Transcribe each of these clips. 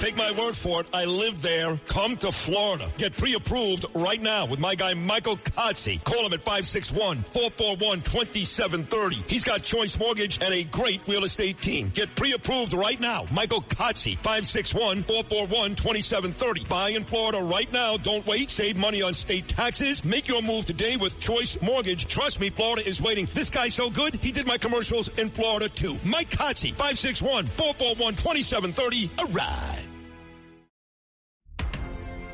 Take my word for it. I live there. Come to Florida. Get pre-approved right now with my guy Michael Kotze. Call him at 561-441-2730. He's got Choice Mortgage and a great real estate team. Get pre-approved right now. Michael Kotze, 561-441-2730. Buy in Florida right now. Don't wait. Save money on state taxes. Make your move today with Choice Mortgage. Trust me, Florida is waiting. This guy's so good, he did my commercials in Florida too. Mike Kotze, 561-441-2730. A ride.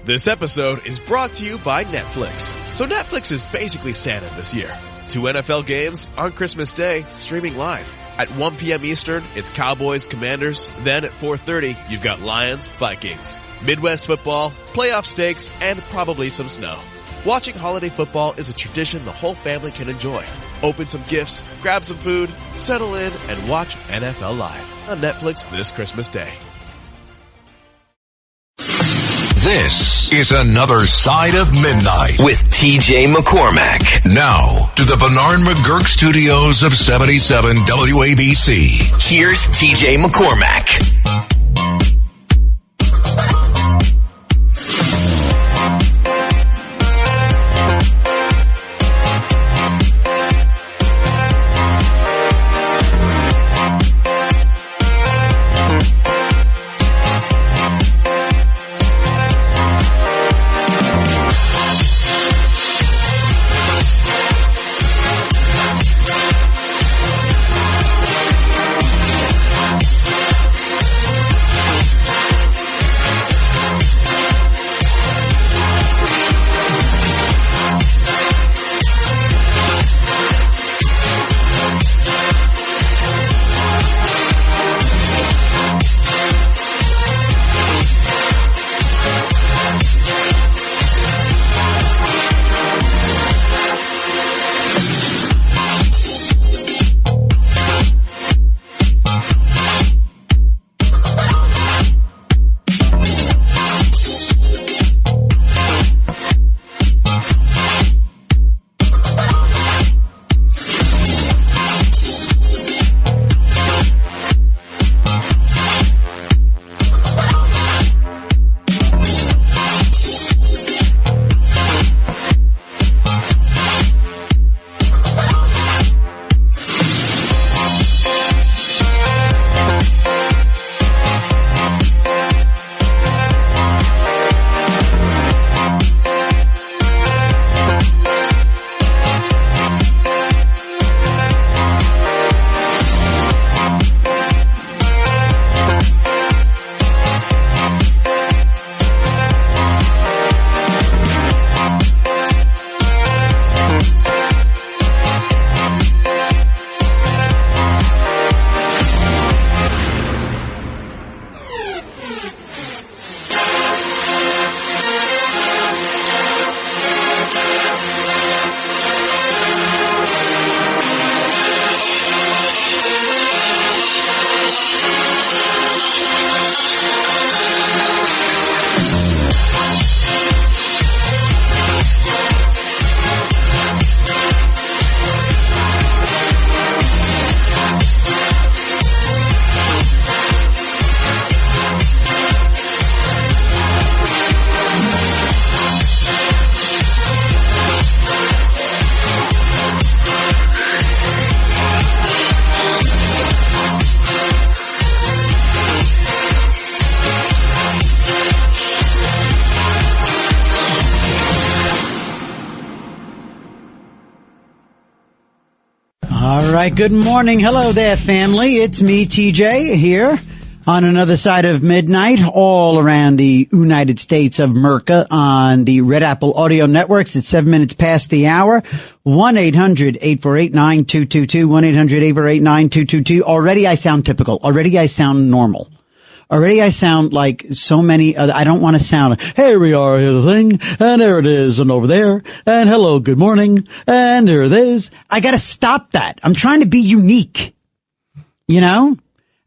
This episode is brought to you by Netflix. So Netflix is basically Santa this year. 2 NFL games on Christmas Day, streaming live. At 1 p.m. Eastern, it's Cowboys, Commanders. Then at 4:30, you've got Lions, Vikings. Midwest football, playoff stakes, and probably some snow. Watching holiday football is a tradition the whole family can enjoy. Open some gifts, grab some food, settle in, and watch NFL Live on Netflix this Christmas Day. This is Another Side of Midnight with TJ McCormack. Now, to the Bernard McGurk studios of 77 WABC. Here's TJ McCormack. All right, good morning. Hello there, family. It's me, TJ, here on Another Side of Midnight, all around the United States of America on the Red Apple Audio Networks. It's 7 minutes past the hour. 1-800-848-9222, 1-800-848-9222. Already I sound typical. Already I sound normal. Already I sound like so many other, I don't want to sound, here we are, here's the thing, and there it is, and over there, and hello, good morning, and there it is. I gotta stop that. I'm trying to be unique. You know?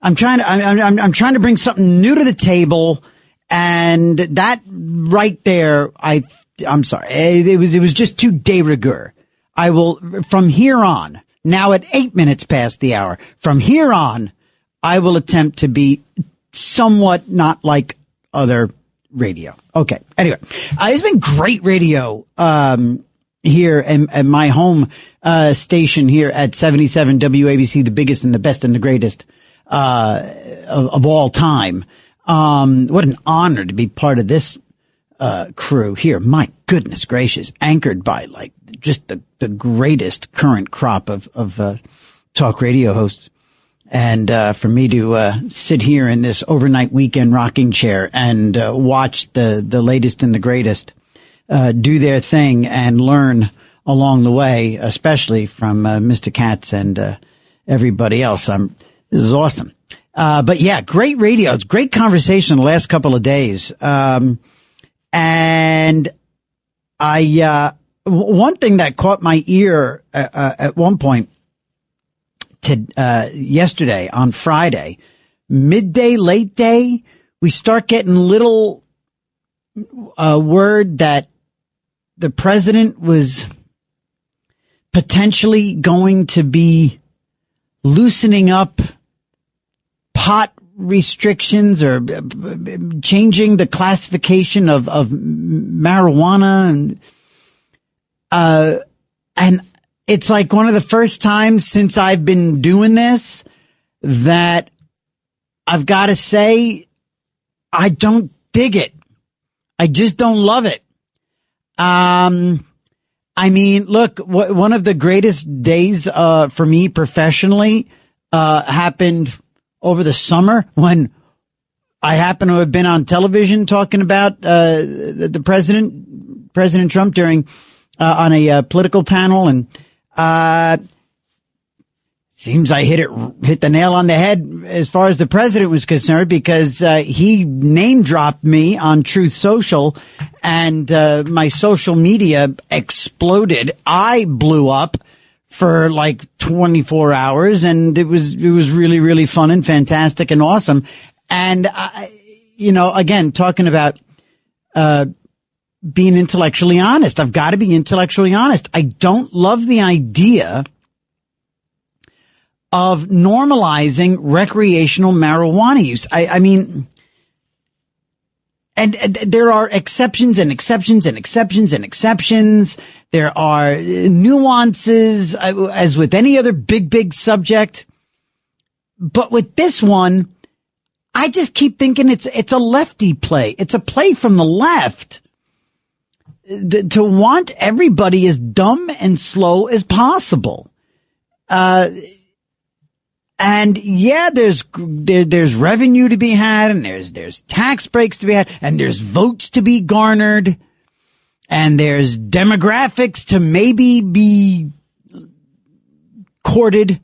I'm trying to bring something new to the table, and that right there, I'm sorry, it was just too de rigueur. I will, from here on, now at 8 minutes past the hour, from here on, I will attempt to be somewhat not like other radio. Okay. Anyway, it's been great radio, here at my home, station here at 77 WABC, the biggest and the best and the greatest, of all time. What an honor to be part of this, crew here. My goodness gracious, anchored by like just the greatest current crop of talk radio hosts. And, for me to, sit here in this overnight weekend rocking chair and, watch the latest and the greatest, do their thing and learn along the way, especially from, Mr. Katz and, everybody else. This is awesome. But yeah, great radio. It's great conversation the last couple of days. And one thing that caught my ear, at one point, yesterday on Friday, midday, late day, we start getting little word that the president was potentially going to be loosening up pot restrictions or changing the classification of marijuana and it's like one of the first times since I've been doing this that I've got to say I don't dig it. I just don't love it. I mean, look, one of the greatest days for me professionally happened over the summer when I happened to have been on television talking about the President Trump during on a political panel, and seems I hit the nail on the head as far as the president was concerned, because he name dropped me on Truth Social, and my social media exploded. I blew up for like 24 hours, and it was really, really fun and fantastic and awesome. And again, talking about being intellectually honest. I've got to be intellectually honest. I don't love the idea of normalizing recreational marijuana use. I mean, and there are exceptions and exceptions and exceptions and exceptions. There are nuances, as with any other big subject. But with this one, I just keep thinking it's a lefty play. It's a play from the left. To want everybody as dumb and slow as possible. And yeah, there's revenue to be had, and there's tax breaks to be had, and there's votes to be garnered, and there's demographics to maybe be courted,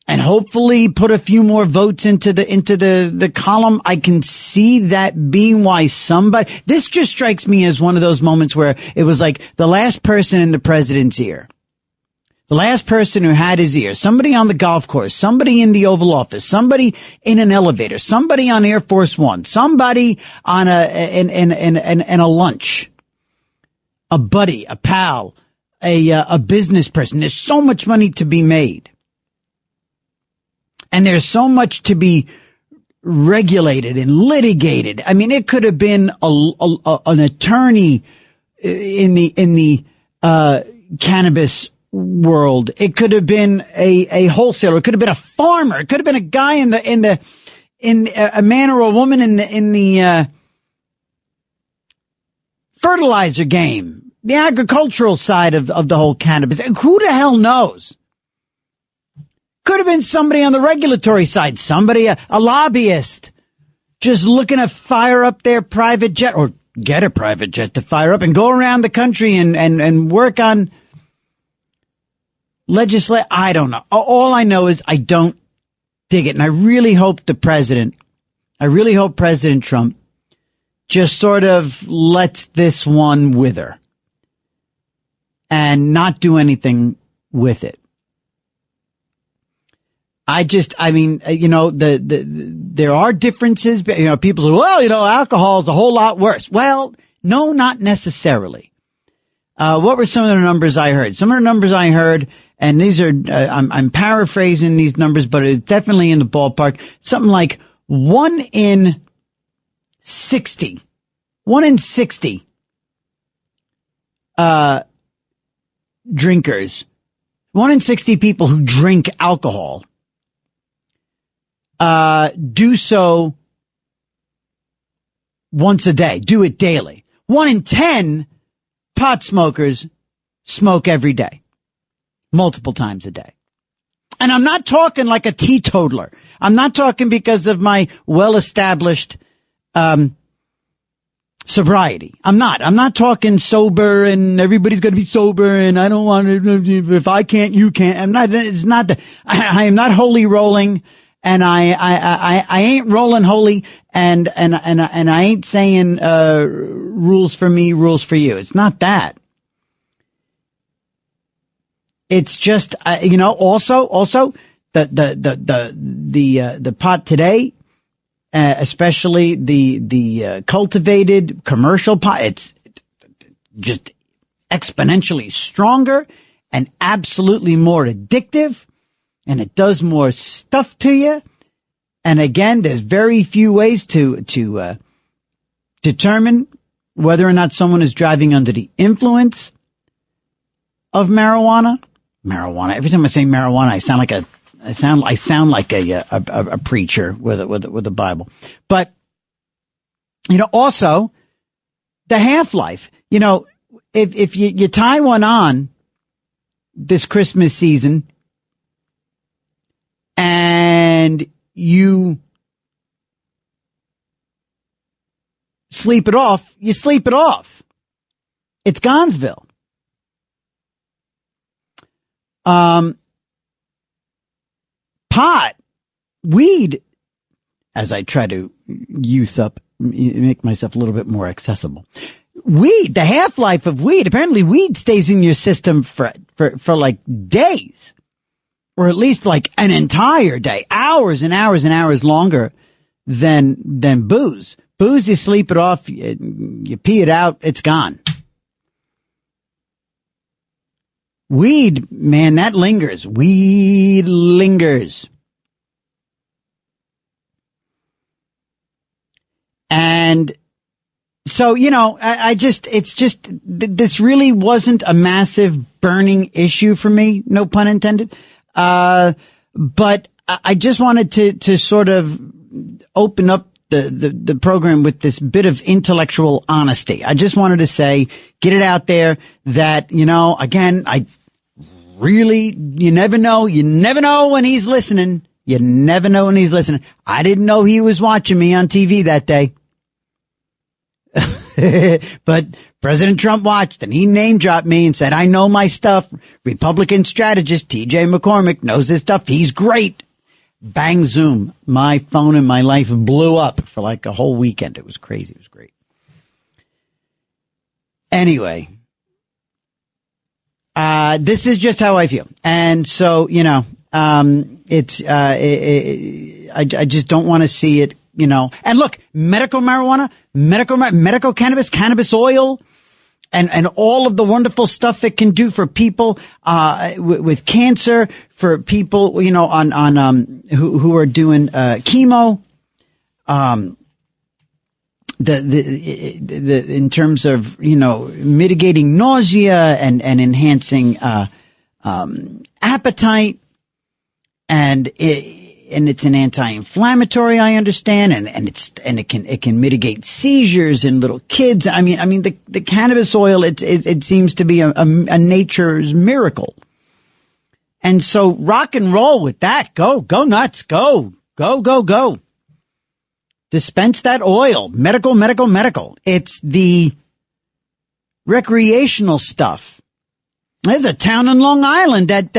and hopefully put a few more votes into the column. I can see that being why somebody, this just strikes me as one of those moments where it was like the last person in the president's ear. The last person who had his ear, somebody on the golf course, somebody in the Oval Office, somebody in an elevator, somebody on Air Force One, somebody on in a lunch, a buddy, a pal, a business person. There's so much money to be made. And there's so much to be regulated and litigated. I mean, it could have been an attorney in the cannabis world. It could have been a wholesaler. It could have been a farmer. It could have been a guy in a man or a woman in the fertilizer game, the agricultural side of the whole cannabis. Who the hell knows? Could have been somebody on the regulatory side, somebody, a lobbyist, just looking to fire up their private jet or get a private jet to fire up and go around the country and work on legislation. I don't know. All I know is I don't dig it. And I really hope President Trump just sort of lets this one wither and not do anything with it. There are differences, but, people say, well, alcohol is a whole lot worse. Well, no, not necessarily. What were some of the numbers I heard? Some of the numbers I heard, and these are, I'm paraphrasing these numbers, but it's definitely in the ballpark. Something like 1 in 60. 1 in 60 drinkers. 1 in 60 people who drink alcohol do so once a day, do it daily. 1 in 10 pot smokers smoke every day, multiple times a day. And I'm not talking like a teetotaler. I'm not talking because of my well-established sobriety. I'm not talking sober and everybody's got to be sober and I don't want to, if I can't, you can't. I am not holy rolling. And I ain't rolling holy, and I ain't saying rules for me, rules for you. It's not that. It's just also the pot today, especially the cultivated commercial pot. It's just exponentially stronger and absolutely more addictive. And it does more stuff to you. And again, there's very few ways to determine whether or not someone is driving under the influence of marijuana. Every time I say marijuana, I sound like a preacher with a Bible. But also the half-life. If you tie one on this Christmas season, and you sleep it off, you sleep it off. It's Gonzville. Pot, weed, as I try to make myself a little bit more accessible. Weed, the half-life of weed, apparently weed stays in your system for like days. Or at least like an entire day, hours and hours and hours longer than booze. Booze, you sleep it off, you pee it out, it's gone. Weed, man, that lingers. Weed lingers. And so, this really wasn't a massive burning issue for me, no pun intended. But I just wanted to sort of open up the program with this bit of intellectual honesty. I just wanted to say, get it out there that, again, you never know when he's listening. You never know when he's listening. I didn't know he was watching me on TV that day. But President Trump watched and he name dropped me and said, I know my stuff. Republican strategist TJ McCormack knows his stuff. He's great. Bang, zoom. My phone and my life blew up for like a whole weekend. It was crazy. It was great. Anyway, this is just how I feel. And so, I just don't want to see it. And look, medical marijuana, medical cannabis oil, and all of the wonderful stuff it can do for people, with cancer, for people, who are doing, chemo, in terms of, mitigating nausea and enhancing, appetite, and it's an anti-inflammatory, I understand, and it can mitigate seizures in little kids. I mean, the cannabis oil, it seems to be a nature's miracle. And so rock and roll with that. Go nuts. Go. Dispense that oil. Medical. It's the recreational stuff. There's a town in Long Island that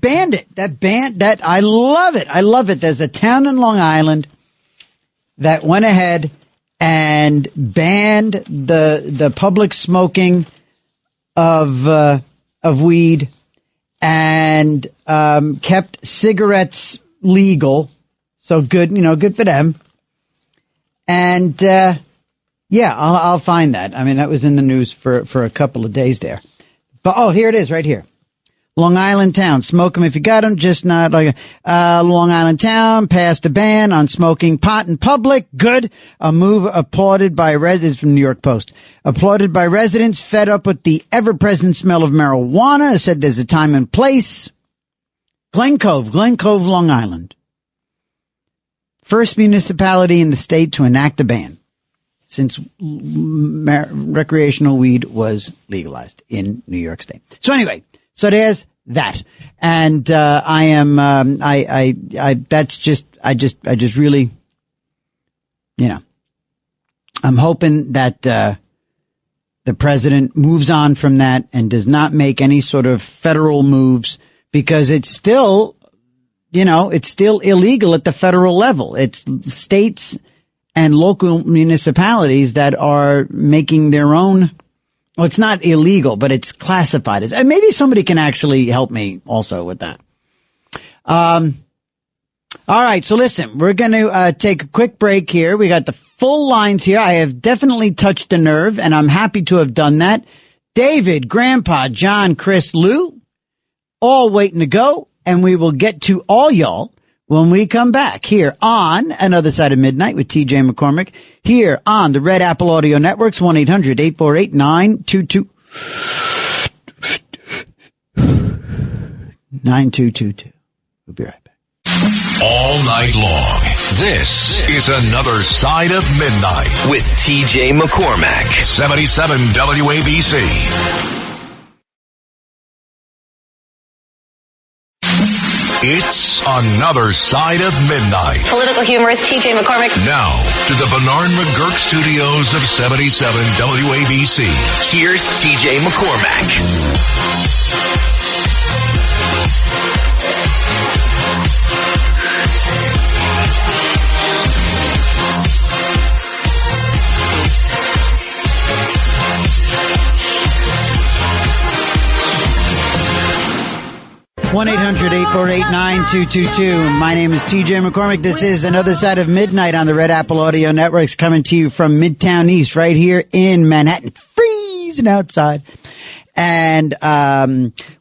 banned it. That I love it. There's a town in Long Island that went ahead and banned the public smoking of weed and kept cigarettes legal. So good, good for them. And I'll find that. I mean, that was in the news for a couple of days there. But, here it is right here. Long Island town, smoke them if you got them, just not like Long Island town passed a ban on smoking pot in public. Good. A move applauded by residents from New York Post. Applauded by residents fed up with the ever-present smell of marijuana. Said there's a time and place. Glen Cove, Long Island. First municipality in the state to enact a ban since recreational weed was legalized in New York State. So anyway, so there's that. And, I just really, I'm hoping that, the president moves on from that and does not make any sort of federal moves because it's still, it's still illegal at the federal level. It's states and local municipalities that are making their own. Well, it's not illegal, but it's classified as, and maybe somebody can actually help me also with that. All right. So listen, we're going to take a quick break here. We got the full lines here. I have definitely touched a nerve and I'm happy to have done that. David, Grandpa, John, Chris, Lou, all waiting to go. And we will get to all y'all when we come back here on Another Side of Midnight with TJ McCormack here on the Red Apple Audio Networks, 1-800-848-9222. 9222. We'll be right back. All night long. This is Another Side of Midnight with TJ McCormack. 77 WABC. It's Another Side of Midnight. Political humorist TJ McCormack. Now, to the Bernard McGurk studios of 77 WABC. Here's TJ McCormack. 1-800-848-9222. My name is TJ McCormack. This is Another Side of Midnight on the Red Apple Audio Networks, coming to you from Midtown East right here in Manhattan. Freezing outside. And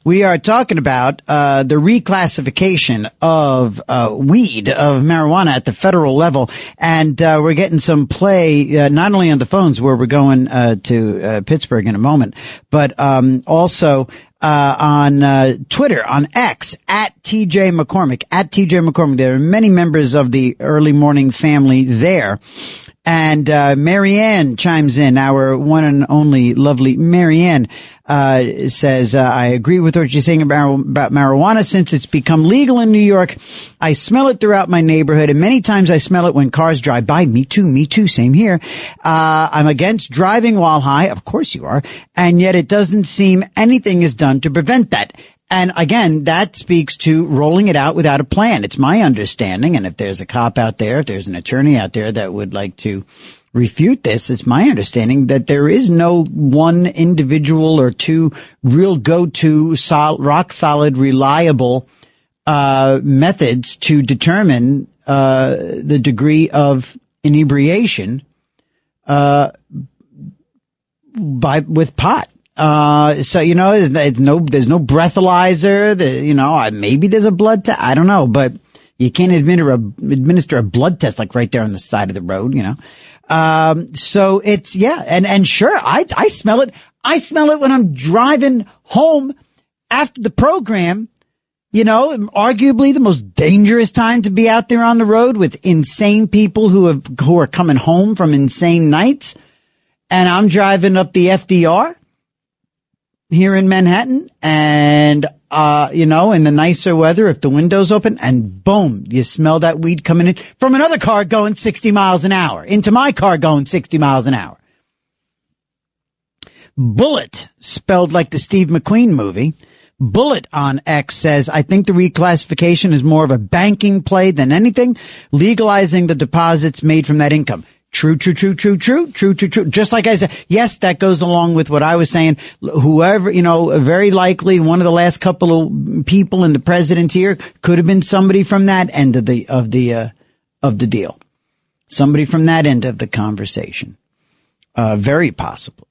we are talking about the reclassification of weed, of marijuana at the federal level. And we're getting some play not only on the phones where we're going to Pittsburgh in a moment, but also on Twitter, on X, at TJ McCormack, at TJ McCormack. There are many members of the early morning family there. And Marianne chimes in, our one and only lovely Marianne, says, I agree with what you're saying about marijuana since it's become legal in New York. I smell it throughout my neighborhood, and many times I smell it when cars drive by. Me too, same here. I'm against driving while high, of course you are, and yet it doesn't seem anything is done to prevent that. And again, that speaks to rolling it out without a plan. It's my understanding, and if there's a cop out there, if there's an attorney out there that would like to refute this, it's my understanding that there is no one individual or two real go-to rock solid, reliable methods to determine the degree of inebriation with pot. So, there's no breathalyzer, maybe there's a blood test. I don't know, but you can't administer a blood test like right there on the side of the road, So it's, and sure, I smell it. I smell it when I'm driving home after the program, arguably the most dangerous time to be out there on the road with insane people who are coming home from insane nights. And I'm driving up the FDR here in Manhattan, and, in the nicer weather, if the window's open, and boom, you smell that weed coming in from another car going 60 miles an hour, into my car going 60 miles an hour. Bullet, spelled like the Steve McQueen movie. Bullet on X says, I think the reclassification is more of a banking play than anything, legalizing the deposits made from that income. True. Just like I said, yes, that goes along with what I was saying. Whoever, very likely one of the last couple of people in the president's ear could have been somebody from that end of the deal. Somebody from that end of the conversation. Very possibly.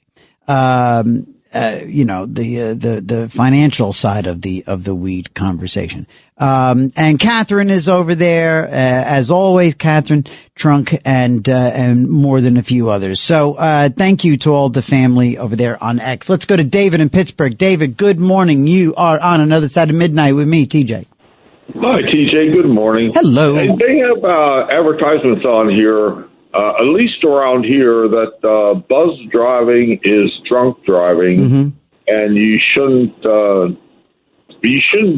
the financial side of the weed conversation. And Catherine is over there, as always, Catherine Trunk and more than a few others. So, thank you to all the family over there on X. Let's go to David in Pittsburgh. David, good morning. You are on Another Side of Midnight with me, TJ. Hi, TJ. Good morning. Hello. Hey, they have advertisements on here, at least around here, that buzz driving is drunk driving, and you shouldn't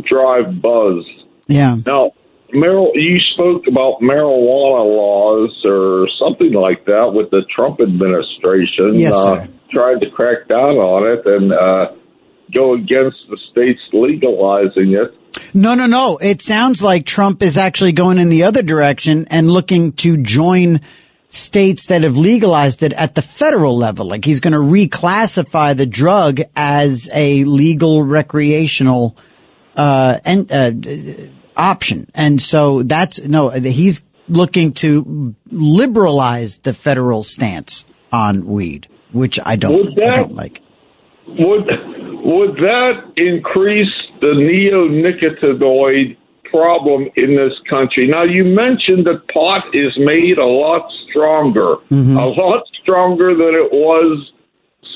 drive buzzed. Yeah. Now, you spoke about marijuana laws or something like that with the Trump administration. Yes, sir. Tried to crack down on it and go against the states legalizing it. No. It sounds like Trump is actually going in the other direction and looking to join states that have legalized it at the federal level. Like he's going to reclassify the drug as a legal recreational option. And so he's looking to liberalize the federal stance on weed, which I don't like. Would that increase the neonicotinoid problem in this country? Now, you mentioned that pot is made a lot stronger than it was,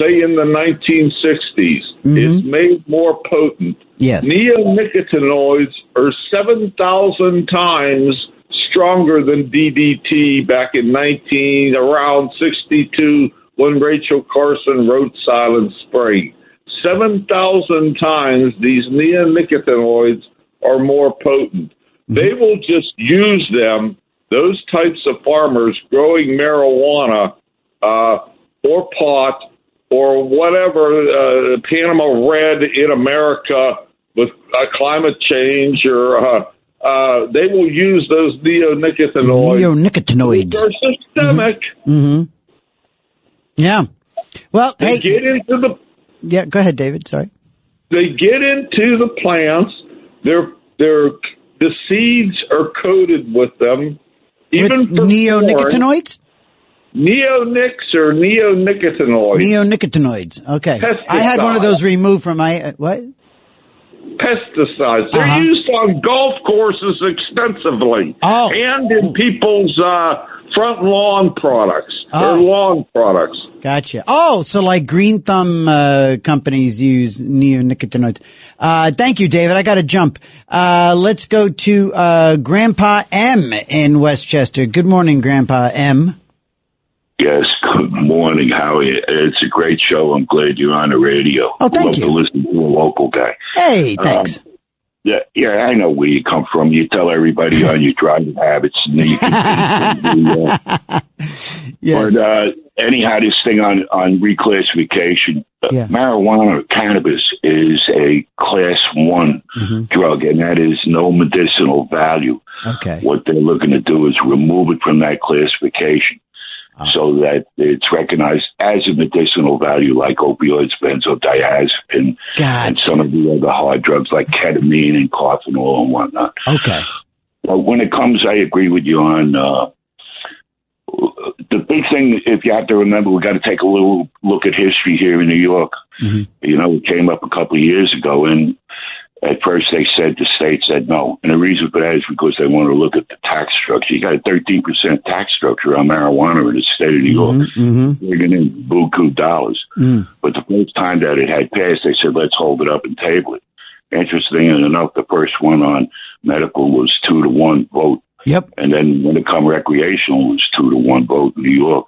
say, in the 1960s. It's made more potent. Yes. Neonicotinoids are 7,000 times stronger than DDT back in around 62 when Rachel Carson wrote Silent Spring. 7,000 times these neonicotinoids are more potent. They will just use them, those types of farmers growing marijuana or pot or whatever, Panama Red in America with climate change, or they will use those neonicotinoids. They're systemic. Yeah. Well, they get into the... Yeah, go ahead, David. Sorry. They get into the plants. The seeds are coated with them. Even with neonicotinoids? Neonics or neonicotinoids. Neonicotinoids. Okay. Pesticides. I had one of those removed from my what? Pesticides. They're used on golf courses extensively. Oh. And in people's front lawn products. Or lawn products. Gotcha. Oh, so like Green Thumb companies use neonicotinoids. Thank you, David. I got to jump. Let's go to Grandpa M in Westchester. Good morning, Grandpa M. Yes, good morning, Howie. It's a great show. I'm glad you're on the radio. Oh, thank you. Love to listen to a local guy. Hey, thanks. Yeah, I know where you come from. You tell everybody on your driving habits. And then you can yes. But anyhow, this thing on reclassification, marijuana, cannabis is a class 1 drug, and that is no medicinal value. Okay. What they're looking to do is remove it from that classification. So that it's recognized as a medicinal value, like opioids, benzodiazepine, and some of the other hard drugs like ketamine and carfenol and whatnot. Okay. But when it comes, I agree with you on the big thing. If you have to remember, we got to take a little look at history here in New York. You know, it came up a couple of years ago, and at first the state said no. And the reason for that is because they want to look at the tax structure. You got a 13% tax structure on marijuana in the state of New York. Bringing in buku dollars. But the first time that it had passed, they said, let's hold it up and table it. Interesting enough, the first one on medical was 2-1 vote. Yep. And then when it come recreational, it was 2-1 vote in New York.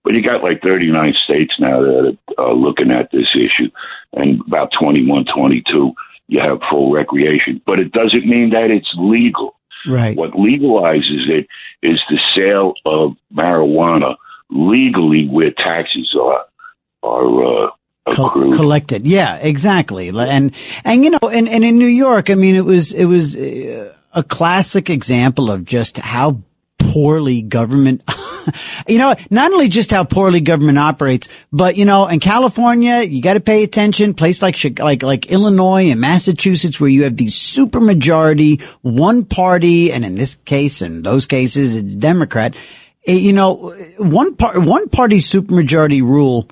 But you got like 39 states now that are looking at this issue, and about 21, 22. You have full recreation, but it doesn't mean that it's legal. Right. What legalizes it is the sale of marijuana legally where taxes are accrued. Collected. Yeah, exactly. And you know, and in New York, I mean, it was a classic example of just how poorly government, you know, not only just how poorly government operates, but, you know, in California, you got to pay attention. Place like Illinois and Massachusetts, where you have these super majority, one party, and in this case, in those cases, it's Democrat. You know, one party supermajority rule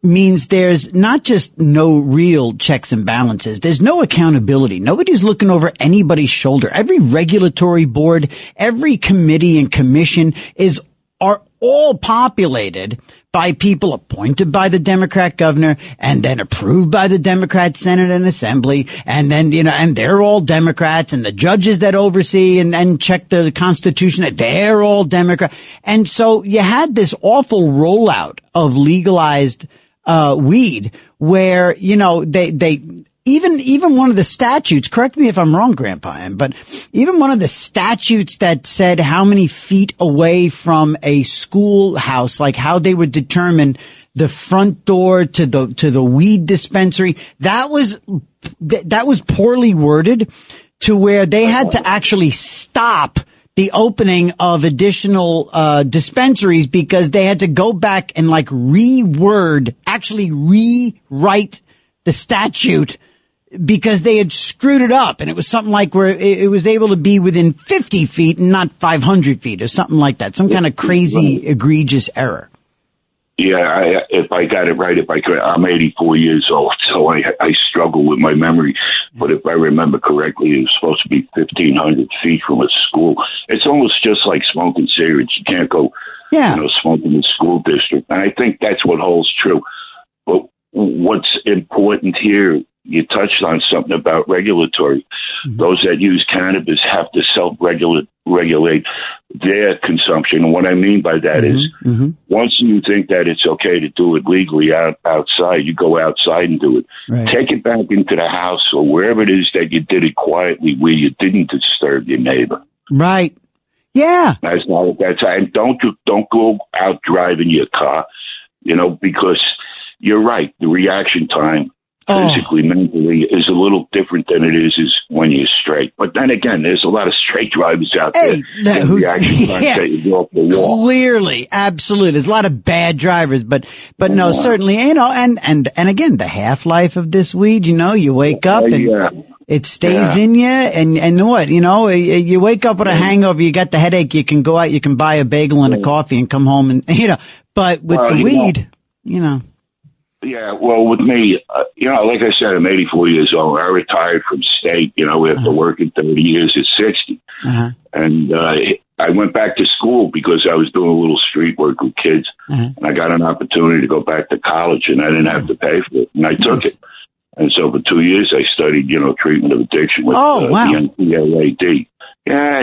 means there's not just no real checks and balances. There's no accountability. Nobody's looking over anybody's shoulder. Every regulatory board, every committee and commission are all populated by people appointed by the Democrat governor and then approved by the Democrat Senate and Assembly. And then, and they're all Democrats, and the judges that oversee and check the Constitution, they're all Democrat. And so you had this awful rollout of legalized weed where, they even one of the statutes, correct me if I'm wrong, Grandpa, but even one of the statutes that said how many feet away from a schoolhouse, like how they would determine the front door to the weed dispensary, that was poorly worded to where they had to actually stop the opening of additional dispensaries because they had to go back and actually rewrite the statute because they had screwed it up. And it was something like where it was able to be within 50 feet and not 500 feet or something like that. Some kind of crazy, egregious error. Yeah, if I got it right, if I could, I'm 84 years old, so I struggle with my memory. But if I remember correctly, it was supposed to be 1,500 feet from a school. It's almost just like smoking cigarettes. You can't go, smoking in the school district. And I think that's what holds true. But what's important here, you touched on something about regulatory. Mm-hmm. Those that use cannabis have to self-regulate their consumption. And what I mean by that is once you think that it's okay to do it legally outside, you go outside and do it. Right. Take it back into the house or wherever it is that you did it quietly where you didn't disturb your neighbor. Right. Yeah. And don't go out driving your car, because you're right. The reaction time physically, mentally, is a little different than it is when you're straight. But then again, there's a lot of straight drivers out there. Clearly, absolutely. There's a lot of bad drivers, but no, certainly, and again, the half-life of this weed, you wake up and it stays in you, and what, you wake up with a hangover, you got the headache, you can go out, you can buy a bagel and a coffee and come home and, but with the weed, Yeah, well, with me, like I said, I'm 84 years old. I retired from state, after working 30 years at 60. And I went back to school because I was doing a little street work with kids. And I got an opportunity to go back to college, and I didn't have to pay for it. And I took it. And so for 2 years, I studied, treatment of addiction with the NCAAD. Yeah.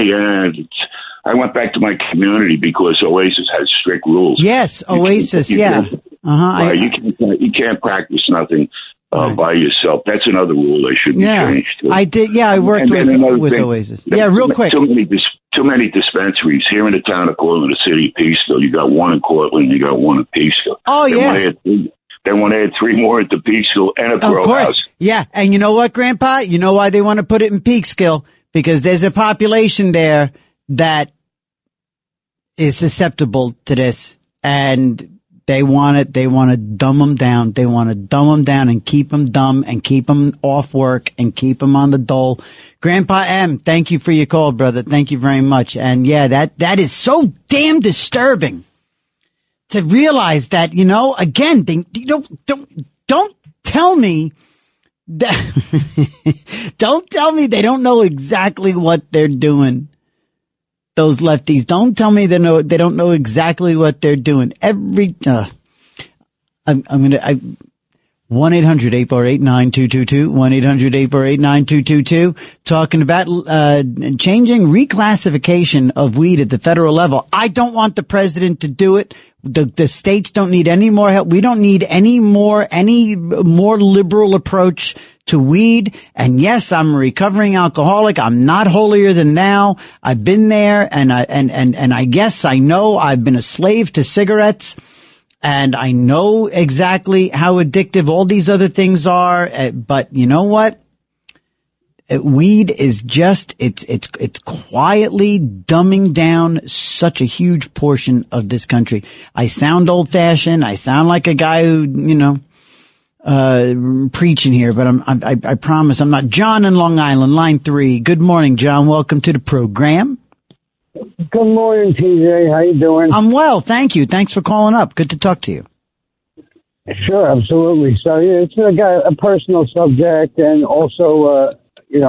I went back to my community because Oasis has strict rules. Yes, Oasis, Right, you can't practice nothing by yourself. That's another rule that should be changed too. I did. Yeah, I worked with Oasis. Yeah, real quick. Too many dispensaries here in the town of Cortland, the city of Peekskill. You got one in Cortland, you got one in Peekskill. Oh, They want to add 3 more at the Peekskill and a grow house. Yeah, and you know what, Grandpa? You know why they want to put it in Peekskill? Because there's a population there that is susceptible to this, and they want to dumb them down. They want to dumb them down and keep them dumb and keep them off work and keep them on the dole. Grandpa M, thank you for your call, brother. Thank you very much. And yeah, that is so damn disturbing to realize that, again, don't tell me that, don't tell me they don't know exactly what they're doing. Those lefties, don't tell me they don't know exactly what they're doing. I'm gonna 1-800-848-9222, 1-800-848-9222, talking about changing reclassification of weed at the federal level. I don't want the president to do it. The states don't need any more help. We don't need any more liberal approach to weed. And yes, I'm a recovering alcoholic. I'm not holier than thou. I've been there, and I guess I know I've been a slave to cigarettes, and I know exactly how addictive all these other things are. But you know what? Weed is just, it's quietly dumbing down such a huge portion of this country. I sound old fashioned. I sound like a guy who, preaching here, but I promise I'm not. John in Long Island, line 3. Good morning, John. Welcome to the program. Good morning, TJ. How you doing? I'm well, thank you. Thanks for calling up. Good to talk to you. Sure, absolutely. So it's a personal subject, and also, I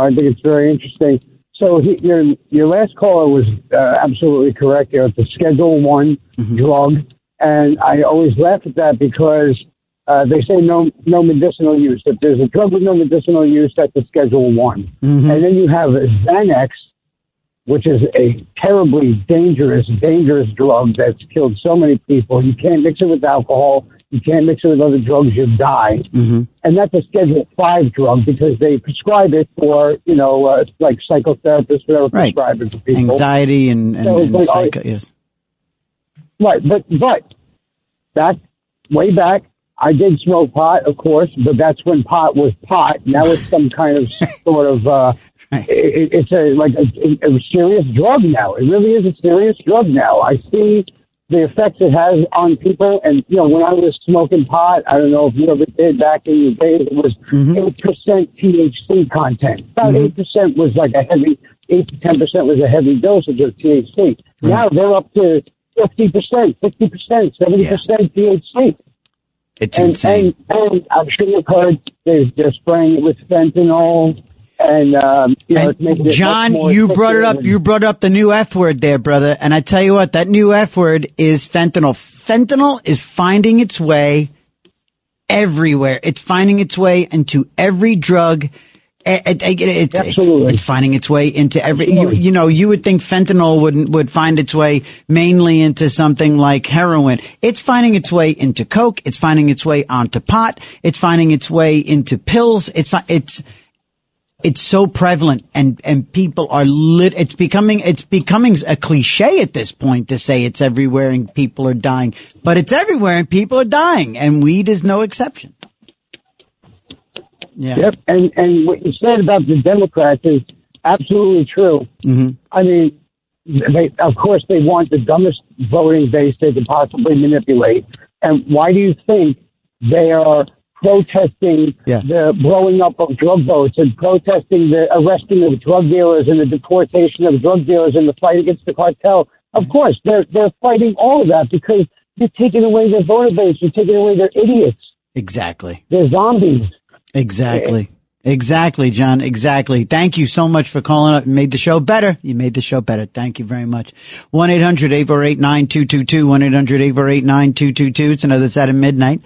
think it's very interesting. So your last caller was absolutely correct. It's a Schedule 1 drug, and I always laugh at that because they say no medicinal use. If there's a drug with no medicinal use, that's a Schedule 1. And then you have Xanax, which is a terribly dangerous drug that's killed so many people. You can't mix it with alcohol. You can't mix it with other drugs. You die. And that's a Schedule 5 drug because they prescribe it for, like psychotherapists, whatever, prescribe it to people. Anxiety and yes. Right, but way back, I did smoke pot, of course, but that's when pot was pot. Now it's some kind of sort of, it's a serious drug now. It really is a serious drug now. I see the effects it has on people. And, when I was smoking pot, I don't know if you ever did back in the days, it was 8% THC content. About 8% was like 8 to 10% was a heavy dosage of THC. Now they're up to 50%, 50%, 70% THC. It's insane. And I'm sure you've heard they're spraying it with fentanyl. And it's making it John, much more you brought up the new F word there, brother. And I tell you what, that new F word is fentanyl. Fentanyl is finding its way everywhere. It's finding its way into every drug. It's finding its way into every, you would think fentanyl would find its way mainly into something like heroin. It's finding its way into coke. It's finding its way onto pot. It's finding its way into pills. It's so prevalent and people are it's becoming a cliche at this point to say it's everywhere and people are dying, but it's everywhere and people are dying, and weed is no exception. Yeah. Yep. And what you said about the Democrats is absolutely true. I mean, of course they want the dumbest voting base they could possibly manipulate. And why do you think they are protesting the blowing up of drug votes and protesting the arresting of drug dealers and the deportation of drug dealers and the fight against the cartel? Of course, they're fighting all of that because you're taking away their voter base. You're taking away their idiots. Exactly. They're zombies. Exactly, John. Exactly. Thank you so much for calling up and made the show better. You made the show better. Thank you very much. 1-800-848-9222. 1-800-848-9222. It's another side of midnight.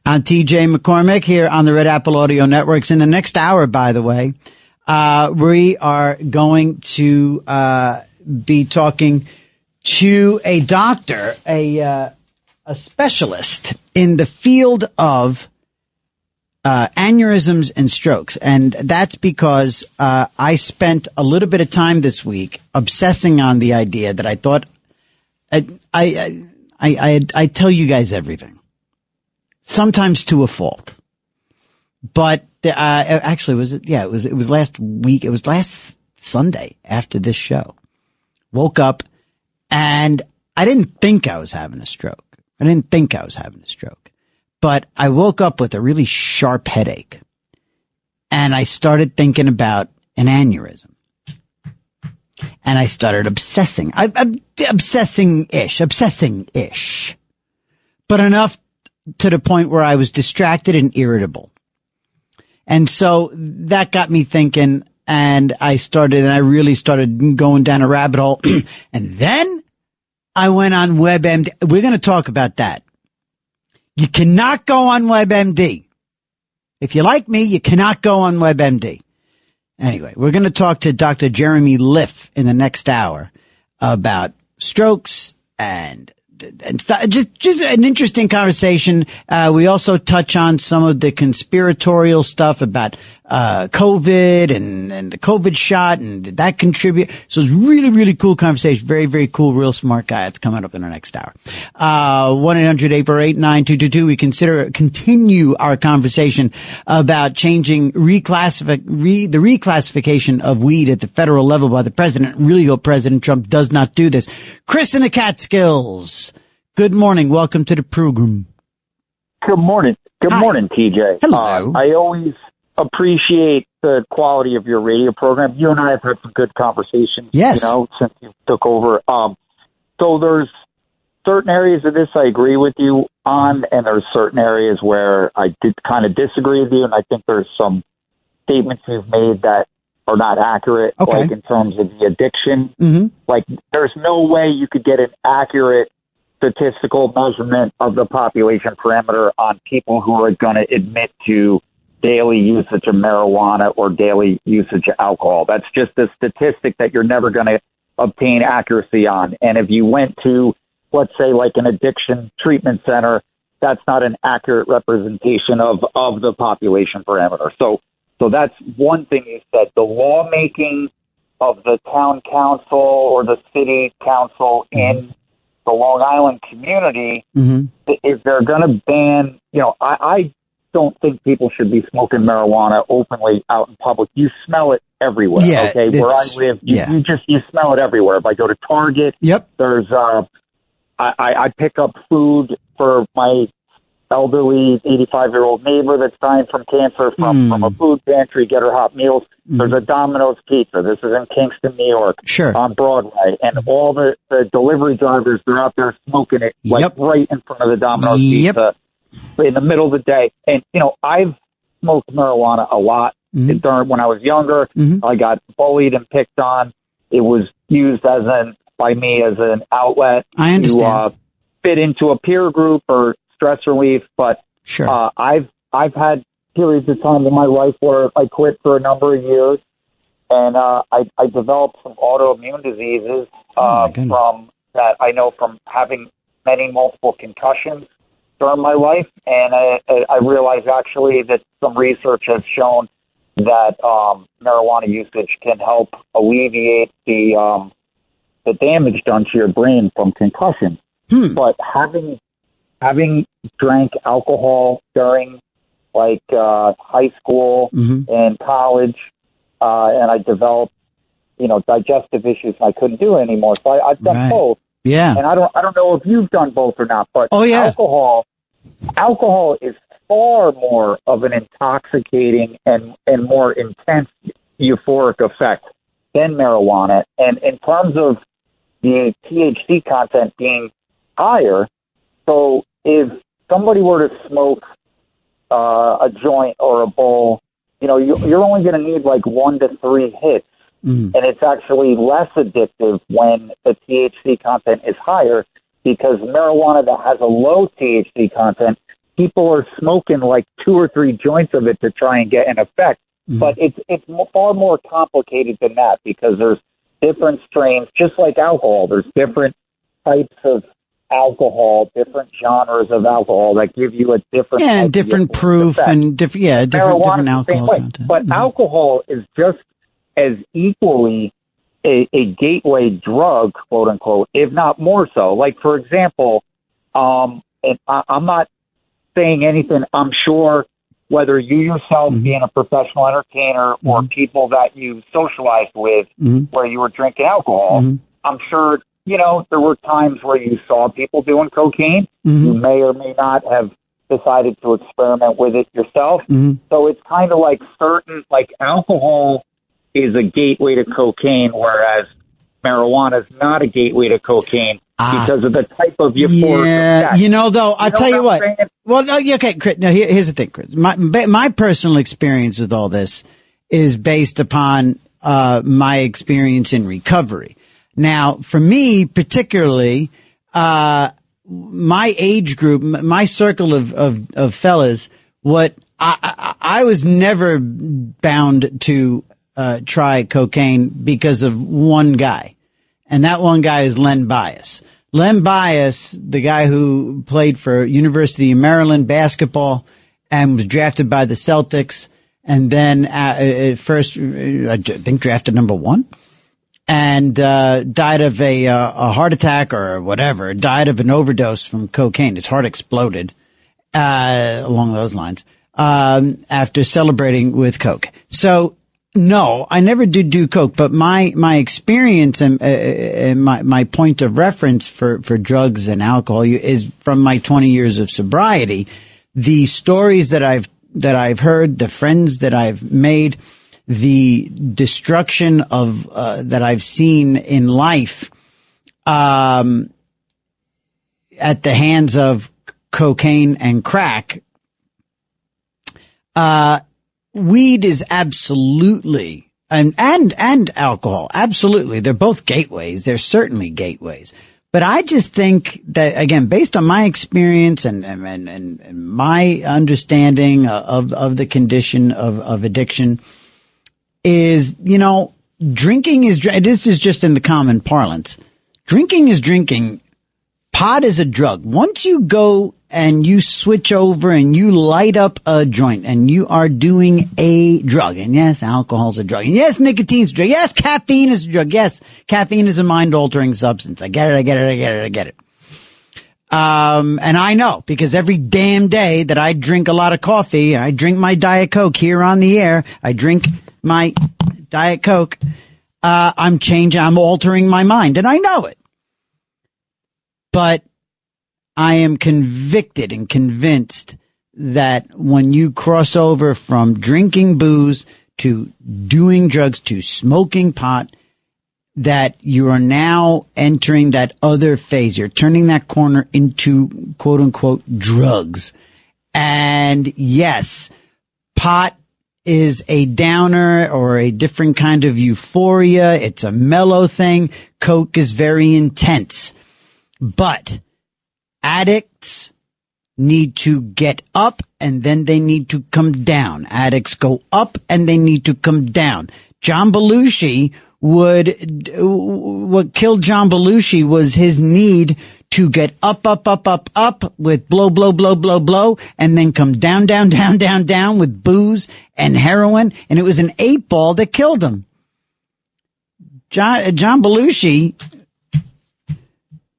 I'm TJ McCormack here on the Red Apple Audio Networks. In the next hour, by the way, we are going to be talking to a doctor, a specialist in the field of aneurysms and strokes. And that's because I spent a little bit of time this week obsessing on the idea that I thought I tell you guys everything. Sometimes to a fault, but actually, it was last week. It was last Sunday after this show. Woke up and I didn't think I was having a stroke. But I woke up with a really sharp headache, and I started thinking about an aneurysm, and I started obsessing, obsessing-ish, but enough to the point where I was distracted and irritable. And so that got me thinking, and I really started going down a rabbit hole. And then I went on WebMD. We're going to talk about that. You cannot go on WebMD. If you like me, you cannot go on WebMD. Anyway, we're going to talk to Dr. Jeremy Liff in the next hour about strokes and just an interesting conversation. We also touch on some of the conspiratorial stuff about COVID and the COVID shot, and did that contribute? So it's really, really cool conversation. Very, very cool, real smart guy. It's coming up in the next hour. 1-800-848-9222. We continue our conversation about changing the reclassification of weed at the federal level by the president. Really hope President Trump does not do this. Chris in the Catskills. Good morning. Welcome to the program. Good morning. Good morning, TJ. Hello. I always appreciate the quality of your radio program. You and I have had some good conversations, yes, since you took over. So there's certain areas of this I agree with you on, and there's certain areas where I did kind of disagree with you, and I think there's some statements you've made that are not accurate, like in terms of the addiction. Mm-hmm. Like, there's no way you could get an accurate statistical measurement of the population parameter on people who are going to admit to daily usage of marijuana or daily usage of alcohol. That's just a statistic that you're never going to obtain accuracy on. And if you went to, let's say, like an addiction treatment center, that's not an accurate representation of the population parameter. So that's one thing you said. The lawmaking of the town council or the city council in the Long Island community, if they're going to ban, I don't think people should be smoking marijuana openly out in public. You smell it everywhere. Yeah, okay, where I live, you smell it everywhere. If I go to Target, there's I pick up food for my elderly 85-year-old neighbor that's dying from cancer from a food pantry, get her hot meals. There's a Domino's Pizza. This is in Kingston, New York, on Broadway. And all the delivery drivers, they're out there smoking it right in front of the Domino's Pizza in the middle of the day. And, I've smoked marijuana a lot when I was younger. I got bullied and picked on. It was used by me as an outlet to fit into a peer group or stress relief, but I've had periods of time in my life where I quit for a number of years, and I developed some autoimmune diseases from that I know from having multiple concussions during my life, and I realized actually that some research has shown that marijuana usage can help alleviate the damage done to your brain from concussions. But having drank alcohol during high school and college, and I developed, digestive issues, and I couldn't do it anymore. So I've done both. Yeah. And I don't know if you've done both or not, but alcohol is far more of an intoxicating and more intense euphoric effect than marijuana. And in terms of the THC content being higher, so if somebody were to smoke a joint or a bowl, you're only going to need 1 to 3 hits, and it's actually less addictive when the THC content is higher, because marijuana that has a low THC content, people are smoking 2 or 3 joints of it to try and get an effect. But it's far more complicated than that, because there's different strains, just like alcohol. There's different types of alcohol, different genres of alcohol that give you a different different proof effect. And different alcohol content. But alcohol is just as equally a gateway drug, quote unquote, if not more so. Like, for example, and I'm not saying anything. I'm sure whether you yourself being a professional entertainer or people that you socialized with where you were drinking alcohol, I'm sure there were times where you saw people doing cocaine. You may or may not have decided to experiment with it yourself. So it's kind of alcohol is a gateway to cocaine, whereas marijuana is not a gateway to cocaine because of the type of euphoric effect. I'll tell you what. Well, no, okay, Chris. Now, here's the thing, Chris. My personal experience with all this is based upon my experience in recovery. Now, for me, particularly, my age group, my circle of fellas, I was never bound to try cocaine because of one guy. And that one guy is Len Bias. Len Bias, the guy who played for University of Maryland basketball and was drafted by the Celtics, and then first, I think, drafted number 1. And died of a heart attack or whatever, died of an overdose from cocaine. His heart exploded along those lines after celebrating with coke. So, no, I never did do coke, but my experience and my point of reference for drugs and alcohol is from my 20 years of sobriety. The stories that I've heard, the friends that I've made, the destruction of that I've seen in life at the hands of cocaine and crack, weed is absolutely, and alcohol, absolutely. They're both gateways. They're certainly gateways. But I just think that, again, based on my experience and my understanding of the condition of addiction is, drinking is, this is just in the common parlance. Drinking is drinking. Pot is a drug. Once you go and you switch over and you light up a joint and you are doing a drug, and yes, alcohol's a drug, and yes, nicotine's a drug, yes, caffeine is a drug, yes, caffeine is a mind-altering substance. I get it. And I know, because every damn day that I drink a lot of coffee, I drink my Diet Coke here on the air, I drink my Diet Coke, I'm altering my mind, and I know it. But I am convicted and convinced that when you cross over from drinking booze to doing drugs to smoking pot, that you are now entering that other phase. You're turning that corner into quote unquote drugs. And yes, pot is a downer or a different kind of euphoria. It's a mellow thing. Coke is very intense. But addicts need to get up and then they need to come down. Addicts go up and they need to come down. John Belushi what killed John Belushi was his need to get up with blow, and then come down with booze and heroin. And it was an 8-ball that killed him. John Belushi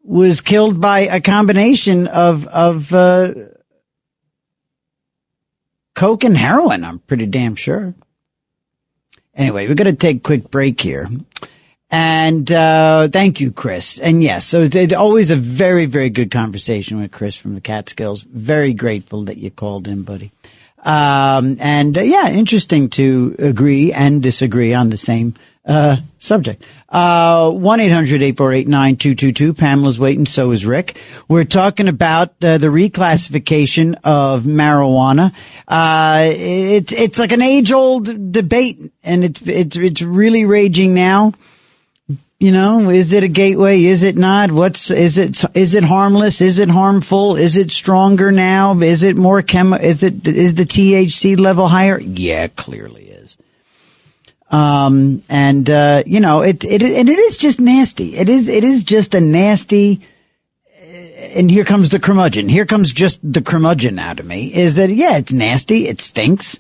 was killed by a combination of coke and heroin, I'm pretty damn sure. Anyway, we're going to take a quick break here. And thank you, Chris. And yes, so it's always a very, very good conversation with Chris from the Catskills. Very grateful that you called in, buddy. Interesting to agree and disagree on the same subject. 1-800-848-9222. Pamela's waiting. So is Rick. We're talking about the reclassification of marijuana. It's like an age-old debate, and it's really raging now. Is it a gateway? Is it not? Is it harmless? Is it harmful? Is it stronger now? Is it more is the THC level higher? Yeah, clearly is. It is just nasty. It is just a nasty, and here comes the curmudgeon. Here comes just the curmudgeon out of me, is that, yeah, it's nasty. It stinks.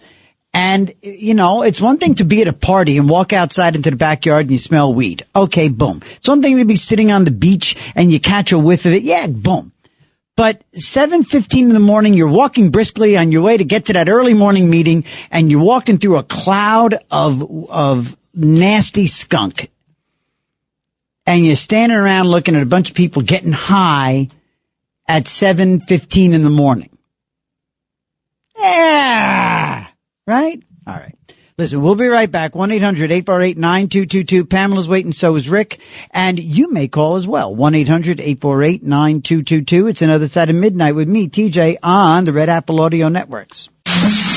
And, it's one thing to be at a party and walk outside into the backyard and you smell weed. Okay, boom. It's one thing to be sitting on the beach and you catch a whiff of it. Yeah, boom. But 7:15 in the morning, you're walking briskly on your way to get to that early morning meeting, and you're walking through a cloud of nasty skunk. And you're standing around looking at a bunch of people getting high at 7:15 in the morning. Yeah. Right? All right. Listen, we'll be right back. 1-800-848-9222. Pamela's waiting, so is Rick. And you may call as well. 1-800-848-9222. It's another side of midnight with me, TJ, on the Red Apple Audio Networks.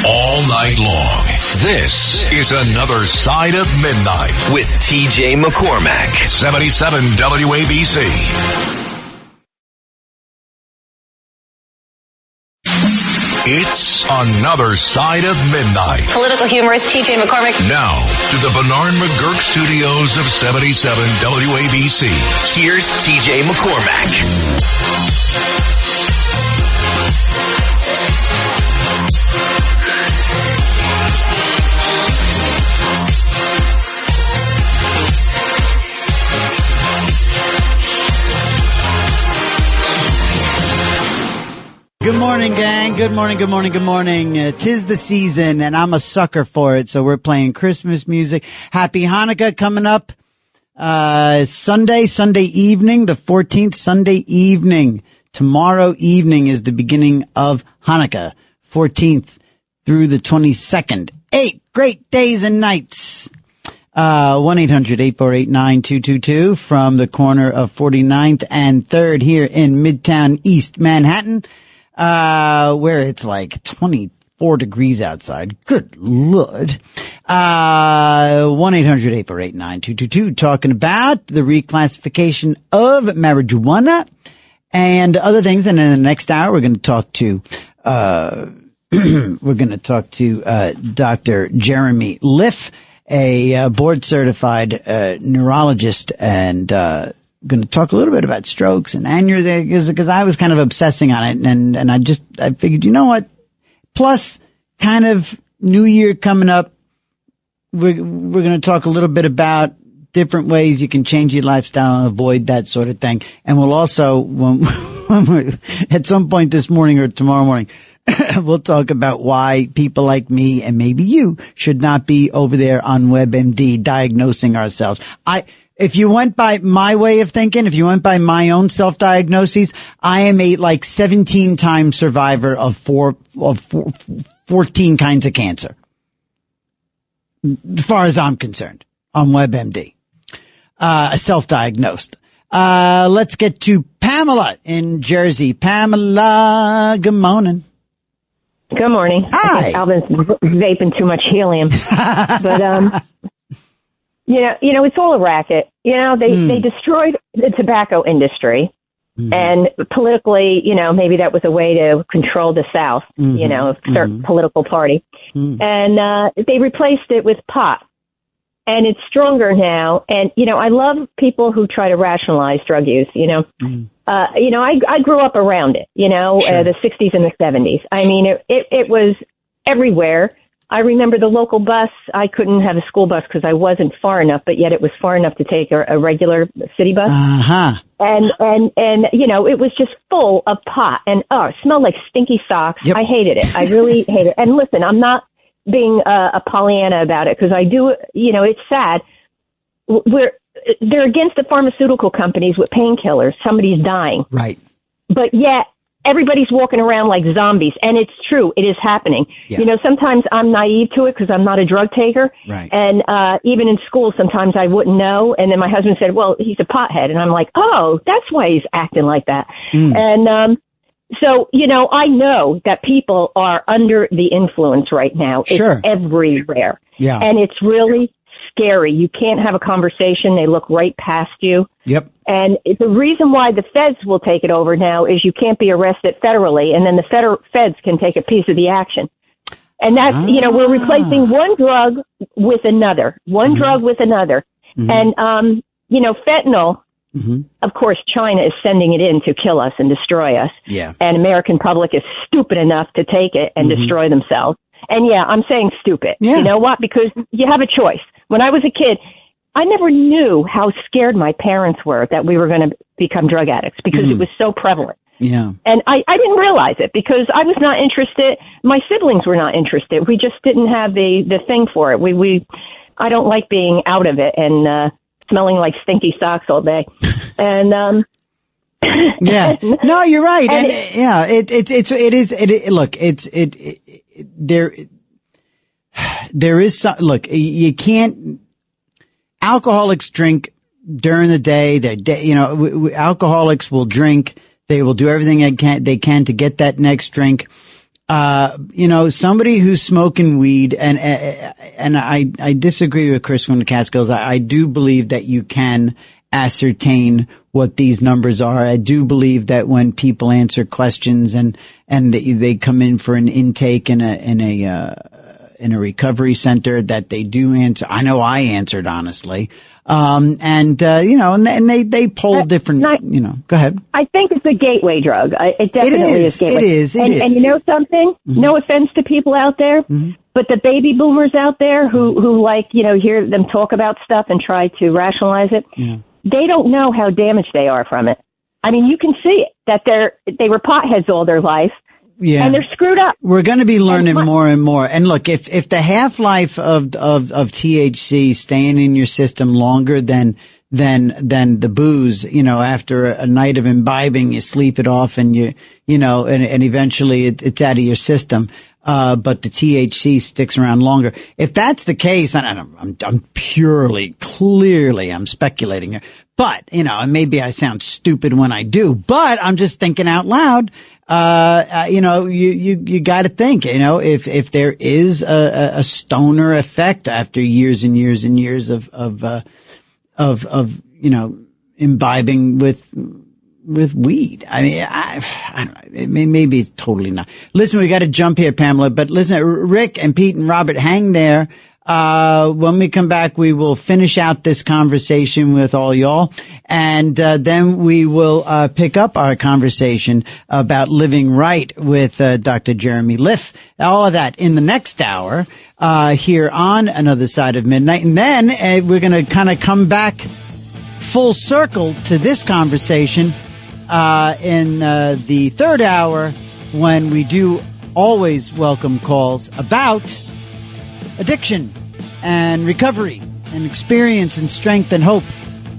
All night long. This is another side of midnight with TJ McCormack. 77 WABC. It's another side of midnight. Political humorist TJ McCormack. Now to the Bernard McGurk studios of 77 WABC. Here's TJ McCormack. Good morning, gang. Good morning. 'Tis the season, and I'm a sucker for it. So we're playing Christmas music. Happy Hanukkah coming up. Sunday evening, the 14th, Sunday evening. Tomorrow evening is the beginning of Hanukkah. 14th through the 22nd. 8 great days and nights. 1-800-848-9222 from the corner of 49th and 3rd here in Midtown East Manhattan, where it's like 24 degrees outside. Good Lord. 1-800-848-9222 talking about the reclassification of marijuana and other things. And in the next hour, we're going to talk to, Dr. Jeremy Liff, a board certified neurologist, and going to talk a little bit about strokes and aneurysms, because I was kind of obsessing on it, and I figured, you know what? Plus, kind of New Year coming up, we're going to talk a little bit about different ways you can change your lifestyle and avoid that sort of thing. And we'll also, at some point this morning or tomorrow morning, we'll talk about why people like me and maybe you should not be over there on WebMD diagnosing ourselves. If you went by my way of thinking, if you went by my own self-diagnoses, I am a 17-time survivor of 14 kinds of cancer. As far as I'm concerned, on WebMD. Self-diagnosed. Let's get to Pamela in Jersey. Pamela, good morning. Good morning. Hi. I think Alvin's vaping too much helium. But, it's all a racket. They destroyed the tobacco industry. Mm-hmm. And politically, maybe that was a way to control the South, a certain political party. Mm-hmm. And they replaced it with pot. And it's stronger now. And, I love people who try to rationalize drug use, I grew up around it, sure. The 60s and the 70s. I mean, it was everywhere. I remember the local bus. I couldn't have a school bus because I wasn't far enough, but yet it was far enough to take a regular city bus. Uh-huh. And, it was just full of pot and, it smelled like stinky socks. Yep. I hated it. I really hated it. And listen, I'm not being a Pollyanna about it because I do, it's sad. They're against the pharmaceutical companies with painkillers. Somebody's dying. Right. But yet everybody's walking around like zombies. And it's true. It is happening. Yeah. Sometimes I'm naive to it because I'm not a drug taker. Right. And even in school, sometimes I wouldn't know. And then my husband said, well, he's a pothead. And I'm like, oh, that's why he's acting like that. And so, I know that people are under the influence right now. Sure. It's everywhere. Yeah. And it's really scary. You can't have a conversation. They look right past you. Yep. And the reason why the feds will take it over now is you can't be arrested federally, and then the feds can take a piece of the action. And that's, we're replacing one drug with another, drug with another. Mm-hmm. And, fentanyl, of course, China is sending it in to kill us and destroy us. Yeah. And American public is stupid enough to take it and destroy themselves. And yeah, I'm saying stupid. Yeah. You know what? Because you have a choice. When I was a kid, I never knew how scared my parents were that we were going to become drug addicts because it was so prevalent. Yeah. And I didn't realize it because I was not interested. My siblings were not interested. We just didn't have the thing for it. I don't like being out of it and smelling like stinky socks all day. And yeah. No, you're right. And yeah, there is some, look, you can't, alcoholics drink during the day. Alcoholics will drink. They will do everything they can to get that next drink. Somebody who's smoking weed, and I disagree with Chris from the Catskills. I do believe that you can ascertain what these numbers are. I do believe that when people answer questions and they come in for an intake in a recovery center, that they do answer. I know I answered honestly. And they poll different, go ahead. I think it's a gateway drug. It definitely is gateway. It is. And you know something? Mm-hmm. No offense to people out there, but the baby boomers out there who hear them talk about stuff and try to rationalize it. Yeah. They don't know how damaged they are from it. I mean, you can see it, that they were potheads all their life. Yeah. And they're screwed up. We're going to be learning more and more. And look, if the half-life of THC staying in your system longer than than the booze. You know, after a night of imbibing, you sleep it off and and eventually it's out of your system. But the THC sticks around longer. If that's the case, I'm speculating here. But, maybe I sound stupid when I do, but I'm just thinking out loud. You gotta think, if there is a stoner effect after years and years and years of imbibing with weed. I mean, I don't know. Maybe it's totally not. Listen, we got to jump here, Pamela, but listen, Rick and Pete and Robert, hang there. When we come back, we will finish out this conversation with all y'all. And, then we will, pick up our conversation about living right with, Dr. Jeremy Liff. All of that in the next hour, here on Another Side of Midnight. And then, we're going to kind of come back full circle to this conversation in the third hour, when we do always welcome calls about addiction and recovery and experience and strength and hope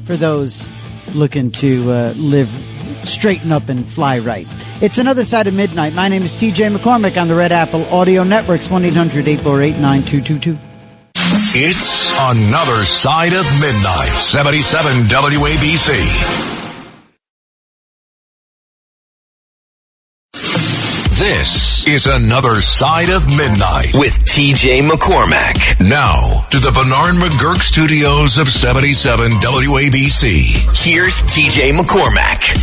for those looking to live, straighten up and fly right. It's Another Side of Midnight. My name is TJ McCormack on the Red Apple Audio Networks, 1-800-848-9222. It's Another Side of Midnight, 77 WABC. This is Another Side of Midnight with TJ McCormack. Now, to the Bernard McGurk studios of 77 WABC. Here's TJ McCormack.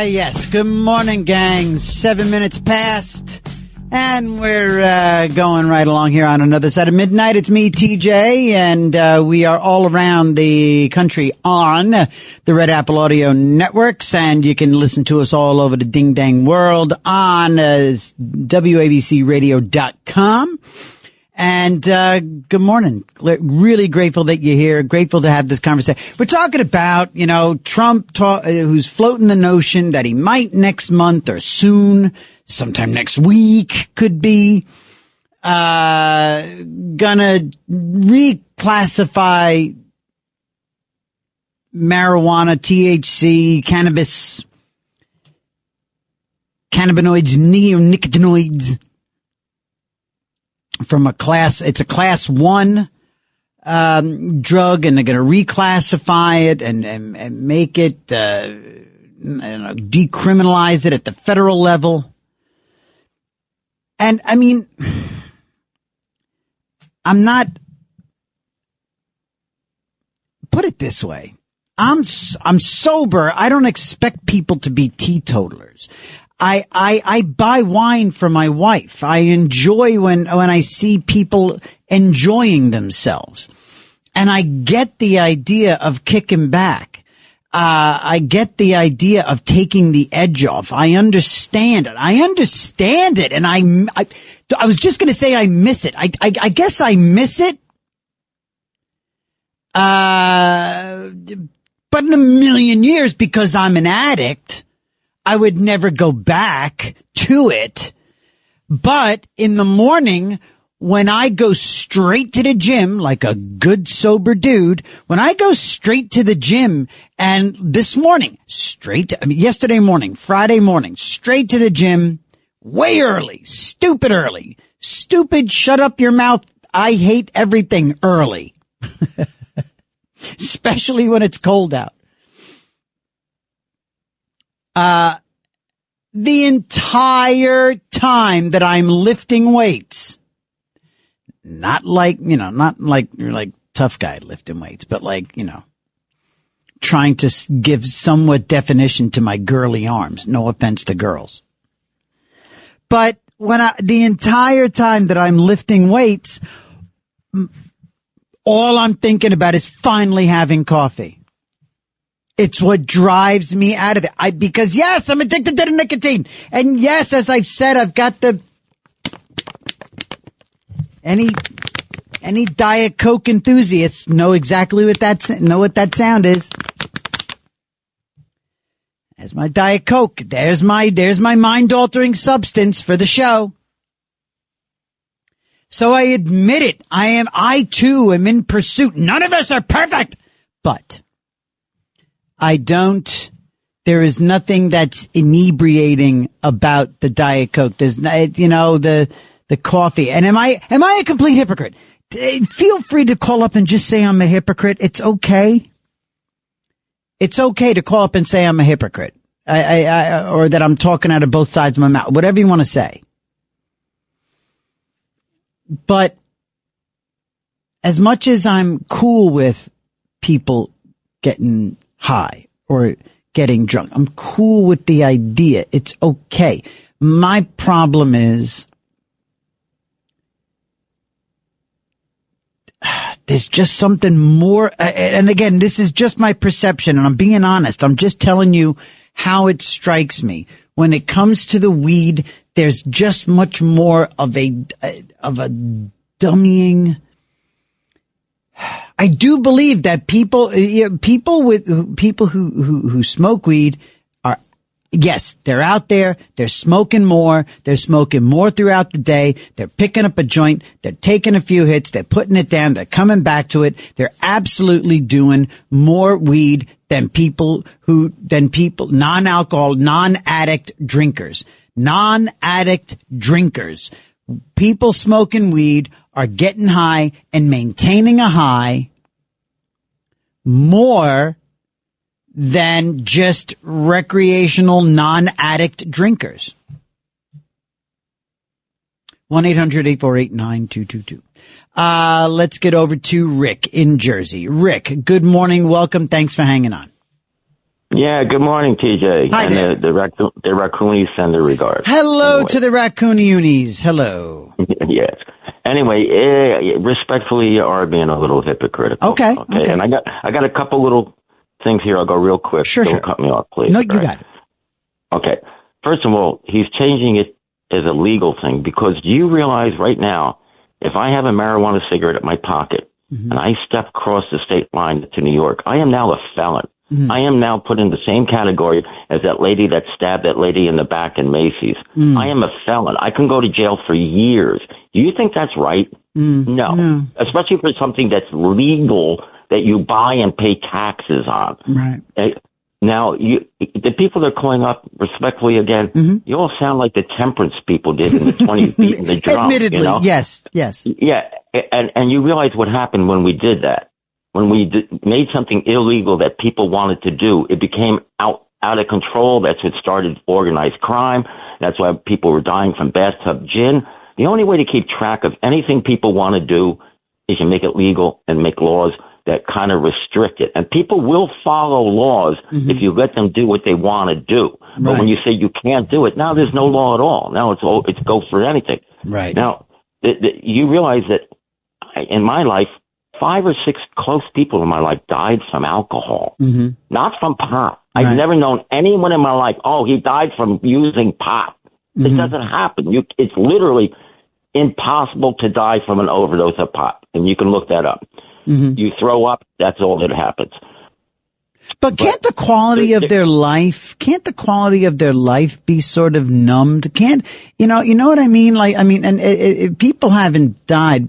Yes. Good morning, gang. 7 minutes past. And we're going right along here on another side of midnight. It's me, TJ, and we are all around the country on the Red Apple Audio Networks, and you can listen to us all over the ding-dang world on WABCRadio.com. And good morning. Really grateful that you're here. Grateful to have this conversation. We're talking about, Trump who's floating the notion that he might next month or soon, sometime next week, could be gonna reclassify marijuana, THC, cannabinoids, neonicotinoids from it's a class 1 drug, and they're going to reclassify it and make it decriminalize it at the federal level. And I mean, put it this way. I'm sober. I don't expect people to be teetotalers. I buy wine for my wife. I enjoy when I see people enjoying themselves. And I get the idea of kicking back. I get the idea of taking the edge off. I understand it. And I was just going to say I miss it. I guess I miss it. But in a million years, because I'm an addict, I would never go back to it. But in the morning, when I go straight to the gym, like a good sober dude, when I go straight to the gym, and this morning, yesterday morning, Friday morning, straight to the gym, way early, stupid, shut up your mouth, I hate everything early. Especially when it's cold out. The entire time that I'm lifting weights, not like you're like tough guy lifting weights, but like, trying to give somewhat definition to my girly arms. No offense to girls. But the entire time that I'm lifting weights, all I'm thinking about is finally having coffee. It's what drives me out of it. Because yes, I'm addicted to the nicotine. And yes, as I've said, I've got any Diet Coke enthusiasts know exactly what that sound is. There's my Diet Coke. There's my mind-altering substance for the show. So I admit it. I too am in pursuit. None of us are perfect, but there is nothing that's inebriating about the Diet Coke. There's, the coffee. And am I a complete hypocrite? Feel free to call up and just say I'm a hypocrite. It's okay. It's okay to call up and say I'm a hypocrite. Or that I'm talking out of both sides of my mouth. Whatever you want to say. But as much as I'm cool with people getting high or getting drunk, I'm cool with the idea. It's okay. My problem is there's just something more. And again, this is just my perception, and I'm being honest. I'm just telling you how it strikes me. When it comes to the weed, there's just much more of a dummying. I do believe that people who smoke weed are, yes, they're out there. They're smoking more. They're smoking more throughout the day. They're picking up a joint. They're taking a few hits. They're putting it down. They're coming back to it. They're absolutely doing more weed than non-alcohol, non-addict drinkers. Non-addict drinkers. People smoking weed are getting high and maintaining a high more than just recreational non-addict drinkers. 1-800-848-9222. Let's get over to Rick in Jersey. Rick, good morning. Welcome. Thanks for hanging on. Yeah, good morning, TJ. Hi and there. The raccoonies send their regards. Hello anyway. to the raccoonies. Hello. Yes. Anyway, respectfully, you are being a little hypocritical. Okay. And I got a couple little things here. I'll go real quick. Don't cut me off, please. No, you got it. Okay. First of all, he's changing it as a legal thing because do you realize right now, if I have a marijuana cigarette in my pocket and I step across the state line to New York, I am now a felon. I am now put in the same category as that lady that stabbed that lady in the back in Macy's. I am a felon. I can go to jail for years. Do you think that's right? No. Especially for something that's legal that you buy and pay taxes on. Right. Now, the people that are calling up respectfully again, you all sound like the temperance people did in the 20s beating the drum. Admittedly, you know? yes. Yeah, and you realize what happened when we did that. When we made something illegal that people wanted to do, it became out of control. That's what started organized crime. That's why people were dying from bathtub gin. The only way to keep track of anything people want to do is you make it legal and make laws that kind of restrict it. And people will follow laws if you let them do what they want to do. But when you say you can't do it, now there's no law at all. Now it's go for anything. Right. Now, you realize that in my life, 5 or 6 close people in my life died from alcohol, not from pot. I've never known anyone in my life, he died from using pot. It doesn't happen. It's literally impossible to die from an overdose of pot, and you can look that up. You throw up, that's all that happens. But can't the quality of their life be sort of numbed? You know what I mean? And people haven't died,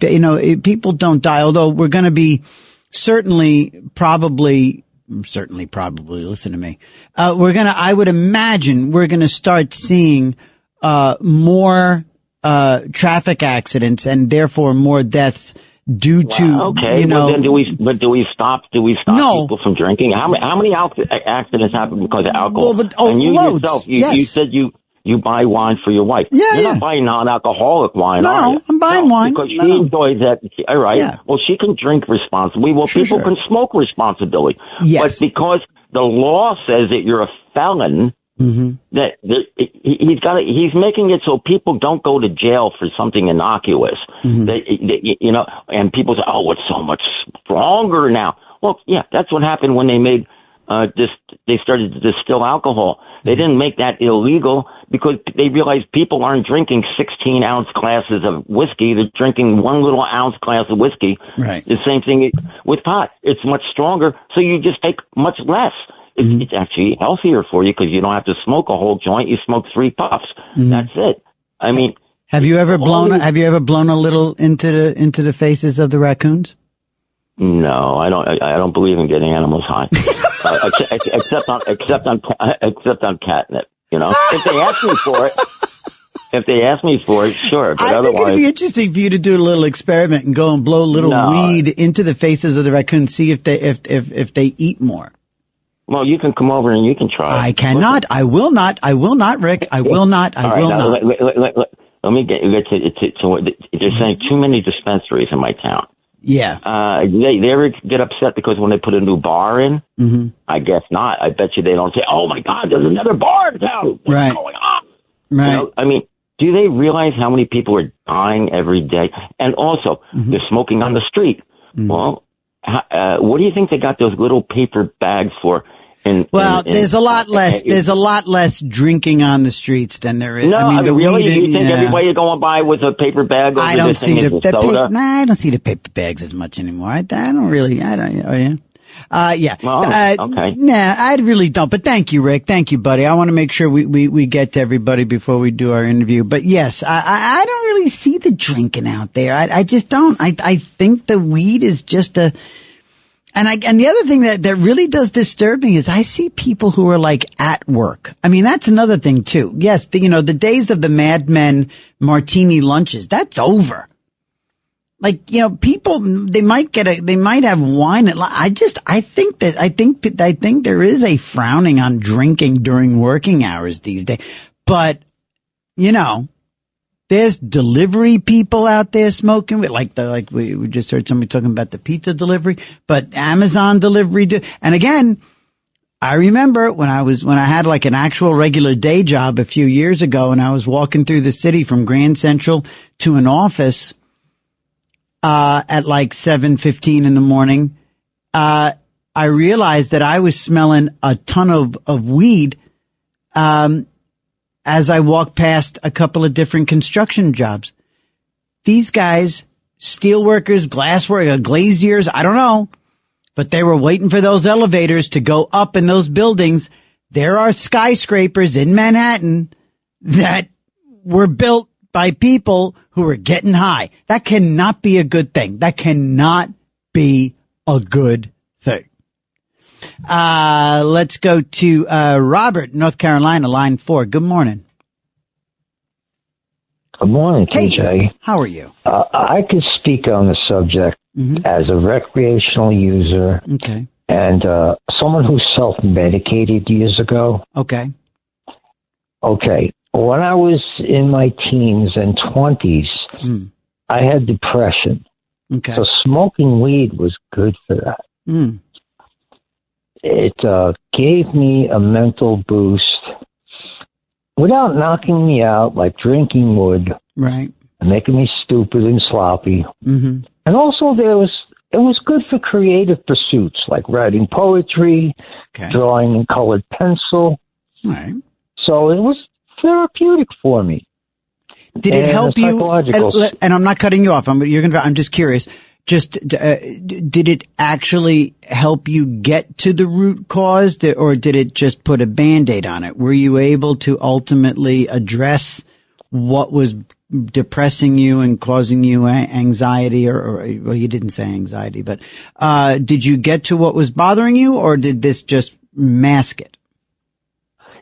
people don't die, although we're going to be certainly probably, listen to me. I would imagine we're going to start seeing, more, traffic accidents and therefore more deaths due to, Well, then do we stop people from drinking? How many accidents happen because of alcohol? Well, and you loads. yourself, you said you buy wine for your wife. Yeah, You're not buying non-alcoholic wine, No, are you? I'm buying wine. Because she enjoys that. All right. Yeah. Well, she can drink responsibly. Well, people can smoke responsibly. Yes. But because the law says that you're a felon, that he's making it so people don't go to jail for something innocuous. And people say, it's so much stronger now. Well, yeah, that's what happened when they made they started to distill alcohol. They didn't make that illegal because they realized people aren't drinking 16-ounce glasses of whiskey. They're drinking 1 little ounce glass of whiskey. Right. The same thing with pot. It's much stronger, so you just take much less. It's actually healthier for you because you don't have to smoke a whole joint. You smoke 3 puffs. That's it. I mean, have you ever blown a little into the faces of the raccoons? No, I don't believe in getting animals high, except on catnip. If they ask me for it, sure. But I otherwise, think it'd be interesting for you to do a little experiment and go and blow a little weed into the faces of the raccoons, see if they eat more. Well, you can come over and you can try. I cannot. Listen. I will not, Rick. I will not. I will not. Let me get to they're saying too many dispensaries in my town. Yeah. They ever get upset because when they put a new bar in? I guess not. I bet you they don't say, "Oh my God, there's another bar in town. What's going on?" Right. I mean, do they realize how many people are dying every day? And also, they're smoking on the street. Well, what do you think they got those little paper bags for? There's a lot less drinking on the streets than there is. No, I mean, really? Do you think everybody going by with a paper bag? I don't see I don't see the paper bags as much anymore. I don't. Yeah. Well, okay. Nah, I really don't. But thank you, Rick. Thank you, buddy. I want to make sure we get to everybody before we do our interview. But yes, I don't really see the drinking out there. I just don't. I think the weed is just and the other thing that really does disturb me is I see people who are like at work. I mean, that's another thing too. Yes, the days of the Mad Men martini lunches, that's over. Like, people, they might have wine. I think there is a frowning on drinking during working hours these days. But, there's delivery people out there smoking with, like we just heard somebody talking about the pizza delivery, but Amazon delivery. And again, I remember when I had like an actual regular day job a few years ago, and I was walking through the city from Grand Central to an office, at like 7:15 in the morning. I realized that I was smelling a ton of weed, as I walked past a couple of different construction jobs. These guys, steel workers, glass workers, glaziers, I don't know, but they were waiting for those elevators to go up in those buildings. There are skyscrapers in Manhattan that were built by people who were getting high. That cannot be a good thing. That cannot be a good thing. Let's go to Robert, North Carolina, line 4. Good morning. Good morning, TJ. Hey, how are you? I could speak on the subject as a recreational user. Okay. And someone who self-medicated years ago. Okay. Okay. When I was in my teens and 20s, I had depression. Okay. So smoking weed was good for that. It gave me a mental boost without knocking me out like drinking would. Right. And making me stupid and sloppy. Mm-hmm. And also it was good for creative pursuits like writing poetry, drawing in colored pencil. Right. So it was therapeutic for me. Did it help you? And I'm not cutting you off. I'm just curious. Did it actually help you get to the root cause, or did it just put a Band-Aid on it? Were you able to ultimately address what was depressing you and causing you anxiety, or well, you didn't say anxiety, but did you get to what was bothering you, or did this just mask it?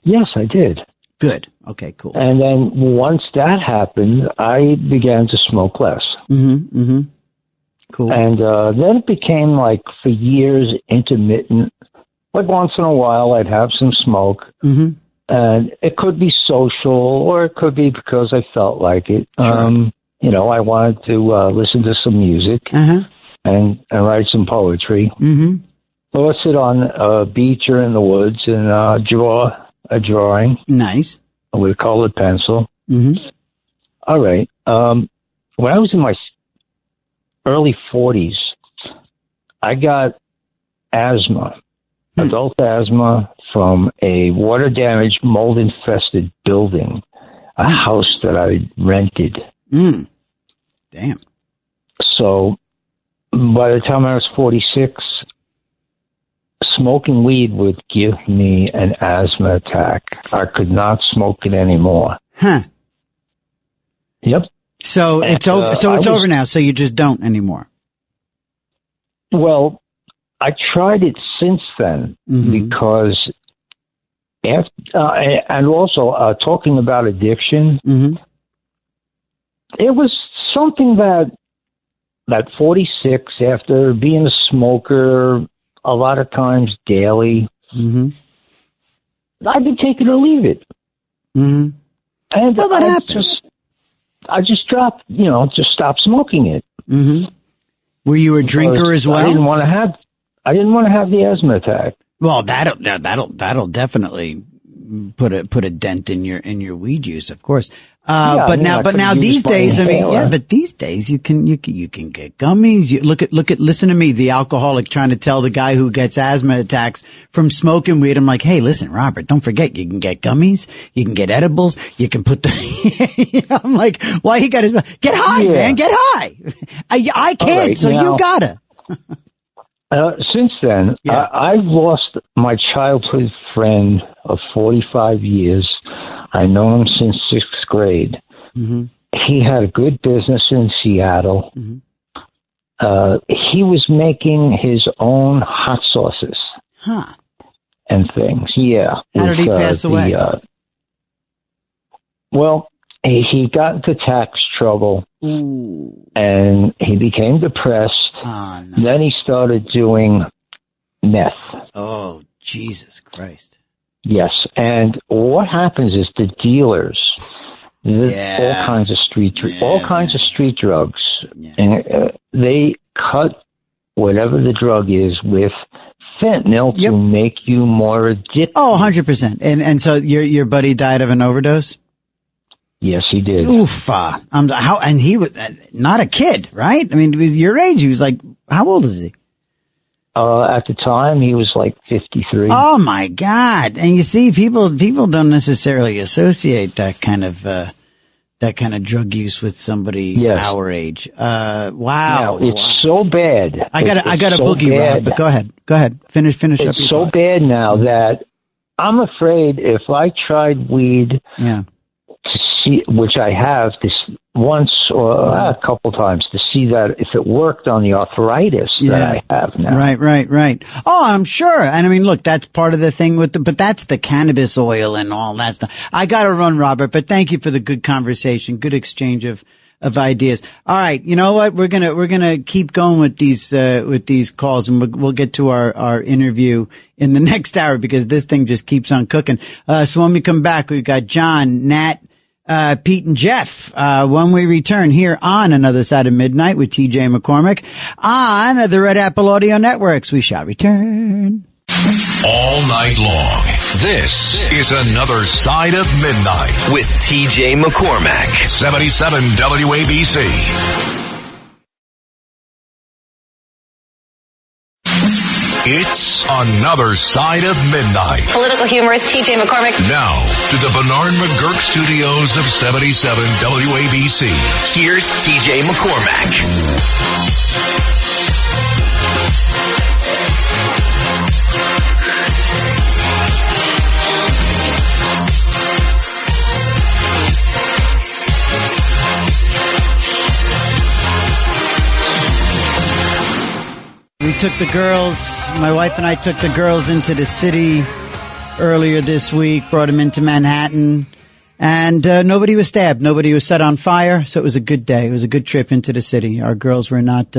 Yes, I did. Good. Okay, cool. And then once that happened, I began to smoke less. Mm-hmm. Mm-hmm. Cool. And then it became like for years intermittent. Like once in a while I'd have some smoke. Mm-hmm. And it could be social, or it could be because I felt like it. Sure. I wanted to listen to some music and write some poetry. Mm-hmm. Or sit on a beach or in the woods and draw a drawing. Nice. With a colored pencil. Mm-hmm. All right. When I was in my early 40s, I got asthma, adult asthma, from a water-damaged, mold-infested building, a house that I rented. Damn. So by the time I was 46, smoking weed would give me an asthma attack. I could not smoke it anymore. Huh. Yep. So it's over. So it's over now. So you just don't anymore. Well, I tried it since then because and also talking about addiction, it was something that 46, after being a smoker a lot of times daily, I'd be take it or leave it. And well, that happens. I just dropped, just stopped smoking it. Were you a drinker as well? I didn't want to have the asthma attack. Well, that'll definitely put a dent in your weed use, of course. But now these days, but these days you can get gummies. Listen to me, the alcoholic trying to tell the guy who gets asthma attacks from smoking weed. I'm like, hey, listen, Robert, don't forget, you can get gummies, you can get edibles, you can put I'm like, why he got his, get high, man, get high. I can't, right, so now, you gotta. Since then, I've lost my childhood friend of 45 years. I know him since 6th grade. He had a good business in Seattle. He was making his own hot sauces and things. Yeah. How did he pass away? Well, he got into tax trouble. And he became depressed. Oh, no. Then he started doing meth. Oh, Jesus Christ. Yes, and what happens is the dealers, all kinds of street drugs, and they cut whatever the drug is with fentanyl to make you more addicted. Oh, 100%. And so your buddy died of an overdose? Yes, he did. Oof. And he was not a kid, right? I mean, he was your age. He was like, how old is he? At the time, he was like 53. Oh my God. And you see, people don't necessarily associate that kind of drug use with somebody our age. Wow. It's so bad. I got a so boogie, bad. Rob, but go ahead. Finish up your It's so thought. bad now that I'm afraid if I tried weed to see, which I have this once or a couple times, to see that if it worked on the arthritis that I have now. Right. Oh, I'm sure. And I mean, look, that's part of the thing but that's the cannabis oil and all that stuff. I got to run, Robert, but thank you for the good conversation, good exchange of ideas. All right. You know what? We're going to keep going with these calls, and we'll get to our interview in the next hour because this thing just keeps on cooking. So when we come back, we've got John, Nat, Pete and Jeff, when we return here on Another Side of Midnight with TJ McCormack on the Red Apple Audio Networks. We shall return. All night long. This is Another Side of Midnight with TJ McCormack. 77 WABC. It's Another Side of Midnight. Political humorist TJ McCormack. Now, to the Bernard McGurk studios of 77 WABC. Here's TJ McCormack. We took the girls, my wife and I took the girls into the city earlier this week, brought them into Manhattan, and nobody was stabbed. Nobody was set on fire, so it was a good day. It was a good trip into the city. Our girls were not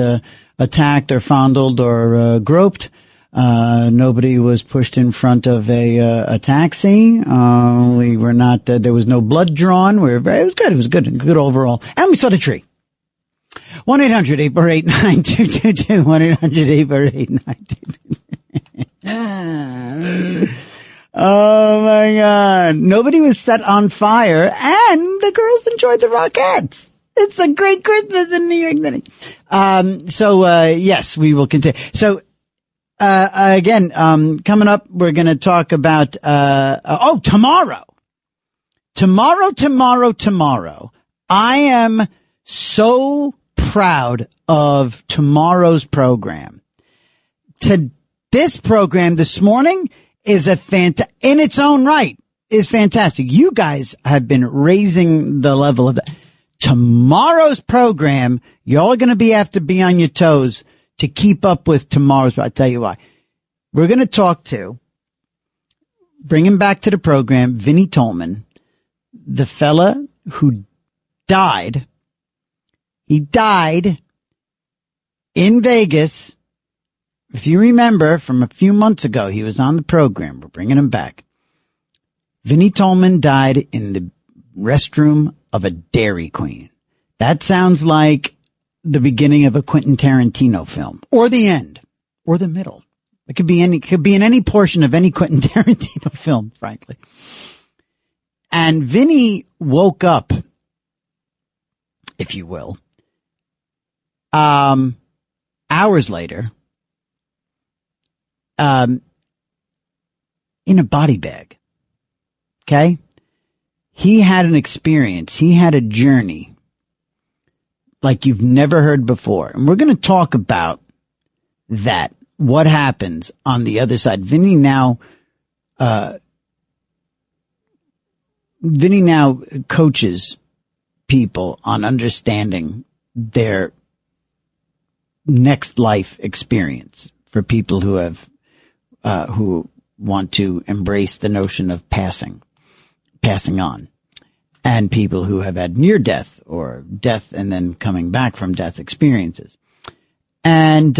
attacked or fondled or groped. Nobody was pushed in front of a taxi. We were not, there was no blood drawn. It was good. It was good. Good overall. And we saw the tree. 1-800-848-9222. 1-800-848-9222. Oh my God. Nobody was set on fire and the girls enjoyed the Rockettes. It's a great Christmas in New York City. Yes, we will continue. So, again, coming up, we're going to talk about, tomorrow. Tomorrow. I am so proud of tomorrow's program. This program this morning is in its own right, is fantastic. You guys have been raising the level of that. Tomorrow's program, y'all are going to have to be on your toes to keep up with tomorrow's. I'll tell you why. We're going to talk to, bring him back to the program, Vinnie Tolman, the fella who died. He died in Vegas. If you remember from a few months ago, he was on the program. We're bringing him back. Vinnie Tolman died in the restroom of a Dairy Queen. That sounds like the beginning of a Quentin Tarantino film, or the end, or the middle. It could be in any portion of any Quentin Tarantino film, frankly. And Vinnie woke up, if you will, hours later, in a body bag. Okay? He had an experience. He had a journey like you've never heard before. And we're going to talk about that. What happens on the other side. Vinnie now coaches people on understanding their next life experience for people who have, who want to embrace the notion of passing on, and people who have had near death or death and then coming back from death experiences. And,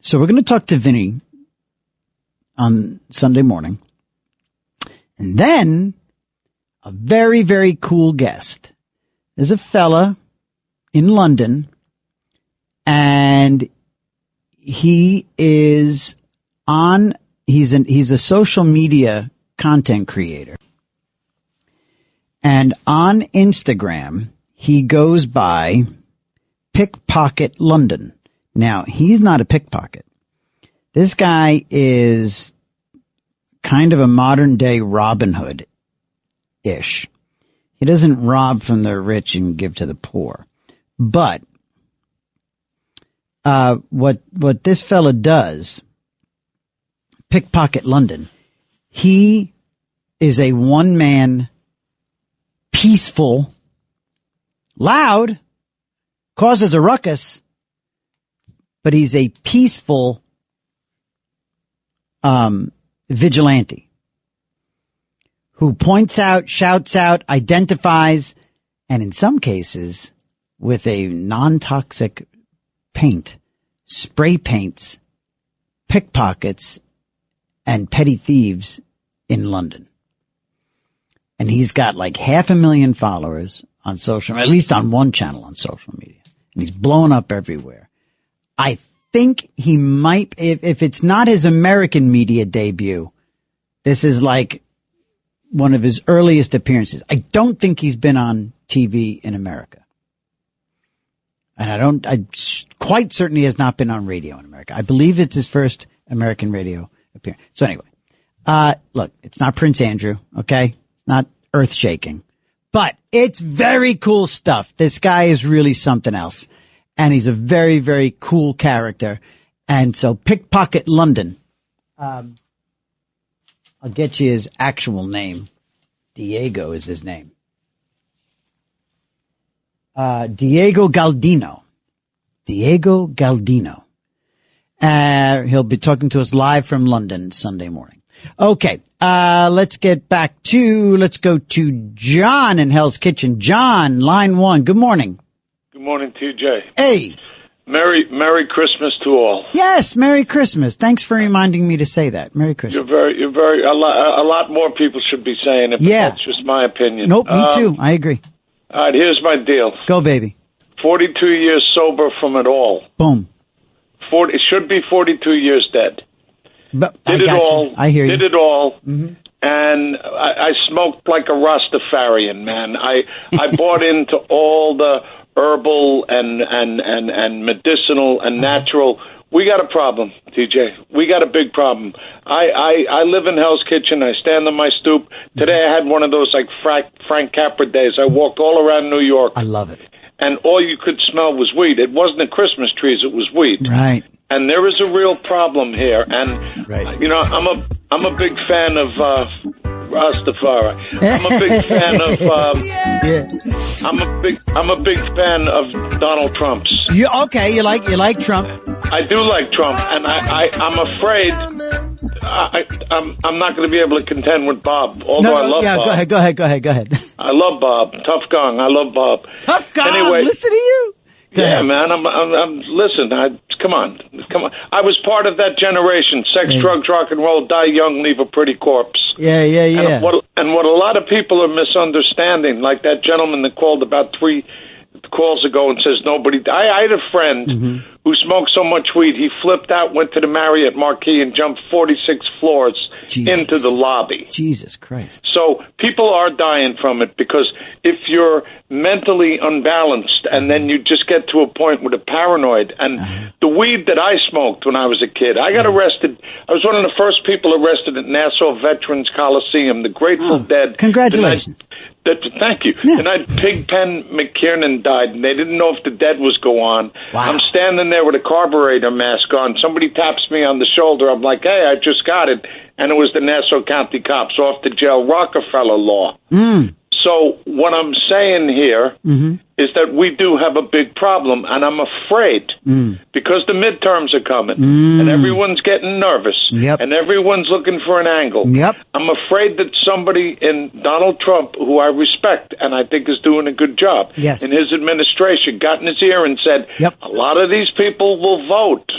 so we're going to talk to Vinnie on Sunday morning. And then a very, very cool guest. There's a fella in London, and he is he's a social media content creator. And on Instagram, he goes by Pickpocket London. Now, he's not a pickpocket. This guy is kind of a modern day Robin Hood-ish. He doesn't rob from the rich and give to the poor. But what this fella does, Pickpocket London, he is a one-man, peaceful, loud, causes a ruckus, but he's a peaceful vigilante who points out, shouts out, identifies, and in some cases, with a non-toxic paint, spray paints pickpockets and petty thieves in London. And he's got like 500,000 followers on social, at least on one channel on social media. And he's blown up everywhere. I think he might, if it's not his American media debut, this is like one of his earliest appearances. I don't think he's been on TV in America. And I quite certainly has not been on radio in America. I believe it's his first American radio appearance. So anyway, look, it's not Prince Andrew, okay? It's not earth shaking, but it's very cool stuff. This guy is really something else. And he's a very, very cool character. And so Pickpocket London, I'll get you his actual name. Diego is his name. Diego Galdino. Diego Galdino. He'll be talking to us live from London Sunday morning. Okay. Let's go to John in Hell's Kitchen. John, line 1. Good morning. Good morning, TJ. Hey. Merry Christmas to all. Yes, Merry Christmas. Thanks for reminding me to say that. Merry Christmas. A lot more people should be saying it, but that's just my opinion. Nope, me too. I agree. All right, here's my deal. Go, baby. 42 years sober from it all. Boom. It should be 42 years dead. But did it all. I hear you. Did it all. Mm-hmm. And I smoked like a Rastafarian, man. I bought into all the herbal and medicinal and natural. We got a problem, TJ. We got a big problem. I live in Hell's Kitchen. I stand on my stoop. Today I had one of those like Frank Capra days. I walked all around New York. I love it. And all you could smell was weed. It wasn't the Christmas trees. It was weed. Right. And there is a real problem here. And, you know, I'm a big fan of Rastafari. I'm a big fan of I'm a big fan of Donald Trump's. You like Trump? I do like Trump, and I'm afraid I'm not going to be able to contend with Bob. Although I love Bob. Go ahead. I love Bob. Tough gong. I love Bob. Tough gong. Anyway, listen to you. Yeah, man. Listen. Come on. I was part of that generation. Sex, drugs, rock and roll, die young, leave a pretty corpse. Yeah. And what a lot of people are misunderstanding, like that gentleman that called about 3 calls ago and says nobody. I had a friend who smoked so much weed he flipped out, went to the Marriott Marquis, and jumped 46 floors into the lobby. Jesus Christ! So people are dying from it because if you're mentally unbalanced and then you just get to a point with a paranoid, and the weed that I smoked when I was a kid, I got arrested. I was one of the first people arrested at Nassau Veterans Coliseum. The Grateful Dead. Congratulations. Thank you. Yeah. The night Pigpen McKiernan died, and they didn't know if the dead was go on. Wow. I'm standing there with a carburetor mask on. Somebody taps me on the shoulder. I'm like, hey, I just got it. And it was the Nassau County cops off the jail Rockefeller law. So what I'm saying here is that we do have a big problem, and I'm afraid because the midterms are coming and everyone's getting nervous and everyone's looking for an angle. I'm afraid that somebody in Donald Trump, who I respect and I think is doing a good job in his administration, got in his ear and said, a lot of these people will vote.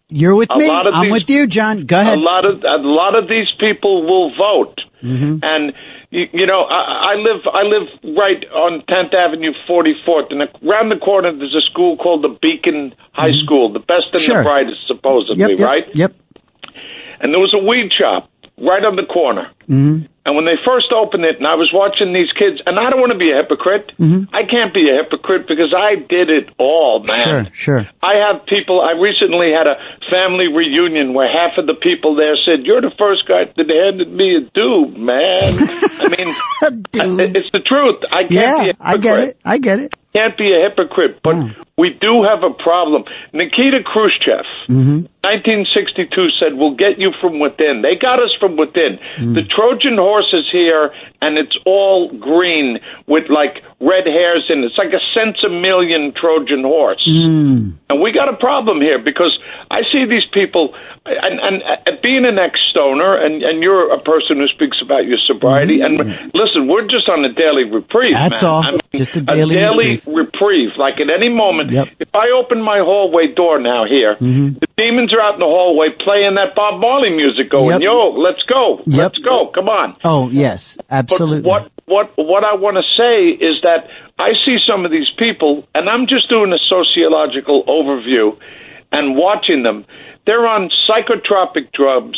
You're with me. I'm with you, John. Go ahead. A lot of these people will vote. And you know, I live right on 10th Avenue, 44th, and around the corner there's a school called the Beacon High School, the best and the brightest, supposedly, right? Yep. and there was a weed shop right on the corner. Mm-hmm. And when they first opened it, and I was watching these kids, and I don't want to be a hypocrite. Mm-hmm. I can't be a hypocrite because I did it all, man. Sure. I have people, I recently had a family reunion where half of the people there said, you're the first guy that handed me a doob, man. I mean, it's the truth. I can't be a hypocrite. I get it. Can't be a hypocrite, but we do have a problem. Nikita Khrushchev, 1962, said, we'll get you from within. They got us from within. The Trojan horse is here, and it's all green with, like, red hairs in it. It's like a $1,000,000 Trojan horse. And we got a problem here because I see these people, and being an ex-stoner, and you're a person who speaks about your sobriety, and listen, we're just on a daily reprieve, That's man. all. I mean, Just a daily reprieve. Like at any moment, if I open my hallway door now here, the demons are out in the hallway playing that Bob Marley music, going, "Yo, let's go, let's go, come on." Oh yes, absolutely. But what I want to say is that I see some of these people, and I'm just doing a sociological overview and watching them. They're on psychotropic drugs,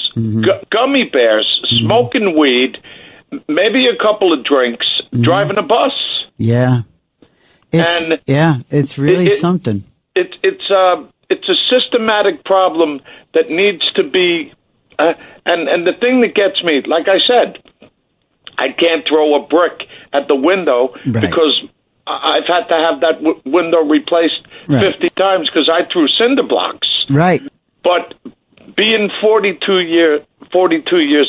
gummy bears, smoking weed, maybe a couple of drinks, driving a bus. Yeah. It's really something. It's a systematic problem that needs to be, and the thing that gets me, like I said, I can't throw a brick at the window because I've had to have that window replaced 50 times because I threw cinder blocks. Right. But being 42 years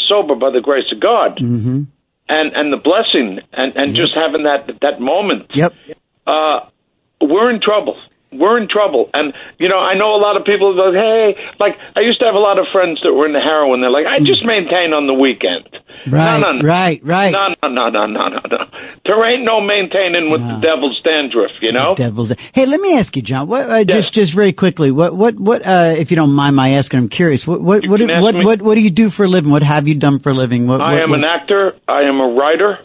sober by the grace of God, and the blessing, and just having that moment. We're in trouble. We're in trouble. And, you know, I know a lot of people go, hey, like, I used to have a lot of friends that were into heroin. They're like, I just maintain on the weekend. Right, No. There ain't no maintaining with the devil's dandruff, you know? Hey, let me ask you, John, just very quickly, what, if you don't mind my asking, I'm curious, what do you do for a living? What have you done for a living? I am an actor. I am a writer.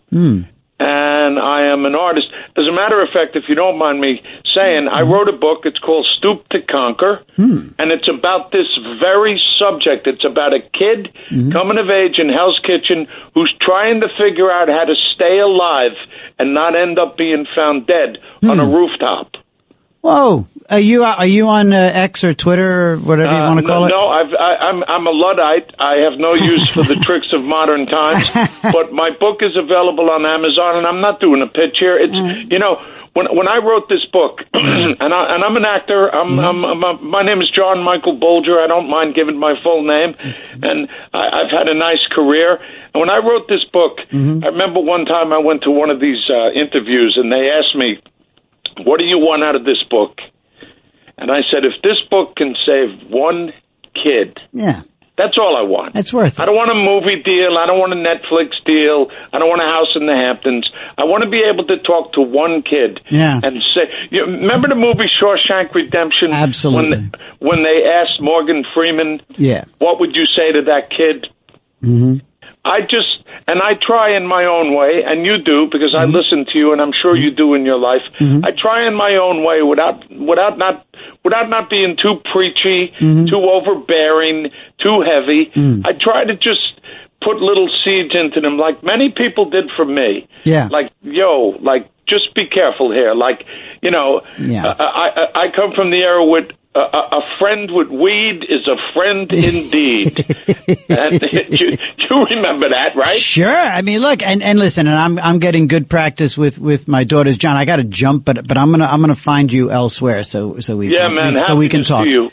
And I am an artist. As a matter of fact, if you don't mind me saying, I wrote a book. It's called Stoop to Conquer, and it's about this very subject. It's about a kid coming of age in Hell's Kitchen who's trying to figure out how to stay alive and not end up being found dead on a rooftop. Whoa. Are you on X or Twitter or whatever you want to call it? No, I'm a Luddite. I have no use for the tricks of modern times. But my book is available on Amazon, and I'm not doing a pitch here. It's you know, when I wrote this book, and I'm an actor. My name is John Michael Bolger. I don't mind giving my full name, and I've had a nice career. And when I wrote this book, I remember one time I went to one of these interviews, and they asked me, "What do you want out of this book?" And I said, if this book can save one kid, that's all I want. It's worth it. I don't want a movie deal. I don't want a Netflix deal. I don't want a house in the Hamptons. I want to be able to talk to one kid and say, remember the movie Shawshank Redemption? Absolutely. When they asked Morgan Freeman, what would you say to that kid? I try in my own way, and you do, because I listen to you, and I'm sure you do in your life. I try in my own way without not being too preachy, too overbearing, too heavy. I try to just put little seeds into them, like many people did for me. Like, just be careful here. Like, you know, I come from the era with a friend with weed is a friend indeed. And you remember that, right? Sure. I mean, look, and listen, and I'm getting good practice with my daughters. John, I got to jump, but I'm gonna find you elsewhere so we can talk. To you.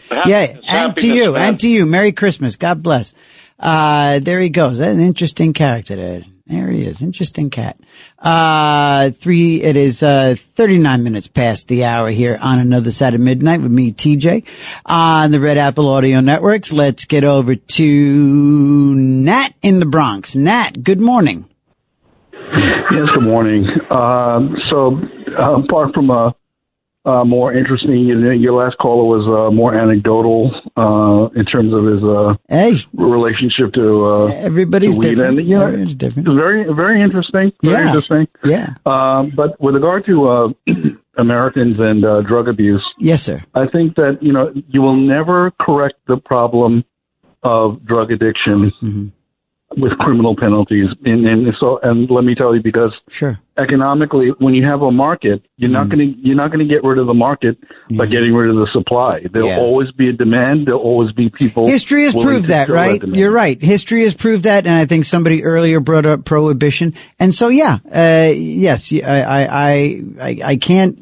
And to you. Merry Christmas. God bless. There he goes. That's an interesting character there. There he is. Interesting cat. It is 39 minutes past the hour here on Another Side of Midnight with me, TJ, on the Red Apple Audio Networks. Let's get over to Nat in the Bronx. Nat, good morning. Yes, good morning. So apart from more interesting, your last caller was more anecdotal in terms of his relationship to everybody's to weed. different. And, Everybody's different. Very, very interesting. Very interesting. Yeah. But with regard to Americans and drug abuse, yes, sir. I think that you will never correct the problem of drug addiction with criminal penalties. And let me tell you, because economically, when you have a market, you're not going to get rid of the market by getting rid of the supply. There'll always be a demand. There'll always be people. History has proved that, right? You're right. History has proved that, and I think somebody earlier brought up prohibition. And so, yes, I can't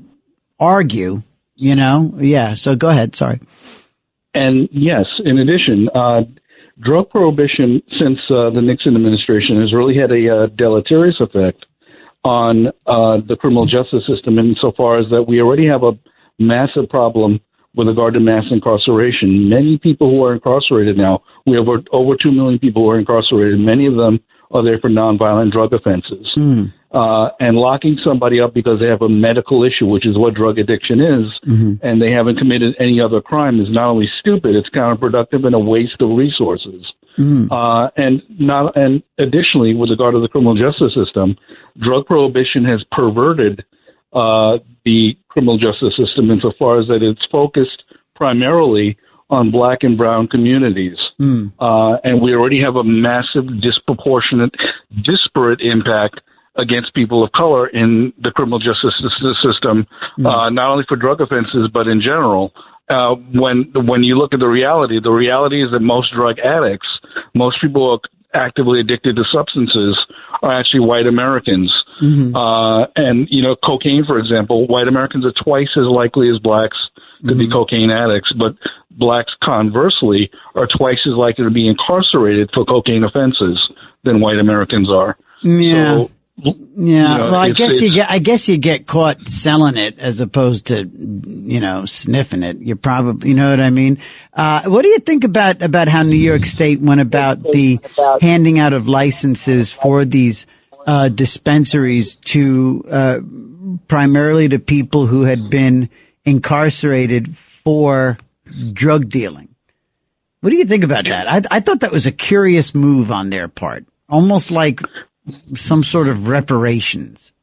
argue. So go ahead. Sorry. And yes, in addition, drug prohibition since the Nixon administration has really had a deleterious effect on the criminal justice system, insofar as that we already have a massive problem with regard to mass incarceration. Many people who are incarcerated now, we have over 2 million people who are incarcerated. Many of them are there for nonviolent drug offenses. And locking somebody up because they have a medical issue, which is what drug addiction is, and they haven't committed any other crime, is not only stupid, it's counterproductive and a waste of resources. And additionally, with regard to the criminal justice system, drug prohibition has perverted the criminal justice system insofar as that it's focused primarily on black and brown communities. And we already have a massive, disproportionate, disparate impact against people of color in the criminal justice system, not only for drug offenses, but in general. When you look at the reality is that most drug addicts, most people who are actively addicted to substances, are actually white Americans. And, cocaine, for example, white Americans are twice as likely as blacks to be cocaine addicts, but blacks, conversely, are twice as likely to be incarcerated for cocaine offenses than white Americans are. So, well, I guess you get caught selling it as opposed to, sniffing it. You're probably, you know what I mean? What do you think about how New York State went about the handing out of licenses for these dispensaries to primarily to people who had been incarcerated for drug dealing? What do you think about that? I thought that was a curious move on their part, almost like some sort of reparations.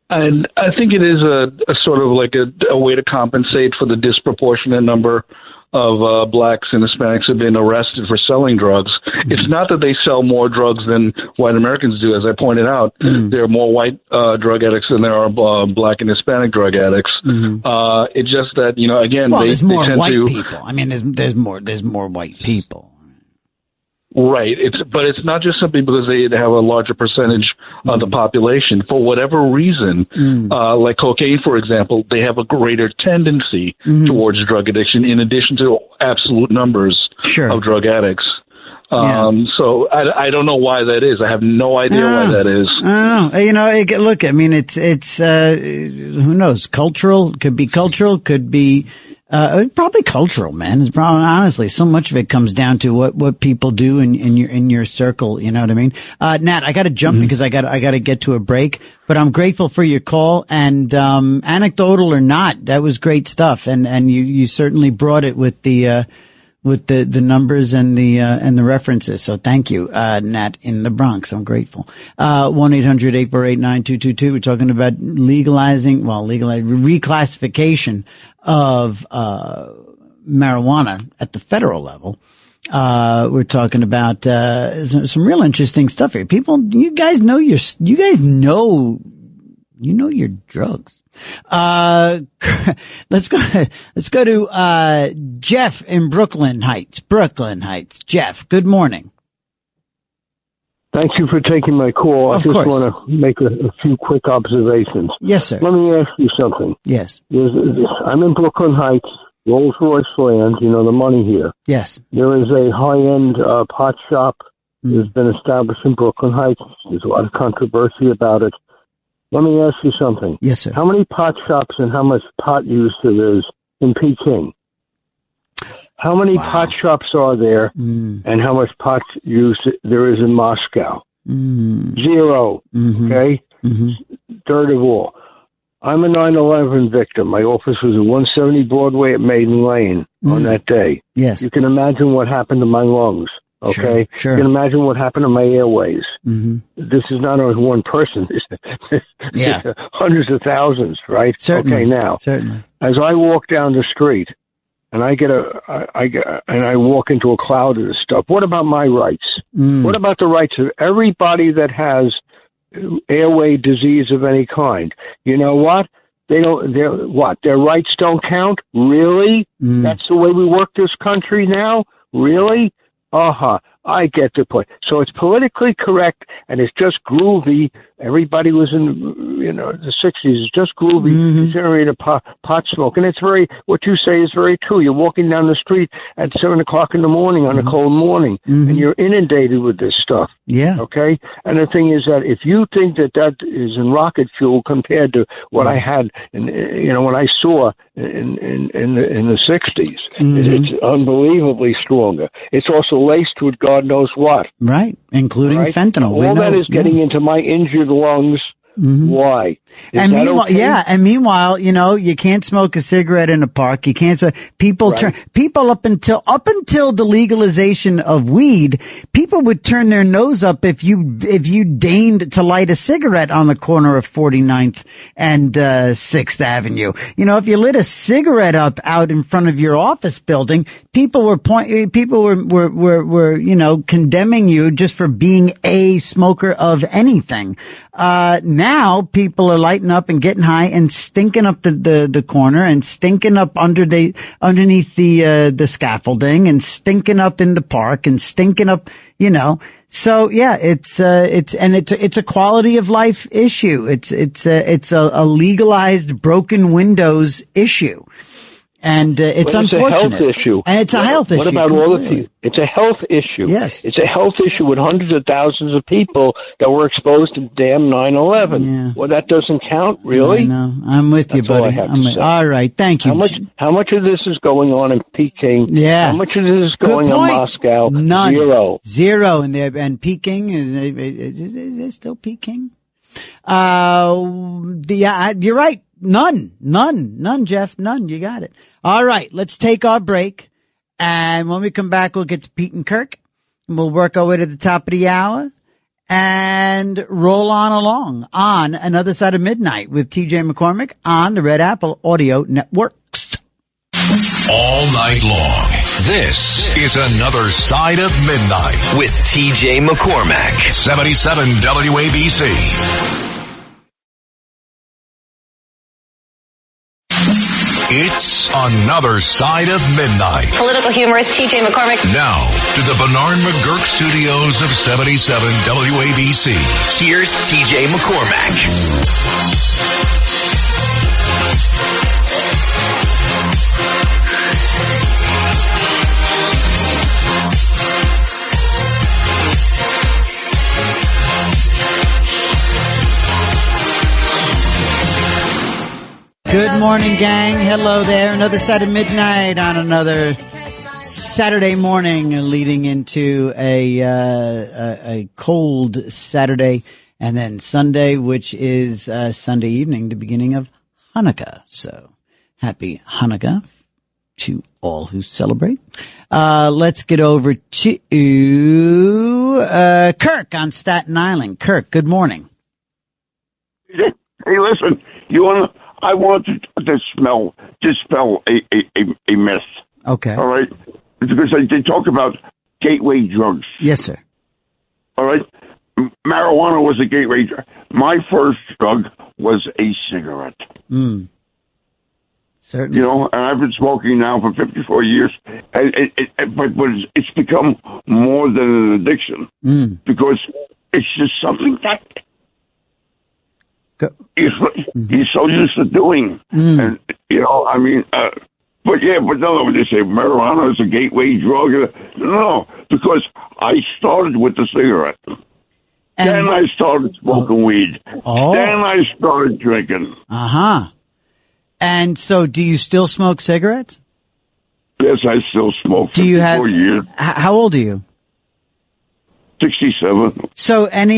And I think it is a sort of like a way to compensate for the disproportionate number of blacks and Hispanics have been arrested for selling drugs. It's not that they sell more drugs than white Americans do. As I pointed out, there are more white drug addicts than there are black and Hispanic drug addicts. It's just that, again, there's more white people. I mean, there's more white people. Right. But it's not just simply because they have a larger percentage of the population. For whatever reason, like cocaine, for example, they have a greater tendency towards drug addiction in addition to absolute numbers of drug addicts. So I don't know why that is. I have no idea why that is. I don't know. Look, I mean, it's who knows? Cultural, could be cultural, could be probably cultural, man. It's probably, honestly, so much of it comes down to what people do in your circle. You know what I mean? Nat, I got to jump because I got to get to a break, but I'm grateful for your call, and anecdotal or not, that was great stuff. And you certainly brought it with the numbers and the references. So thank you, Nat in the Bronx. I'm grateful. 1-800-848-9222. We're talking about reclassification of marijuana at the federal level. We're talking about some real interesting stuff here. People, you guys know your drugs. Let's go to Jeff in Brooklyn Heights. Jeff, good morning. Thank you for taking my call. I just want to make a few quick observations. Yes, sir. Let me ask you something. Yes. I'm in Brooklyn Heights, Rolls-Royce land, the money here. Yes. There is a high-end pot shop that's been established in Brooklyn Heights. There's a lot of controversy about it. Let me ask you something. Yes, sir. How many pot shops and how much pot use there is in Peking? How many pot shops are there and how much pot use there is in Moscow? Zero. Okay? Third of all, I'm a 9/11 victim. My office was at 170 Broadway at Maiden Lane on that day. Yes. You can imagine what happened to my lungs. Okay? Sure. You can imagine what happened to my airways. This is not only one person. Hundreds of thousands, right? Certainly. Okay, now, Certainly. as I walk down the street, and I walk into a cloud of this stuff. What about my rights? What about the rights of everybody that has airway disease of any kind? You know what? Their rights don't count? Really? That's the way we work this country now? Really? I get the point. So it's politically correct, and it's just groovy. Everybody was in, the 60s. It's just groovy, generating pot smoke. And it's what you say is very true. You're walking down the street at 7 o'clock in the morning on a cold morning, and you're inundated with this stuff. Yeah. Okay? And the thing is that if you think that is in rocket fuel compared to what I had, what I saw in the 60s, it's unbelievably stronger. It's also laced with God knows what. Right, including fentanyl. All that is getting into my injured lungs. Why? And meanwhile, you can't smoke a cigarette in a park. You can't. People up until the legalization of weed, people would turn their nose up if you deigned to light a cigarette on the corner of 49th and 6th Avenue. If you lit a cigarette up out in front of your office building, people were condemning you just for being a smoker of anything. Now people are lighting up and getting high and stinking up the corner and stinking up underneath the scaffolding and stinking up in the park and stinking up, So yeah, it's a quality of life issue. It's a legalized broken windows issue. And it's unfortunate. It's a health issue. And it's a health issue. What about all the people? It's a health issue. Yes. It's a health issue with hundreds of thousands of people that were exposed to damn 9/11. Yeah. Well, that doesn't count, really? No, I'm with you, buddy. All right. Thank you. How much of this is going on in Peking? Yeah. How much of this is going on in Moscow? None. Zero. And Peking, is it still Peking? You're right. None, Jeff. None. You got it. All right. Let's take our break. And when we come back, we'll get to Pete and Kirk. And we'll work our way to the top of the hour and roll on along on Another Side of Midnight with TJ McCormack on the Red Apple Audio Networks. All night long. This is Another Side of Midnight with TJ McCormack. 77 WABC. It's Another Side of Midnight. Political humorist TJ McCormack. Now, to the Bernard McGurk studios of 77 WABC. Here's TJ McCormack. Good morning, gang. Hello there. Another Side of Midnight on another Saturday morning leading into a cold Saturday and then Sunday, which is Sunday evening, the beginning of Hanukkah. So happy Hanukkah to all who celebrate. Let's get over to Kirk on Staten Island. Kirk, good morning. Hey, listen, I want to dispel a myth. Okay. All right? Because they talk about gateway drugs. Yes, sir. All right? Marijuana was a gateway drug. My first drug was a cigarette. Certainly. And I've been smoking now for 54 years. But it's become more than an addiction. Because it's just something that he's so used to doing. And, but no, when they say marijuana is a gateway drug, no, because I started with the cigarette. And then I started smoking weed. Then I started drinking. And so do you still smoke cigarettes? Yes, I still smoke. Do you have, years. How old are you? 67. So are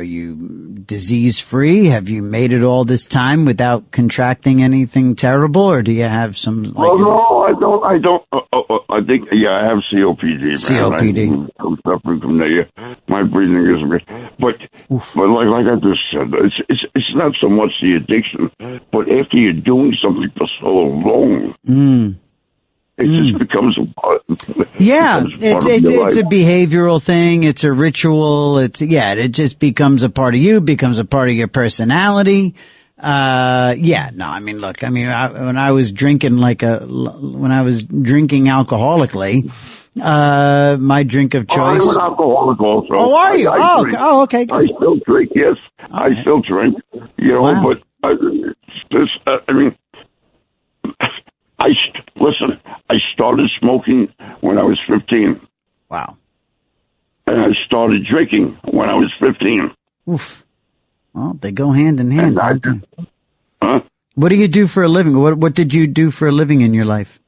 you disease free? Have you made it all this time without contracting anything terrible, or do you have some? No, I don't. I think, I have COPD. COPD. I'm suffering from that. My breathing isn't great. but like I just said, it's not so much the addiction, but after you're doing something for so long, it just becomes a part. It's a behavioral thing. It's a ritual. It just becomes a part of you, becomes a part of your personality. When I was drinking alcoholically, my drink of choice. I'm an alcoholic also. Oh, are you? Okay. Good. I still drink. Yes, I still drink. But listen. I started smoking when I was 15. Wow. And I started drinking when I was 15. Oof. Well, they go hand in hand, don't they? Huh? What do you do for a living? What did you do for a living in your life?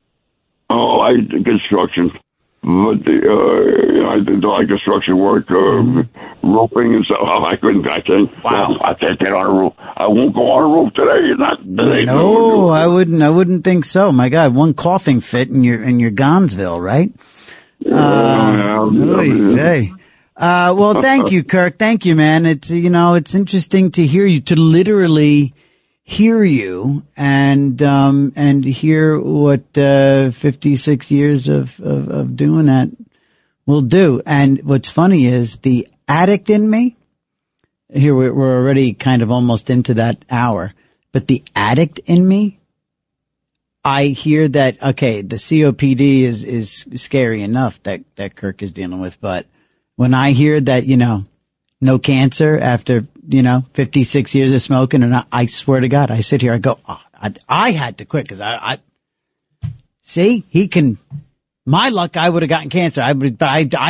Oh, I did construction. But I did like construction work, roofing and stuff. I can't. Wow. I can't get on a roof. I won't go on a roof today. No, I wouldn't think so. My God, one coughing fit and you're Gonzville, right? Well, thank you, Kirk. Thank you, man. It's interesting to hear you, to literally hear you and hear what 56 years of doing that will do. And what's funny is the addict in me, here we're already kind of almost into that hour, but the addict in me, I hear that, okay, the COPD is scary enough that Kirk is dealing with, but when I hear that, no cancer after, 56 years of smoking, and I swear to God, I sit here, I go, I had to quit because my luck, I would have gotten cancer. I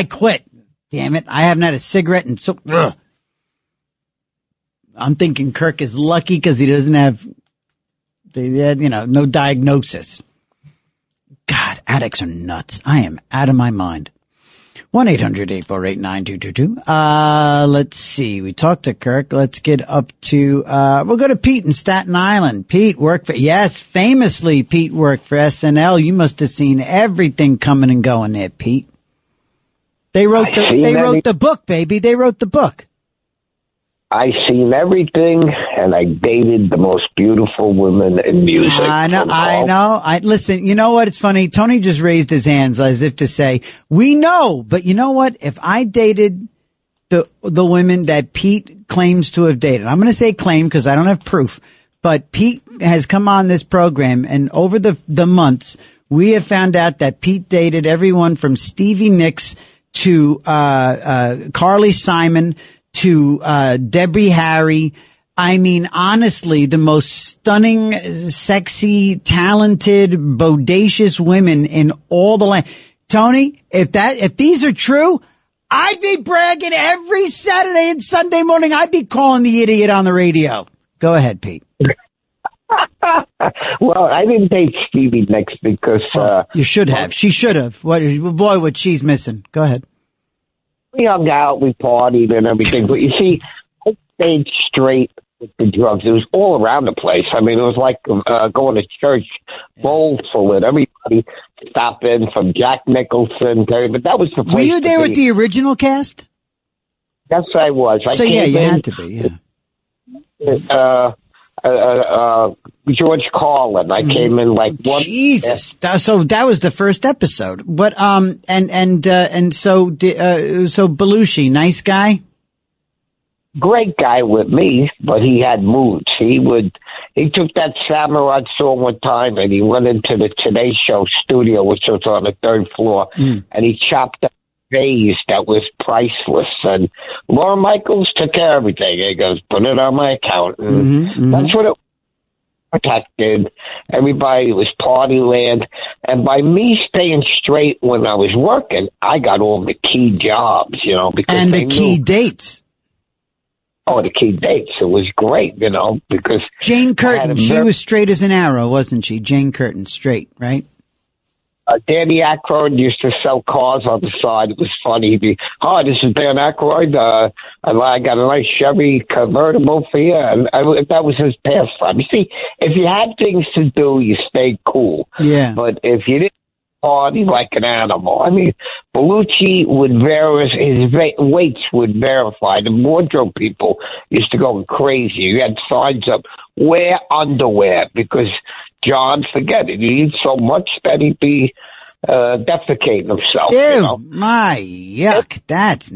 quit. Damn it. I haven't had a cigarette and so, I'm thinking Kirk is lucky because he doesn't have, no diagnosis. God, addicts are nuts. I am out of my mind. 1-800-848-9222. Let's see. We talked to Kirk. Let's get up to, we'll go to Pete in Staten Island. Pete famously Pete worked for SNL. You must have seen everything coming and going there, Pete. They wrote the book, baby. They wrote the book. I seen everything, and I dated the most beautiful women in music. I know. Listen, you know what? It's funny. Tony just raised his hands as if to say, we know, but you know what? If I dated the women that Pete claims to have dated, I'm going to say claim because I don't have proof, but Pete has come on this program, and over the months, we have found out that Pete dated everyone from Stevie Nicks to Carly Simon to Debbie Harry. I mean, honestly, the most stunning, sexy, talented, bodacious women in all the land. Tony, if these are true, I'd be bragging every Saturday and Sunday morning. I'd be calling the idiot on the radio. Go ahead, Pete. Well, I didn't date Stevie Nicks because you should have. She should have. What she's missing. Go ahead. We hung out, we partied and everything, but you see, I stayed straight with the drugs. It was all around the place. I mean, it was like going to church, bowls full of everybody stopped in from Jack Nicholson, but that was the place. Were you there with the original cast? Yes, I was. You had to be, yeah. George Carlin. I came in like one. Jesus. So that was the first episode. But, so Belushi, nice guy? Great guy with me, but he had moods. He took that samurai song one time and he went into the Today Show studio, which was on the third floor, and he chopped up vase that was priceless. And Laura Michaels took care of everything. He goes, put it on my account. And that's what it protected. Everybody was party land. And by me staying straight when I was working, I got all the key jobs, because and the key dates. Oh, the key dates. It was great, because Jane Curtin, she was straight as an arrow, wasn't she? Jane Curtin, straight, right? Danny Aykroyd used to sell cars on the side. It was funny. He'd be, "Hi, this is Dan Aykroyd. I got a nice Chevy convertible for you." And that was his pastime. You see, if you had things to do, you stayed cool. Yeah. But if you didn't party like an animal. I mean, Bellucci would his weights would verify. The wardrobe people used to go crazy. You had signs up, wear underwear, because John, forget it, he eats so much that he'd be defecating himself. Ew, you know? my yuck! That's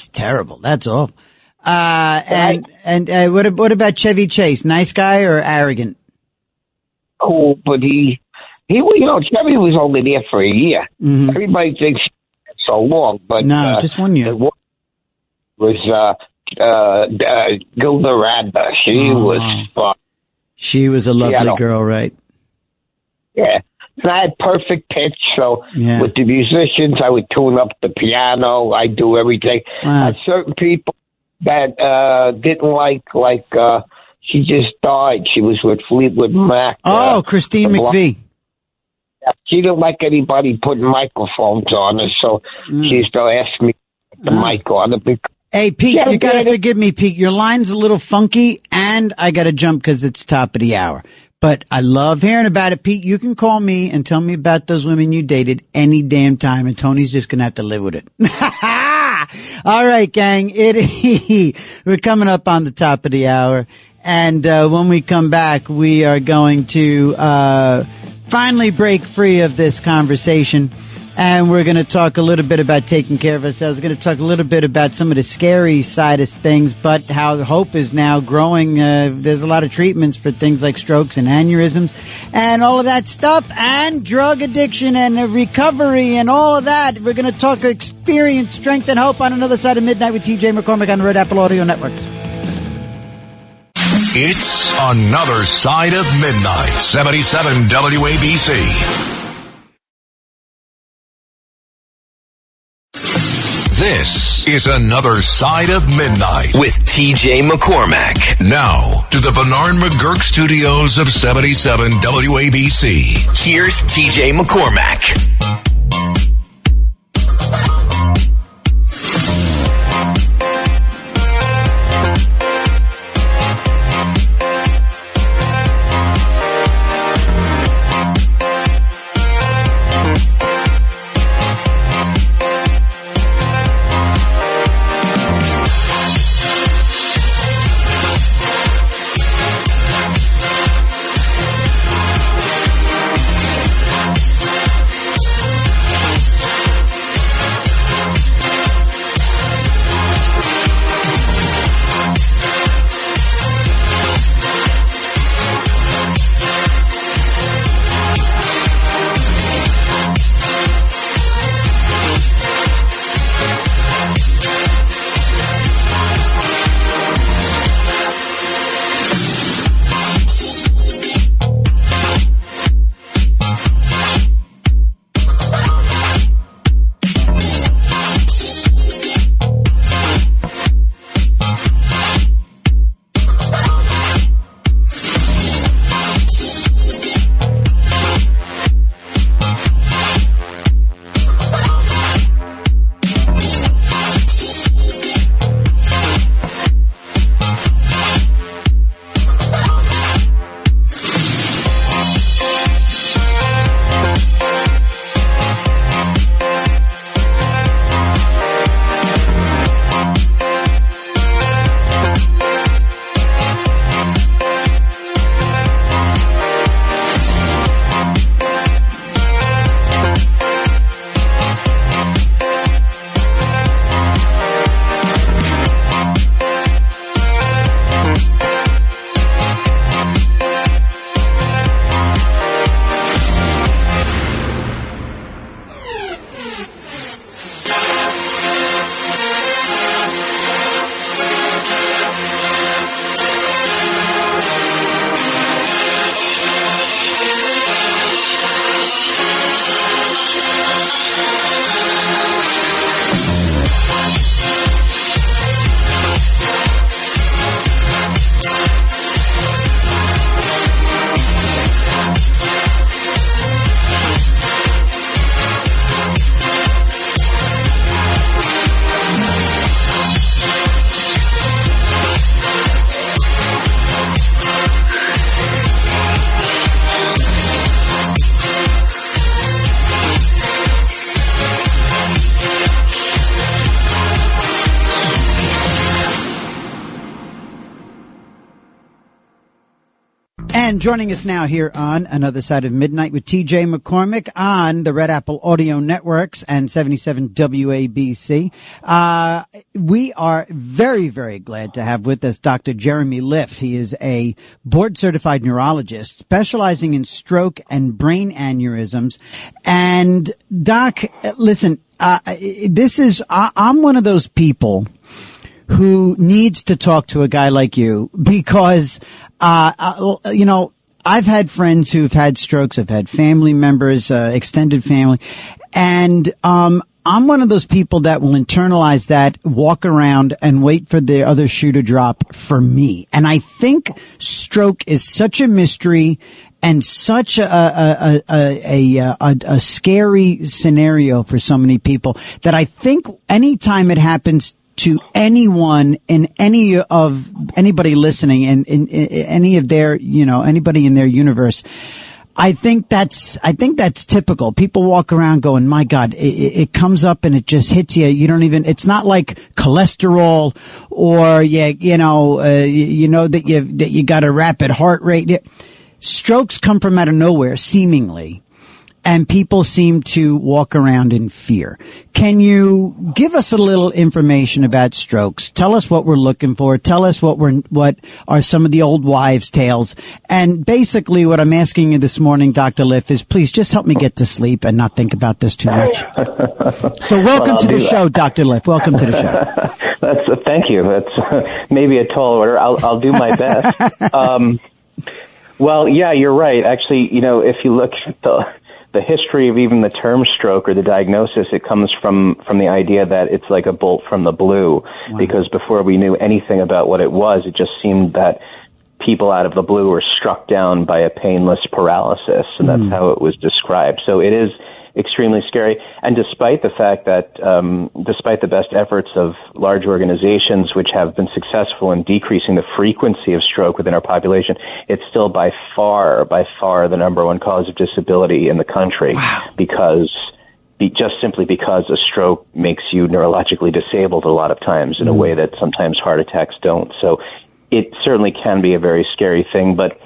terrible. That's awful. What about Chevy Chase? Nice guy or arrogant? Cool, but he Chevy was only there for a year. Mm-hmm. Everybody thinks so long, but no, just 1 year. Was Gilda Radner. She was fun. She was a lovely girl, right? Yeah. And I had perfect pitch, so with the musicians, I would tune up the piano. I do everything. Certain people that didn't like she just died. She was with Fleetwood Mac. Christine McVie. She didn't like anybody putting microphones on her, so she used to ask me to put the mic on it. Hey, Pete, you gotta forgive me, Pete. Your line's a little funky, and I gotta jump because it's top of the hour. But I love hearing about it, Pete. You can call me and tell me about those women you dated any damn time, and Tony's just gonna have to live with it. All right, gang. We're coming up on the top of the hour, and when we come back, we are going to finally break free of this conversation. And we're going to talk a little bit about taking care of ourselves. We're going to talk a little bit about some of the scary side of things, but how hope is now growing. There's a lot of treatments for things like strokes and aneurysms and all of that stuff, and drug addiction and recovery and all of that. We're going to talk experience, strength, and hope on Another Side of Midnight with TJ McCormack on the Red Apple Audio Network. It's Another Side of Midnight, 77 WABC. This is Another Side of Midnight with TJ McCormack. Now to the Bernard McGurk studios of 77 WABC. Here's TJ McCormack. And joining us now here on Another Side of Midnight with TJ McCormack on the Red Apple Audio Networks and 77 WABC. We are very, very glad to have with us Dr. Jeremy Liff. He is a board-certified neurologist specializing in stroke and brain aneurysms. And Doc, listen, I'm one of those people who needs to talk to a guy like you because, I've had friends who've had strokes. I've had family members, extended family. And, I'm one of those people that will internalize that, walk around and wait for the other shoe to drop for me. And I think stroke is such a mystery and such a scary scenario for so many people that I think anytime it happens to anyone in anybody listening and in any of their, anybody in their universe, I think that's typical. People walk around going, my God, it comes up and it just hits you. You don't even, it's not like cholesterol or, that you got a rapid heart rate. Strokes come from out of nowhere, seemingly. And people seem to walk around in fear. Can you give us a little information about strokes? Tell us what we're looking for. Tell us what are some of the old wives' tales. And basically what I'm asking you this morning, Dr. Liff, is please just help me get to sleep and not think about this too much. So welcome to the show, Dr. Liff. Welcome to the show. Thank you. That's maybe a tall order. I'll do my best. Well, yeah, you're right. Actually, if you look at the history of even the term stroke or the diagnosis, it comes from the idea that it's like a bolt from the blue. Wow. Because before we knew anything about what it was, it just seemed that people out of the blue were struck down by a painless paralysis, and that's how it was described. So it is extremely scary. And despite the fact that, despite the best efforts of large organizations which have been successful in decreasing the frequency of stroke within our population, it's still by far the number one cause of disability in the country. Wow. Just simply because a stroke makes you neurologically disabled a lot of times in a way that sometimes heart attacks don't. So it certainly can be a very scary thing, but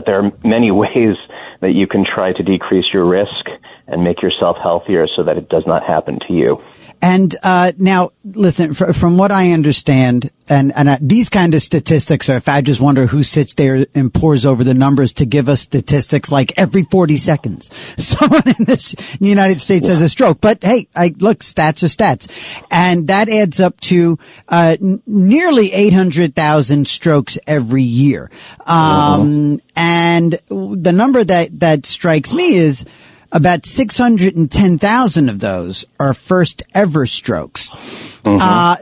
there are many ways that you can try to decrease your risk and make yourself healthier so that it does not happen to you. And now, listen, from what I understand, and these kind of statistics are, if I just wonder who sits there and pores over the numbers to give us statistics like every 40 seconds, someone in the United States has a stroke. But hey, look, stats are stats. And that adds up to nearly 800,000 strokes every year. And the number that strikes me is about 610,000 of those are first ever strokes.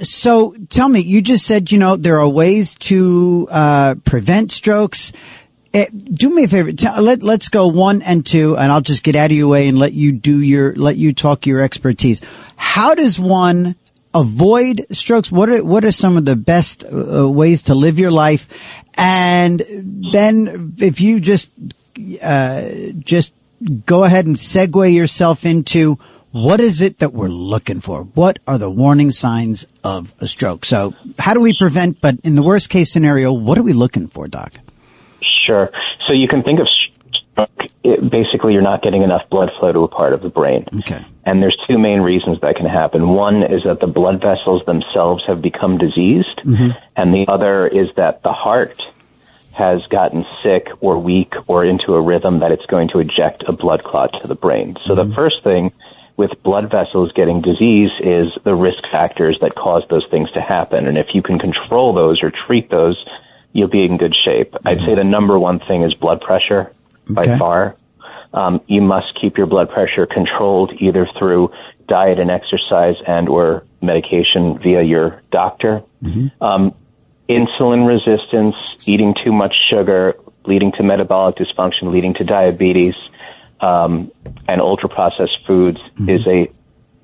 So tell me, you just said, there are ways to prevent strokes. Do me a favor. Let's go 1 and 2, and I'll just get out of your way and let you talk your expertise. How does one avoid strokes? What are some of the best ways to live your life? And then if you just go ahead and segue yourself into what is it that we're looking for? What are the warning signs of a stroke? So how do we prevent, but in the worst case scenario, what are we looking for, Doc? Sure. So you can think of stroke, basically you're not getting enough blood flow to a part of the brain. Okay. And there's two main reasons that can happen. One is that the blood vessels themselves have become diseased, and the other is that the heart has gotten sick or weak or into a rhythm that it's going to eject a blood clot to the brain. So the first thing with blood vessels getting disease is the risk factors that cause those things to happen. And if you can control those or treat those, you'll be in good shape. I'd say the number one thing is blood pressure by far. You must keep your blood pressure controlled either through diet and exercise and or medication via your doctor. Insulin resistance, eating too much sugar, leading to metabolic dysfunction, leading to diabetes, and ultra-processed foods is a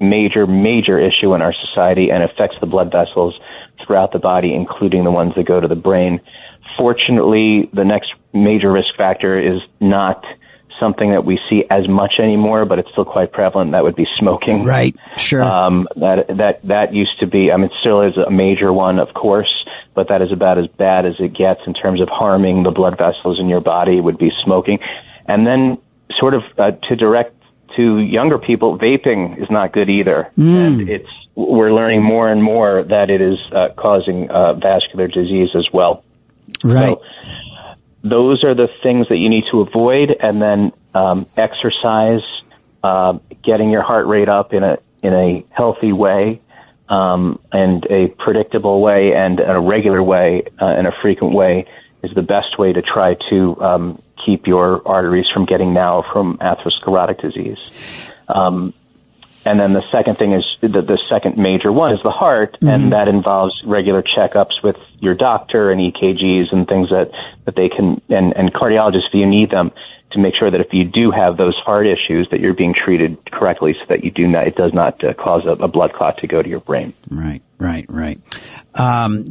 major issue in our society and affects the blood vessels throughout the body, including the ones that go to the brain. Fortunately, the next major risk factor is not something that we see as much anymore, but it's still quite prevalent. That would be smoking. Right. Sure. That used to be, it still is a major one, of course, but that is about as bad as it gets in terms of harming the blood vessels in your body, would be smoking. And then sort of to direct to younger people, vaping is not good either. And we're learning more and more that it is causing vascular disease as well. Right. So those are the things that you need to avoid, and then exercise, getting your heart rate up in a healthy way, and a predictable way, and a regular way, and a frequent way is the best way to try to keep your arteries from getting narrow from atherosclerotic disease. And then the second thing is the second major one is the heart, and that involves regular checkups with your doctor and EKGs and things that they can, and cardiologists if you need them, to make sure that if you do have those heart issues that you're being treated correctly so that it does not cause a blood clot to go to your brain. Right.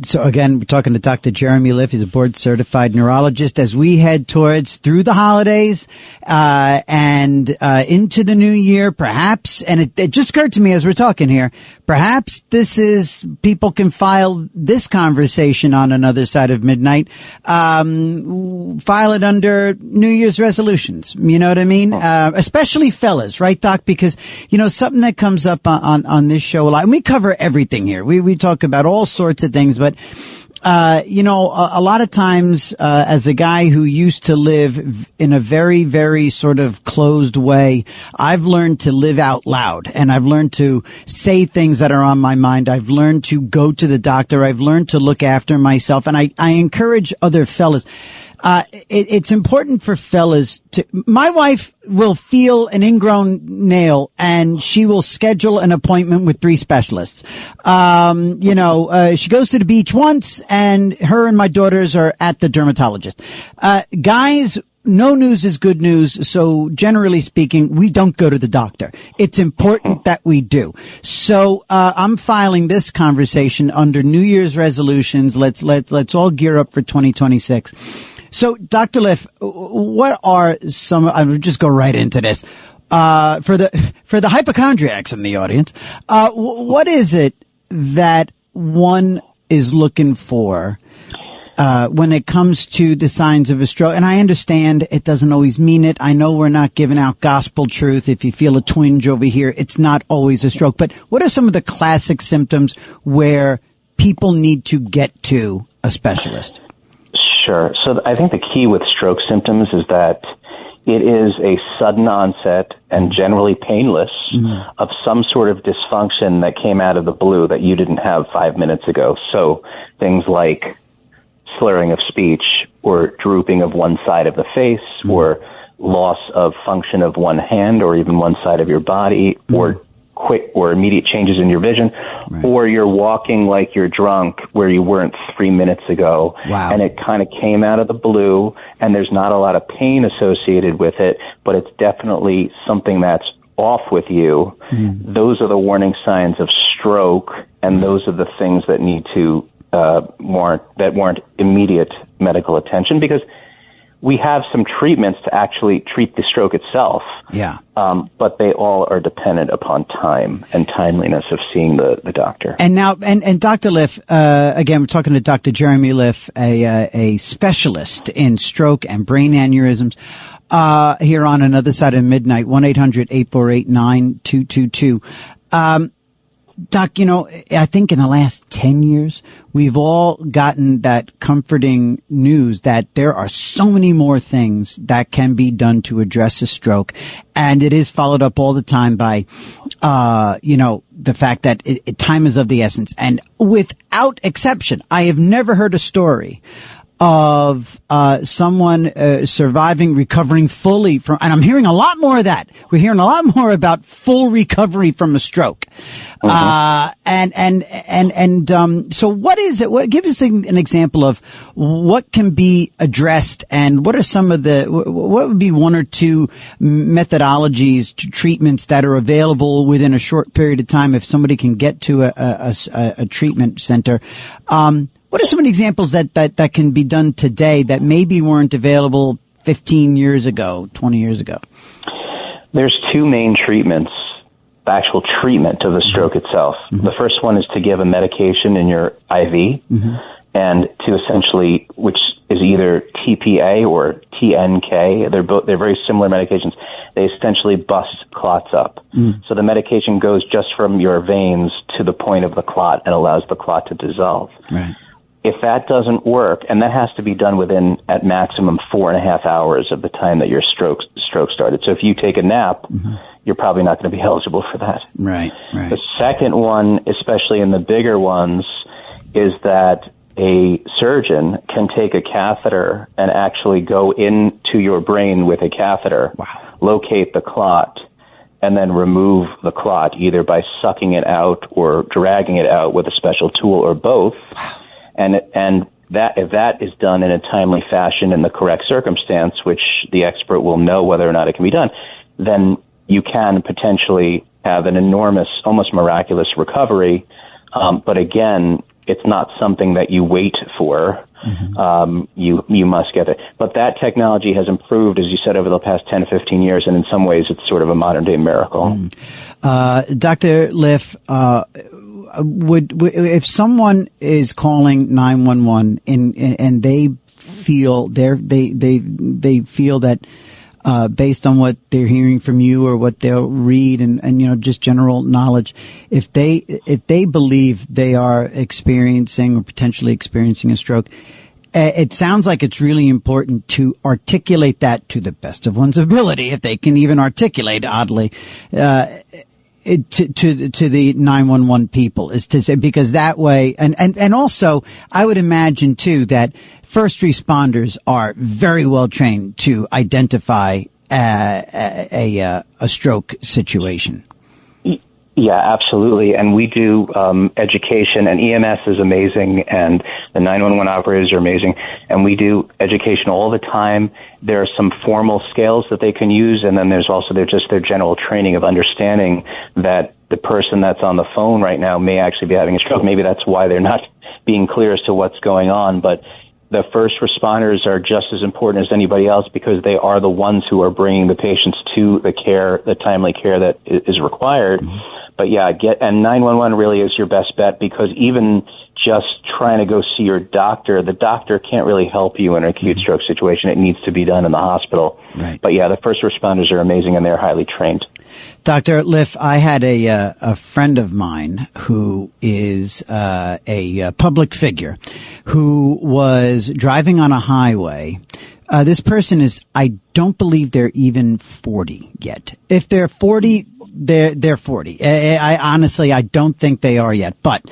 So again, we're talking to Dr. Jeremy Liff. He's a board certified neurologist as we head towards through the holidays, and into the new year, perhaps. And it just occurred to me as we're talking here, perhaps people can file this conversation on Another Side of Midnight, file it under New Year's resolutions. You know what I mean? Especially fellas, right, Doc? Because, something that comes up on this show a lot, and we cover everything here. We talk about all sorts of things, but a lot of times, as a guy who used to live in a very, very sort of closed way, I've learned to live out loud, and I've learned to say things that are on my mind. I've learned to go to the doctor. I've learned to look after myself, and I encourage other fellas. It's important for fellas my wife will feel an ingrown nail and she will schedule an appointment with 3 specialists. She goes to the beach once and her and my daughters are at the dermatologist. Guys, no news is good news. So generally speaking, we don't go to the doctor. It's important that we do. So, I'm filing this conversation under New Year's resolutions. Let's all gear up for 2026. So, Dr. Liff, what are I'll just go right into this. For the hypochondriacs in the audience, what is it that one is looking for, when it comes to the signs of a stroke? And I understand it doesn't always mean it. I know we're not giving out gospel truth. If you feel a twinge over here, it's not always a stroke. But what are some of the classic symptoms where people need to get to a specialist? Sure. So I think the key with stroke symptoms is that it is a sudden onset and generally painless of some sort of dysfunction that came out of the blue that you didn't have 5 minutes ago. So things like slurring of speech or drooping of one side of the face or loss of function of one hand or even one side of your body or quick or immediate changes in your vision, or you're walking like you're drunk where you weren't 3 minutes ago. Wow. And it kind of came out of the blue and there's not a lot of pain associated with it, but it's definitely something that's off with you. Those are the warning signs of stroke, and those are the things that need to warrant immediate medical attention, because we have some treatments to actually treat the stroke itself. Yeah. But they all are dependent upon time and timeliness of seeing the doctor. And now, and Dr. Liff, again, we're talking to Dr. Jeremy Liff, a specialist in stroke and brain aneurysms, here on Another Side of Midnight, 1-800-848-9222. Doc, I think in the last 10 years, we've all gotten that comforting news that there are so many more things that can be done to address a stroke. And it is followed up all the time by, the fact that time is of the essence. And without exception, I have never heard a story of someone surviving, recovering fully from, and I'm hearing a lot more of that. We're hearing a lot more about full recovery from a stroke. So what is it? Give us an example of what can be addressed, and what are some of what would be one or two methodologies, treatments that are available within a short period of time if somebody can get to a treatment center? What are some of the examples that can be done today that maybe weren't available 15 years ago, 20 years ago? There's two main treatments, the actual treatment of the stroke itself. The first one is to give a medication in your IV, and to essentially, which is either TPA or TNK. They're very similar medications. They essentially bust clots up. So the medication goes just from your veins to the point of the clot and allows the clot to dissolve. Right. If that doesn't work, and that has to be done within, at maximum, 4.5 hours of the time that your stroke started. So if you take a nap, you're probably not going to be eligible for that. Right. The second one, especially in the bigger ones, is that a surgeon can take a catheter and actually go into your brain with a catheter, locate the clot, and then remove the clot, either by sucking it out or dragging it out with a special tool or both. And that, if that is done in a timely fashion in the correct circumstance, which the expert will know whether or not it can be done, then you can potentially have an enormous, almost miraculous recovery. But again, it's not something that you wait for. You must get it. But that technology has improved, as you said, over the past 10 to 15 years, and in some ways it's sort of a modern-day miracle. Dr. Liff, if someone is calling 911 and they feel they feel that based on what they're hearing from you or what they'll read and just general knowledge, if they believe they are experiencing or potentially experiencing a stroke, it sounds like it's really important to articulate that to the best of one's ability, if they can even articulate, oddly, to the 911 people, is to say, because that way, and also I would imagine too that first responders are very well trained to identify a stroke situation. Yeah, absolutely. And we do education, and EMS is amazing, and the 911 operators are amazing, and we do education all the time. There are some formal scales that they can use, and then there's also their general training of understanding that the person that's on the phone right now may actually be having a stroke. Maybe that's why they're not being clear as to what's going on, but the first responders are just as important as anybody else, because they are the ones who are bringing the patients to the timely care that is required. But yeah, and 911 really is your best bet, because even just trying to go see your doctor, the doctor can't really help you in an acute stroke situation. It needs to be done in the hospital. Right. But yeah, the first responders are amazing, and they're highly trained. Dr. Liff, I had a friend of mine who is a public figure who was driving on a highway. This person is, I don't believe they're even 40 yet. If they're 40, they're 40. I honestly, I don't think they are yet, but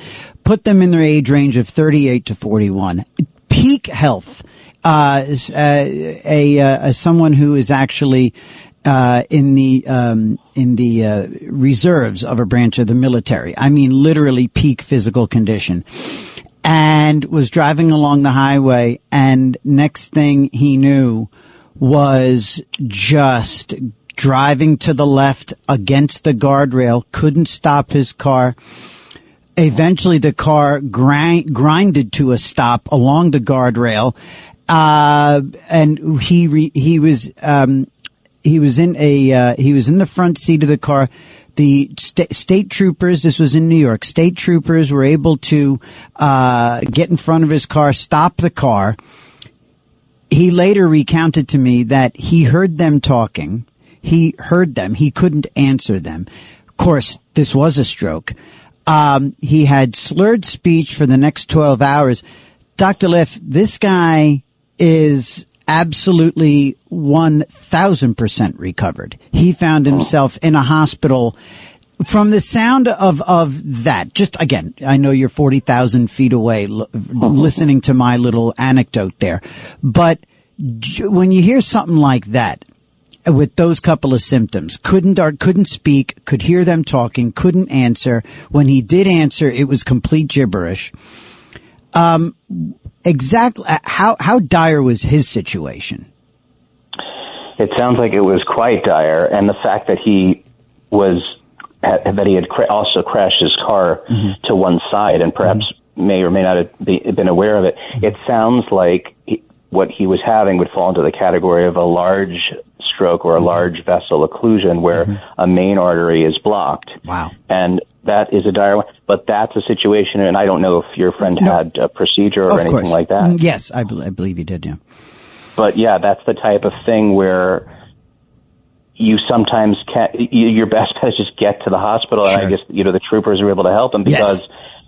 put them in their age range of 38 to 41. Peak health, someone who is actually, in the reserves of a branch of the military. I mean, literally peak physical condition. And was driving along the highway, and next thing he knew was just driving to the left against the guardrail, couldn't stop his car. Eventually the car grinded to a stop along the guardrail, and he was in the front seat of the car. The state troopers, this was in New York, state troopers were able to get in front of his car, stop the car. He later recounted to me that he heard them talking. He heard them. He couldn't answer them. Of course, this was a stroke. He had slurred speech for the next 12 hours. Dr. Liff, this guy is absolutely 1,000% recovered. He found himself in a hospital. From the sound of that, just again, I know you're 40,000 feet away listening to my little anecdote there, but when you hear something like that, with those couple of symptoms, couldn't speak, could hear them talking, couldn't answer. When he did answer, it was complete gibberish. Exactly how dire was his situation? It sounds like it was quite dire, and the fact that he had also crashed his car to one side, and perhaps may or may not have been aware of it. It sounds like what he was having would fall into the category of a large stroke or a large vessel occlusion where a main artery is blocked. Wow. And that is a dire one. But that's a situation, and I don't know if your friend had a procedure or anything like that. Yes, I believe he did, yeah. But yeah, that's the type of thing where you sometimes can't, your best bet is just get to the hospital. Sure. And I guess, the troopers are able to help him because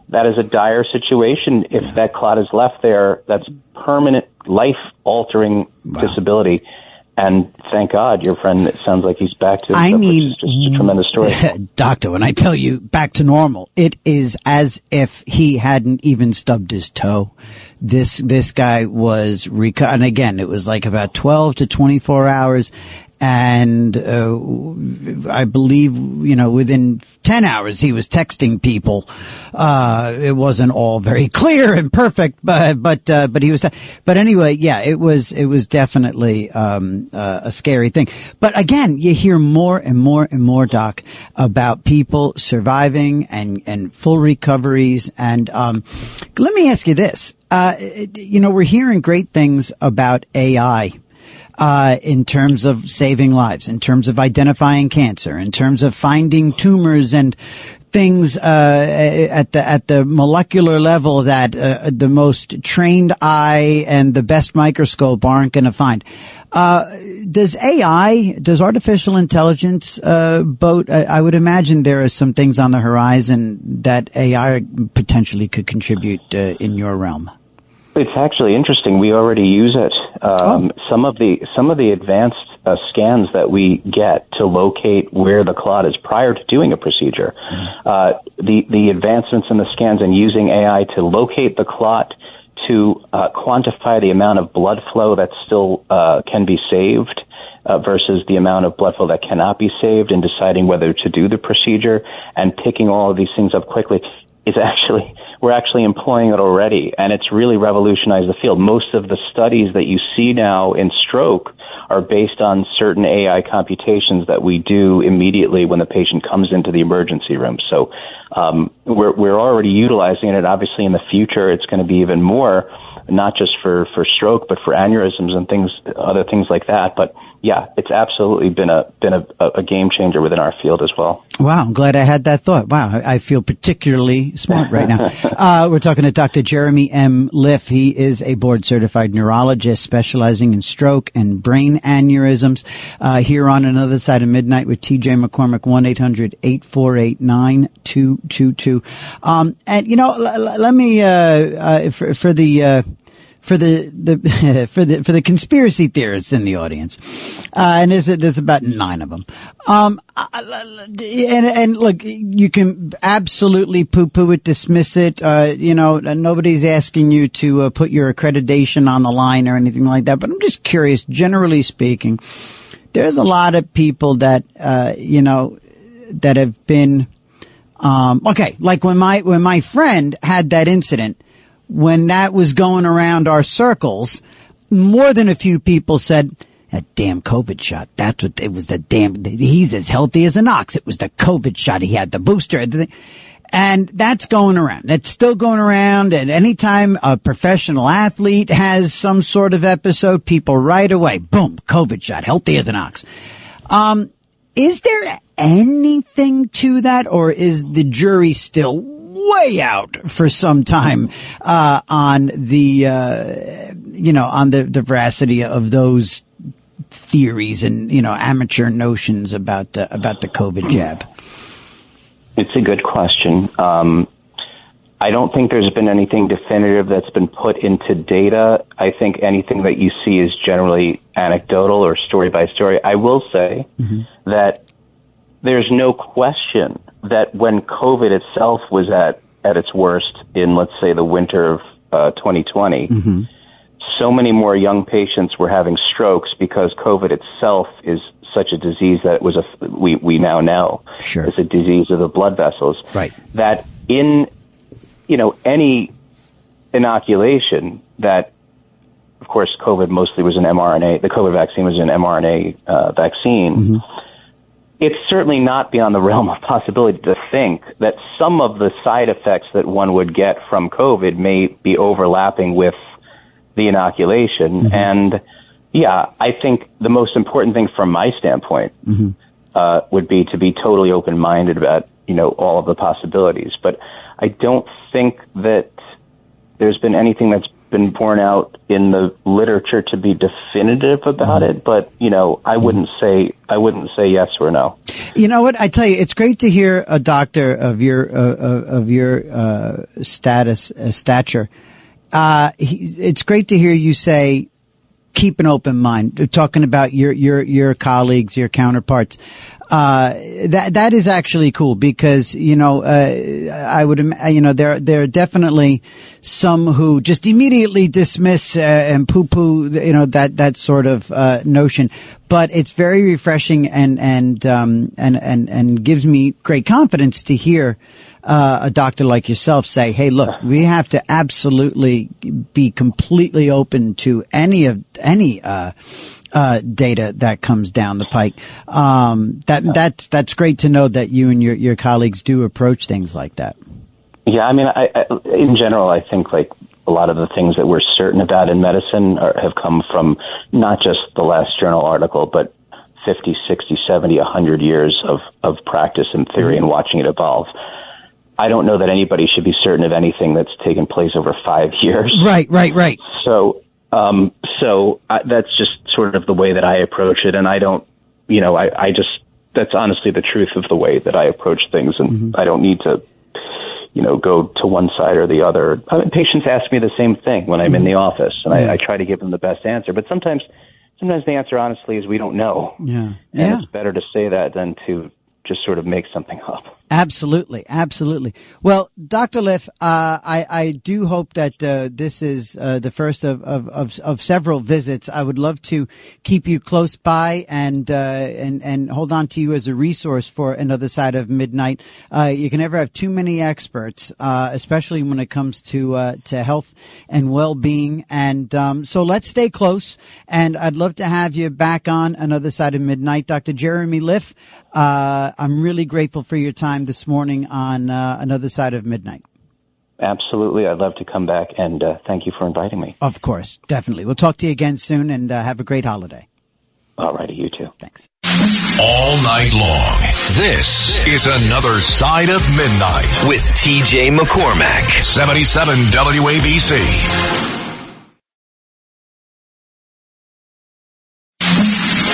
that is a dire situation. If that clot is left there, that's permanent, life-altering disability. And thank God your friend, it sounds like he's back to it's just a tremendous story. Doctor, when I tell you back to normal, it is as if he hadn't even stubbed his toe. This guy was and again, it was like about 12 to 24 hours. And I believe, within 10 hours he was texting people. It wasn't all very clear and perfect, but he was. But anyway, yeah, it was definitely a scary thing. But again, you hear more and more and more, Doc, about people surviving and full recoveries. And let me ask you this: we're hearing great things about AI. In terms of saving lives, in terms of identifying cancer, in terms of finding tumors and things at the molecular level that the most trained eye and the best microscope aren't going to find. Does artificial intelligence, I would imagine there are some things on the horizon that AI potentially could contribute in your realm. It's actually interesting. We already use it. Some of the advanced scans that we get to locate where the clot is prior to doing a procedure, the advancements in the scans and using AI to locate the clot, to quantify the amount of blood flow that still can be saved versus the amount of blood flow that cannot be saved, and deciding whether to do the procedure and picking all of these things up quickly. We're actually employing it already, and it's really revolutionized the field. Most of the studies that you see now in stroke are based on certain AI computations that we do immediately when the patient comes into the emergency room. So we're already utilizing it. Obviously, in the future, it's going to be even more, not just for stroke, but for aneurysms and other things like that. But yeah, it's absolutely been a game changer within our field as well. Wow, I'm glad I had that thought. Wow, I feel particularly smart right now. We're talking to Dr. Jeremy M. Liff. He is a board-certified neurologist specializing in stroke and brain aneurysms. Here on Another Side of Midnight with TJ McCormack, 1-800-848-9222. And let me for the conspiracy theorists in the audience, and there's about 9 of them. And look, you can absolutely poo-poo it, dismiss it. Nobody's asking you to put your accreditation on the line or anything like that. But I'm just curious, generally speaking, there's a lot of people that that have been like when my friend had that incident. When that was going around our circles, more than a few people said, that damn COVID shot. That's what it was. He's as healthy as an ox. It was the COVID shot. He had the booster. And that's going around. That's still going around. And anytime a professional athlete has some sort of episode, people right away, boom, COVID shot, healthy as an ox. Is there anything to that, or is the jury still way out for some time on the veracity of those theories and amateur notions about the COVID jab? It's a good question. I don't think there's been anything definitive that's been put into data. I think anything that you see is generally anecdotal or story by story. I will say that there's no question that when COVID itself was at its worst in, let's say, the winter of 2020, so many more young patients were having strokes because COVID itself is such a disease that it was we now know is a disease of the blood vessels. Right. That in any inoculation that, of course, COVID mostly was an mRNA. The COVID vaccine was an mRNA vaccine. It's certainly not beyond the realm of possibility to think that some of the side effects that one would get from COVID may be overlapping with the inoculation. And yeah, I think the most important thing from my standpoint would be to be totally open-minded about, all of the possibilities. But I don't think that there's been anything that's been borne out in the literature to be definitive about it. But, I wouldn't say yes or no. You know what? I tell you, it's great to hear a doctor of your stature. It's great to hear you say, keep an open mind, talking about your colleagues, your counterparts. That is actually cool because, I would, there are definitely some who just immediately dismiss and poo-poo, that sort of notion. But it's very refreshing and gives me great confidence to hear a doctor like yourself say, hey, look, we have to absolutely be completely open to any data that comes down the pike. That's great to know that you and your colleagues do approach things like that. Yeah, I mean, I in general, I think like a lot of the things that we're certain about in medicine have come from not just the last journal article, but 50, 60, 70, 100 years of practice and theory and watching it evolve. I don't know that anybody should be certain of anything that's taken place over 5 years. Right. So that's just sort of the way that I approach it. And I don't, I just, that's honestly the truth of the way that I approach things. And I don't need to, go to one side or the other. Patients ask me the same thing when I'm in the office, and I try to give them the best answer. But sometimes the answer, honestly, is we don't know. Yeah. And it's better to say that than to just sort of make something up. Absolutely. Well, Dr. Liff, I do hope that this is the first of several visits. I would love to keep you close by and hold on to you as a resource for Another Side of Midnight. You can never have too many experts, especially when it comes to health and well-being. And so let's stay close. And I'd love to have you back on Another Side of Midnight. Dr. Jeremy Liff, I'm really grateful for your time this morning on Another Side of Midnight. Absolutely. I'd love to come back, and thank you for inviting me. Of course. Definitely. We'll talk to you again soon, and have a great holiday. All righty. You too. Thanks. All night long. This is Another Side of Midnight with TJ McCormack. 77 WABC.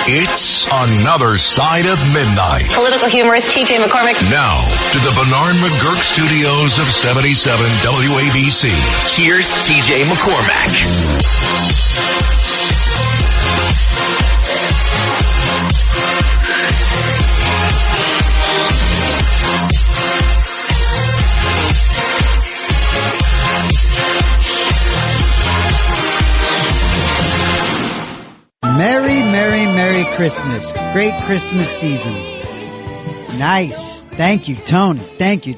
It's Another Side of Midnight. Political humorist TJ McCormack. Now, to the Bernard McGurk studios of 77 WABC. Here's TJ McCormack. Merry Christmas. Great Christmas season. Nice. Thank you, Tony. Thank you.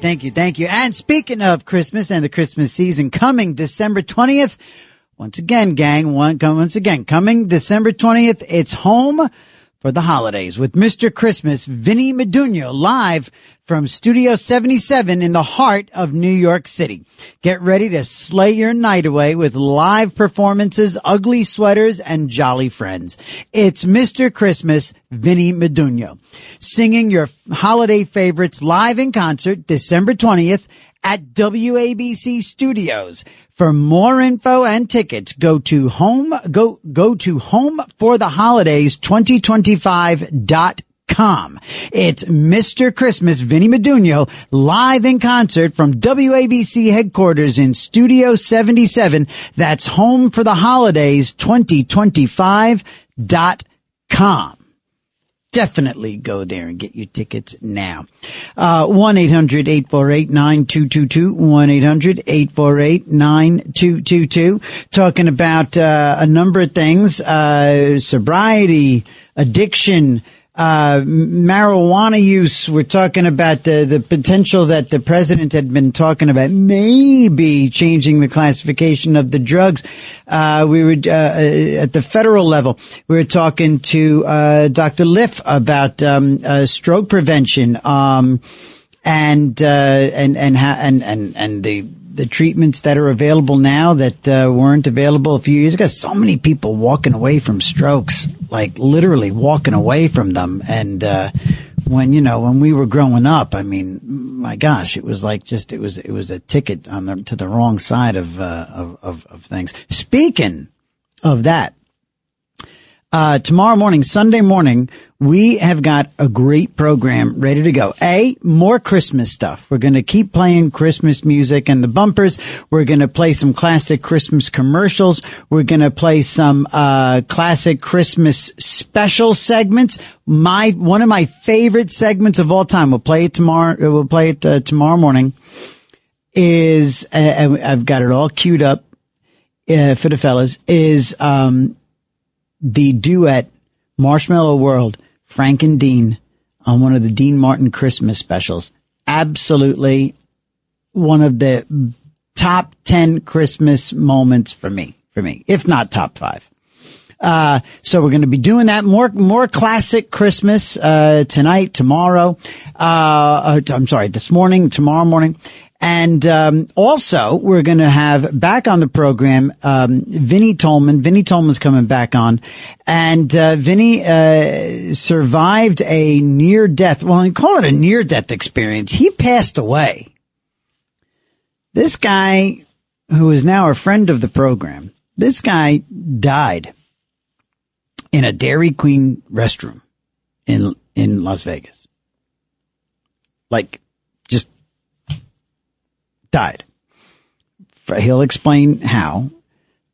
And speaking of Christmas and the Christmas season, coming December 20th, once again, gang, coming December 20th, it's home for the holidays with Mr. Christmas, Vinny Medugno, live from Studio 77 in the heart of New York City. Get ready to slay your night away with live performances, ugly sweaters, and jolly friends. It's Mr. Christmas, Vinny Medugno, singing your holiday favorites live in concert December 20th at WABC Studios. For more info and tickets, go to homefortheholidays2025.com. It's Mr. Christmas, Vinny Medugno, live in concert from WABC headquarters in Studio 77. That's homefortheholidays2025.com. Definitely go there and get your tickets now. 1-800-848-9222, 1-800-848-9222. Talking about a number of things, sobriety, addiction, marijuana use. We're talking about the potential that the president had been talking about, maybe changing the classification of the drugs. We were at the federal level. We were talking to Dr. Liff about stroke prevention, and the the treatments that are available now that weren't available a few years ago. So many people walking away from strokes, like literally walking away from them. And when we were growing up, I mean, my gosh, it was like just it was a ticket to the wrong side of things. Speaking of that, tomorrow morning, Sunday morning, we have got a great program ready to go. More Christmas stuff. We're going to keep playing Christmas music and the bumpers. We're going to play some classic Christmas commercials. We're going to play some classic Christmas special segments. One of my favorite segments of all time. We'll play it tomorrow. We'll play it tomorrow morning. I've got it all queued up for the fellas. The duet Marshmallow World, Frank and Dean, on one of the Dean Martin Christmas specials. Absolutely one of the top 10 Christmas moments for me, if not top 5. So we're going to be doing that more classic Christmas, tonight, tomorrow, this morning, tomorrow morning. And, also we're going to have back on the program, Vinnie Tolman. Vinnie Tolman's coming back on. And, Vinnie, survived a near death. Well, I call it a near death experience. He passed away. This guy, who is now a friend of the program, this guy died in a Dairy Queen restroom in Las Vegas. Like, just died. He'll explain how,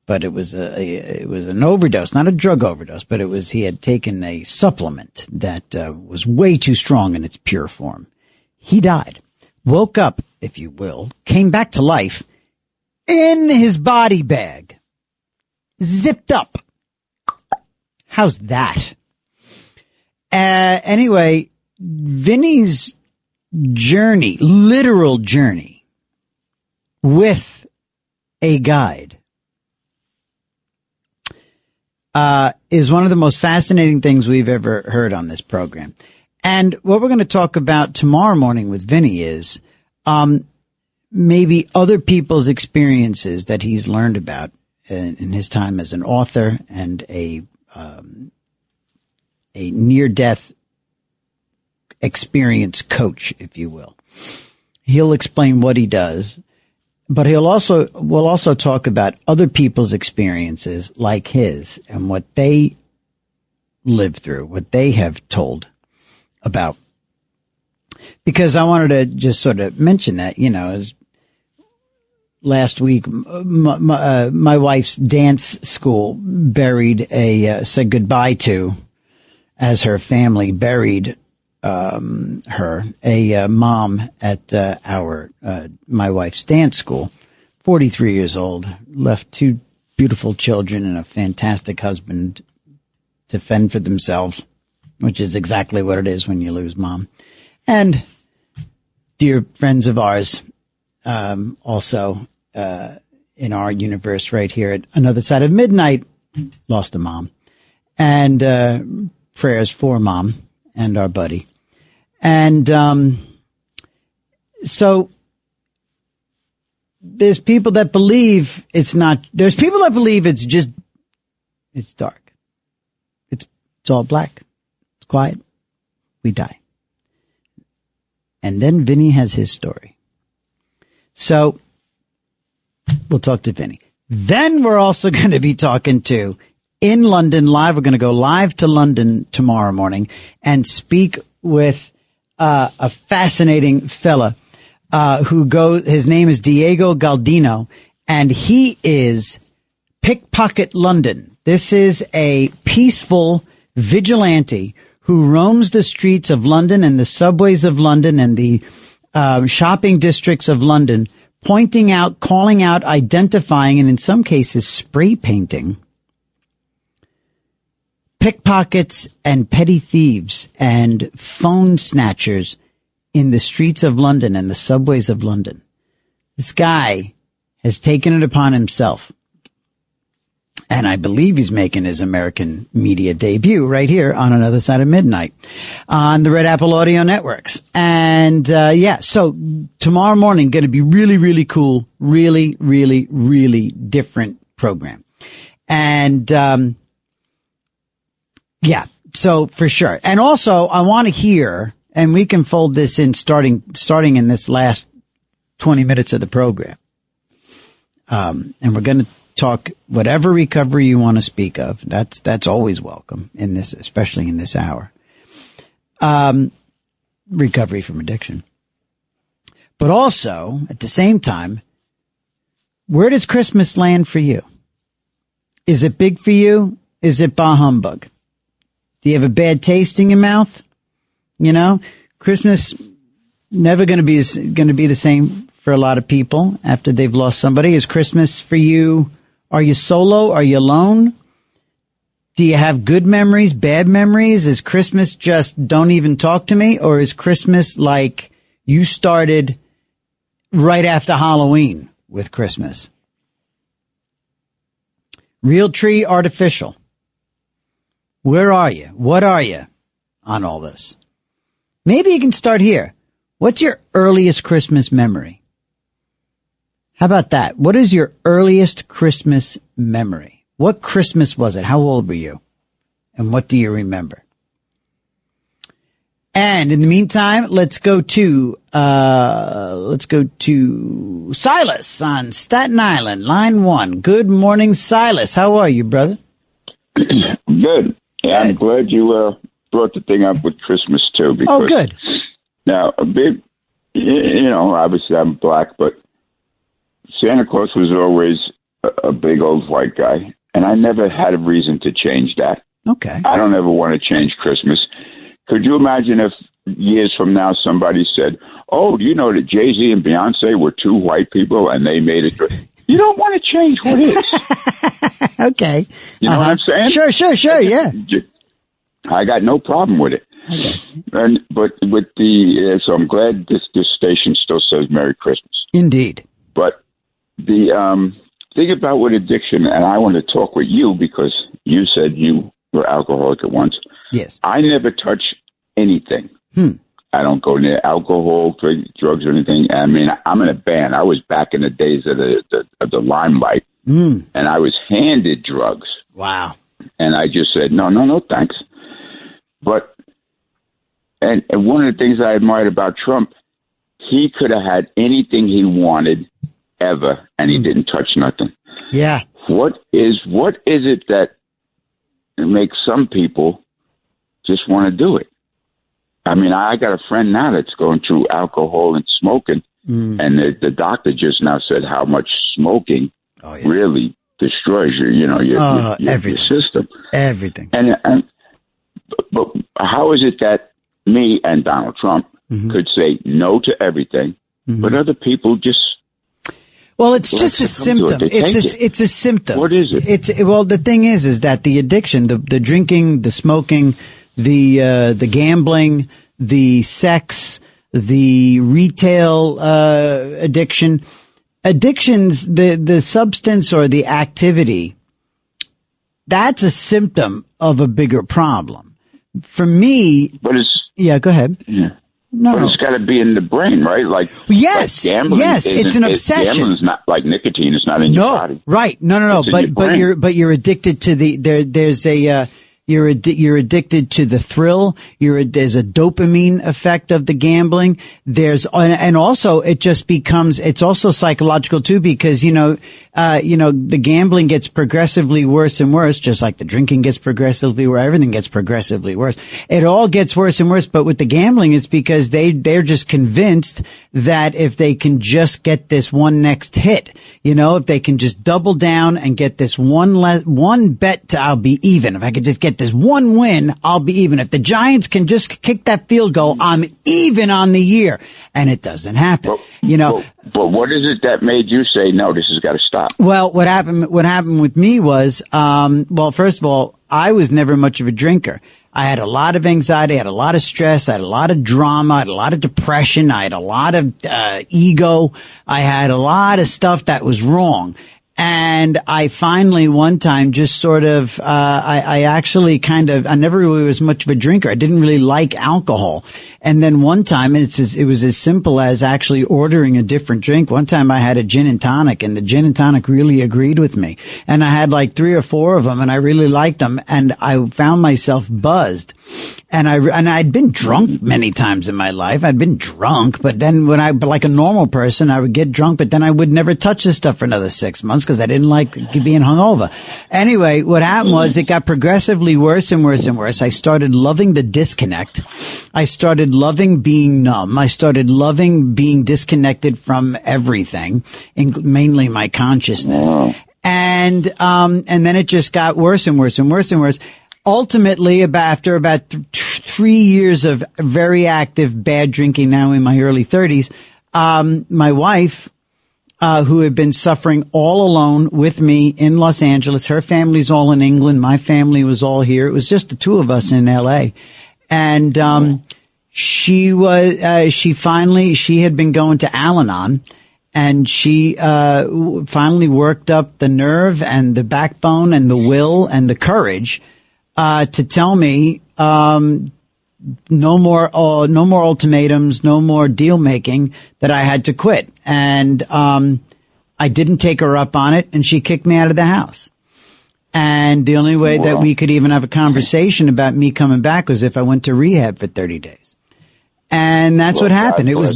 but it was an overdose, not a drug overdose, but he had taken a supplement that was way too strong in its pure form. He died, woke up, if you will, came back to life in his body bag, zipped up. How's that? Anyway, Vinny's journey, literal journey, with a guide, is one of the most fascinating things we've ever heard on this program. And what we're going to talk about tomorrow morning with Vinny is, maybe other people's experiences that he's learned about in his time as an author and a near-death experience coach, if you will. He'll explain what he does, but we'll also talk about other people's experiences like his and what they lived through, what they have told about. Because I wanted to just sort of mention that, as last week, my wife's dance school said goodbye to, as her family buried her, a mom at my wife's dance school, 43 years old, left 2 beautiful children and a fantastic husband to fend for themselves, which is exactly what it is when you lose mom. And dear friends of ours, also in our universe right here at Another Side of Midnight, lost a mom. And prayers for mom and our buddy. And so there's people that believe it's dark. It's all black. It's quiet. We die. And then Vinny has his story. So we'll talk to Vinny. Then we're also going to be talking to, in London live. We're going to go live to London tomorrow morning and speak with a fascinating fella his name is Diego Galdino, and he is Pickpocket London. This is a peaceful vigilante who roams the streets of London and the subways of London and the shopping districts of London, pointing out, calling out, identifying, and in some cases spray painting pickpockets and petty thieves and phone snatchers in the streets of London and the subways of London. This guy has taken it upon himself. And I believe he's making his American media debut right here on Another Side of Midnight on the Red Apple Audio Networks. And, so tomorrow morning going to be really, really cool, really, really, really different program. And, so for sure. And also I want to hear, and we can fold this in starting in this last 20 minutes of the program. And we're going to talk whatever recovery you want to speak of. That's always welcome in this, especially in this hour. Recovery from addiction. But also, at the same time, where does Christmas land for you? Is it big for you? Is it bah humbug? Do you have a bad taste in your mouth? Christmas never going to be the same for a lot of people after they've lost somebody. Is Christmas for you? Are you solo? Are you alone? Do you have good memories, bad memories? Is Christmas just don't even talk to me? Or is Christmas like you started right after Halloween with Christmas? Real tree, artificial. Where are you? What are you on all this? Maybe you can start here. What's your earliest Christmas memory? How about that? What is your earliest Christmas memory? What Christmas was it? How old were you? And what do you remember? And in the meantime, let's go to Silas on Staten Island, line 1. Good morning, Silas. How are you, brother? Good. Yeah, I'm glad you brought the thing up with Christmas too. Because good. Now, a big, obviously I'm black, but Santa Claus was always a big old white guy, and I never had a reason to change that. Okay. I don't ever want to change Christmas. Could you imagine if years from now somebody said, "Oh, do you know that Jay-Z and Beyonce were two white people and they made it?" You don't want to change what is. Okay. You know what I'm saying? Sure, yeah. I got no problem with it. But with so I'm glad this station still says Merry Christmas. Indeed. But the thing about with addiction, and I want to talk with you because you said you were alcoholic at once. Yes. I never touch anything. I don't go near alcohol, drugs, or anything. I mean, I'm in a band. I was back in the days of the limelight, and I was handed drugs. Wow. And I just said, no, thanks. But, and one of the things I admired about Trump, he could have had anything he wanted ever, and he didn't touch nothing. Yeah. What is it that makes some people just want to do it? I mean, I got a friend now that's going through alcohol and smoking, and the doctor just now said how much smoking really destroys your system. Everything. But how is it that me and Donald Trump could say no to everything, but other people just... Well, it's just a symptom. It's a symptom. What is it? The thing is that the addiction, the drinking, the smoking, the gambling, the sex, the retail addictions, the substance or the activity, that's a symptom of a bigger problem. For me, go ahead. Yeah. No, but it's got to be in the brain, right? Like gambling. Yes, it's an obsession. Gambling is not like nicotine; it's not in your body. Right? No. But you're addicted to you're addicted to the thrill. There's a dopamine effect of the gambling. And also it just becomes, it's also psychological too, because, the gambling gets progressively worse and worse, just like the drinking gets progressively worse. Everything gets progressively worse. It all gets worse and worse. But with the gambling, it's because they're just convinced that if they can just get this one next hit, if they can just double down and get this one bet I'll be even. If I could just get this one win, I'll be even. If the Giants can just kick that field goal, I'm even on the year. And it doesn't happen. But what is it that made you say, no, this has got to stop? Well, what happened with me was, first of all, I was never much of a drinker. I had a lot of anxiety, I had a lot of stress, I had a lot of drama, I had a lot of depression, I had a lot of ego, I had a lot of stuff that was wrong. And I finally one time just sort of, I actually I never really was much of a drinker. I didn't really like alcohol. And then one time it was as simple as actually ordering a different drink. One time I had a gin and tonic, and the gin and tonic really agreed with me. And I had like 3 or 4 of them, and I really liked them. And I found myself buzzed. And I'd been drunk many times in my life. I'd been drunk, but then like a normal person, I would get drunk, but then I would never touch this stuff for another 6 months because I didn't like being hungover. Anyway, what happened was it got progressively worse and worse and worse. I started loving the disconnect. I started loving being numb. I started loving being disconnected from everything, mainly my consciousness. And then it just got worse and worse and worse and worse. Ultimately, after about 3 years of very active bad drinking, now in my early 30s, my wife, who had been suffering all alone with me in Los Angeles, her family's all in England, my family was all here. It was just the 2 of us in LA. And she had been going to Al-Anon, and she finally worked up the nerve and the backbone and the will and the courage to tell me, no more ultimatums, no more deal making, that I had to quit. And, I didn't take her up on it, and she kicked me out of the house. And the only way that we could even have a conversation about me coming back was if I went to rehab for 30 days. And that's what happened. It was,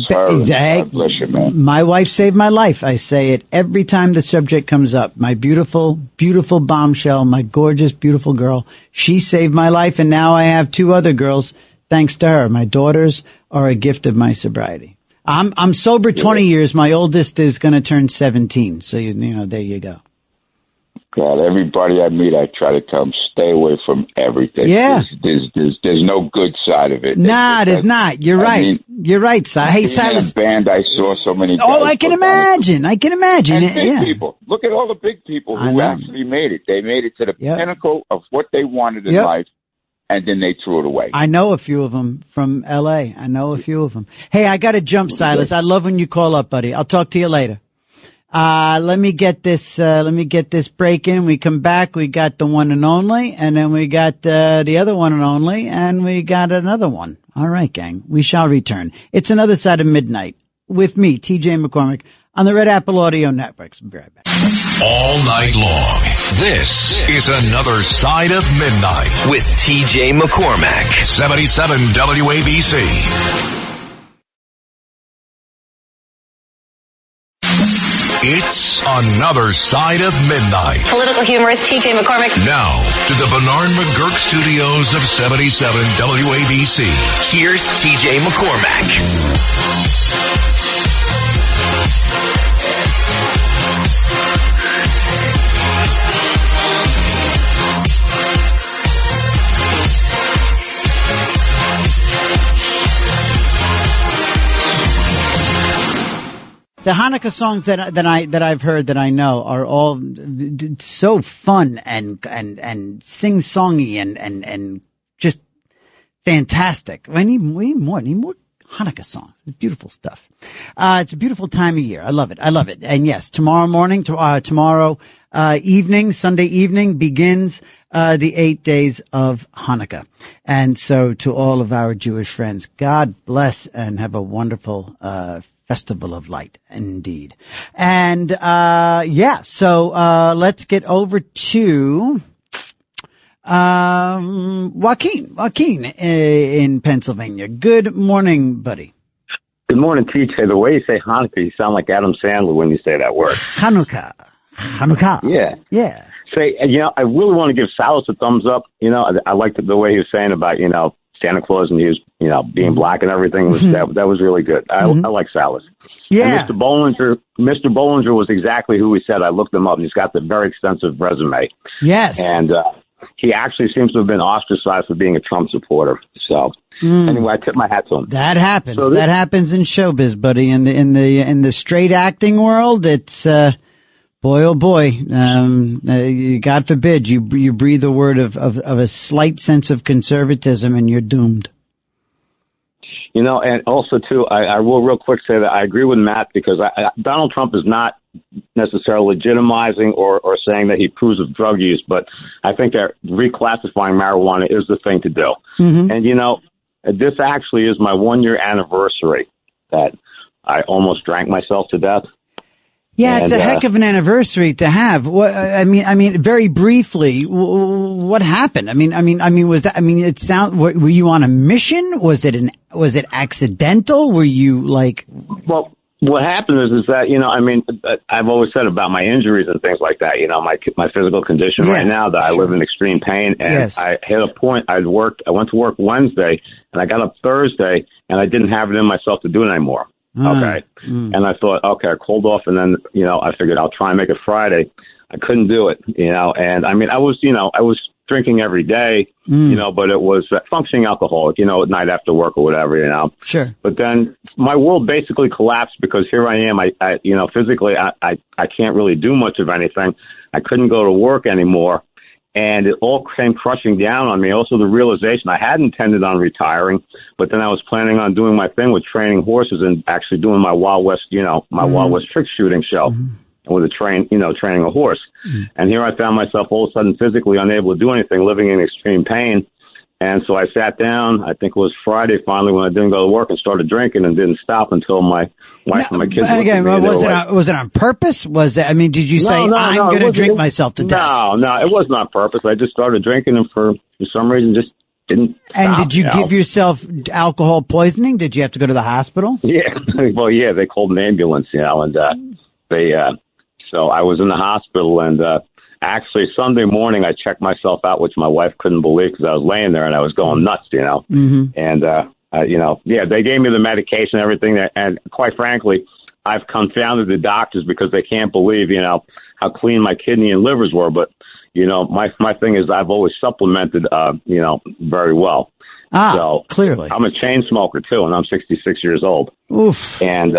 my wife saved my life. I say it every time the subject comes up. My beautiful, beautiful bombshell, my gorgeous, beautiful girl. She saved my life. And now I have 2 other girls thanks to her. My daughters are a gift of my sobriety. I'm sober 20 years. My oldest is going to turn 17. So, you know, there you go. God, everybody I meet, I try to tell them, stay away from everything. Yeah. There's no good side of it. Nah, there's not. You're right. I mean, you're right, Si. Hey, Silas. In a band, I saw so many guys. Oh, I can imagine. I can imagine. And big people. Look at all the big people who actually made it. They made it to the pinnacle of what they wanted in life, and then they threw it away. I know a few of them from L.A. I know a few of them. Hey, I got to jump, Silas. I love when you call up, buddy. I'll talk to you later. Let me get this break in. We come back. We got the one and only, and then we got, the other one and only, and we got another one. All right, gang. We shall return. It's Another Side of Midnight with me, TJ McCormack, on the Red Apple Audio Networks. We'll be right back. All night long. This is Another Side of Midnight with TJ McCormack. 77 WABC. It's Another Side of Midnight. Political humorist TJ McCormack. Now, to the Bernard McGurk studios of 77 WABC. Here's TJ McCormack. The Hanukkah songs that I've heard that I know are all so fun and sing-songy and just fantastic. I need more Hanukkah songs. It's beautiful stuff. It's a beautiful time of year. I love it. And yes, tomorrow evening, Sunday evening begins the 8 days of Hanukkah. And so to all of our Jewish friends, God bless and have a wonderful Festival of Light, indeed. And, so, let's get over to, Joaquin, in Pennsylvania. Good morning, buddy. Good morning, TJ. The way you say Hanukkah, you sound like Adam Sandler when you say that word. Hanukkah. Yeah. Yeah. Say, I really want to give Salas a thumbs up. I liked the way he was saying about, Santa Claus and he was, being black and everything. That was really good. I like Salas. Yeah. And Mr. Bollinger was exactly who he said. I looked him up and he's got the very extensive resume. Yes. And, he actually seems to have been ostracized for being a Trump supporter. So anyway, I tip my hat to him. That happens. That happens in showbiz, buddy. In the straight acting world, it's, boy, oh boy, God forbid you breathe a word of a slight sense of conservatism and you're doomed. And also too, I will real quick say that I agree with Matt because Donald Trump is not necessarily legitimizing or saying that he approves of drug use, but I think that reclassifying marijuana is the thing to do. Mm-hmm. And, this actually is my 1-year anniversary that I almost drank myself to death. Yeah, it's a heck of an anniversary to have. I mean, very briefly, what happened? Were you on a mission? Was it accidental? Were you like? Well, what happened is that, I've always said about my injuries and things like that, my physical condition right now that I live in extreme pain. And I hit a point, I went to work Wednesday and I got up Thursday and I didn't have it in myself to do it anymore. Okay. And I thought, okay, I called off and then, I figured I'll try and make it Friday. I couldn't do it, and I was drinking every day, but it was functioning alcoholic, at night after work or whatever, Sure. But then my world basically collapsed because here I am. I physically, I can't really do much of anything. I couldn't go to work anymore. And it all came crushing down on me. Also, the realization I had intended on retiring, but then I was planning on doing my thing with training horses and actually doing my Wild West, Wild West trick shooting show with a training a horse. And here I found myself all of a sudden physically unable to do anything, living in extreme pain. And so I sat down, I think it was Friday finally when I didn't go to work and started drinking and didn't stop until my wife and my kids. But again, was it on purpose? Did you say, I'm going to drink myself to death? No, it wasn't on purpose. I just started drinking and for some reason just didn't stop. And did you give yourself alcohol poisoning? Did you have to go to the hospital? Yeah. Well, yeah, they called an ambulance, and so I was in the hospital and, actually, Sunday morning, I checked myself out, which my wife couldn't believe because I was laying there and I was going nuts, Mm-hmm. And, they gave me the medication and everything. And quite frankly, I've confounded the doctors because they can't believe, how clean my kidney and livers were. But, my thing is I've always supplemented, very well. So clearly. I'm a chain smoker, too, and I'm 66 years old. Oof. And,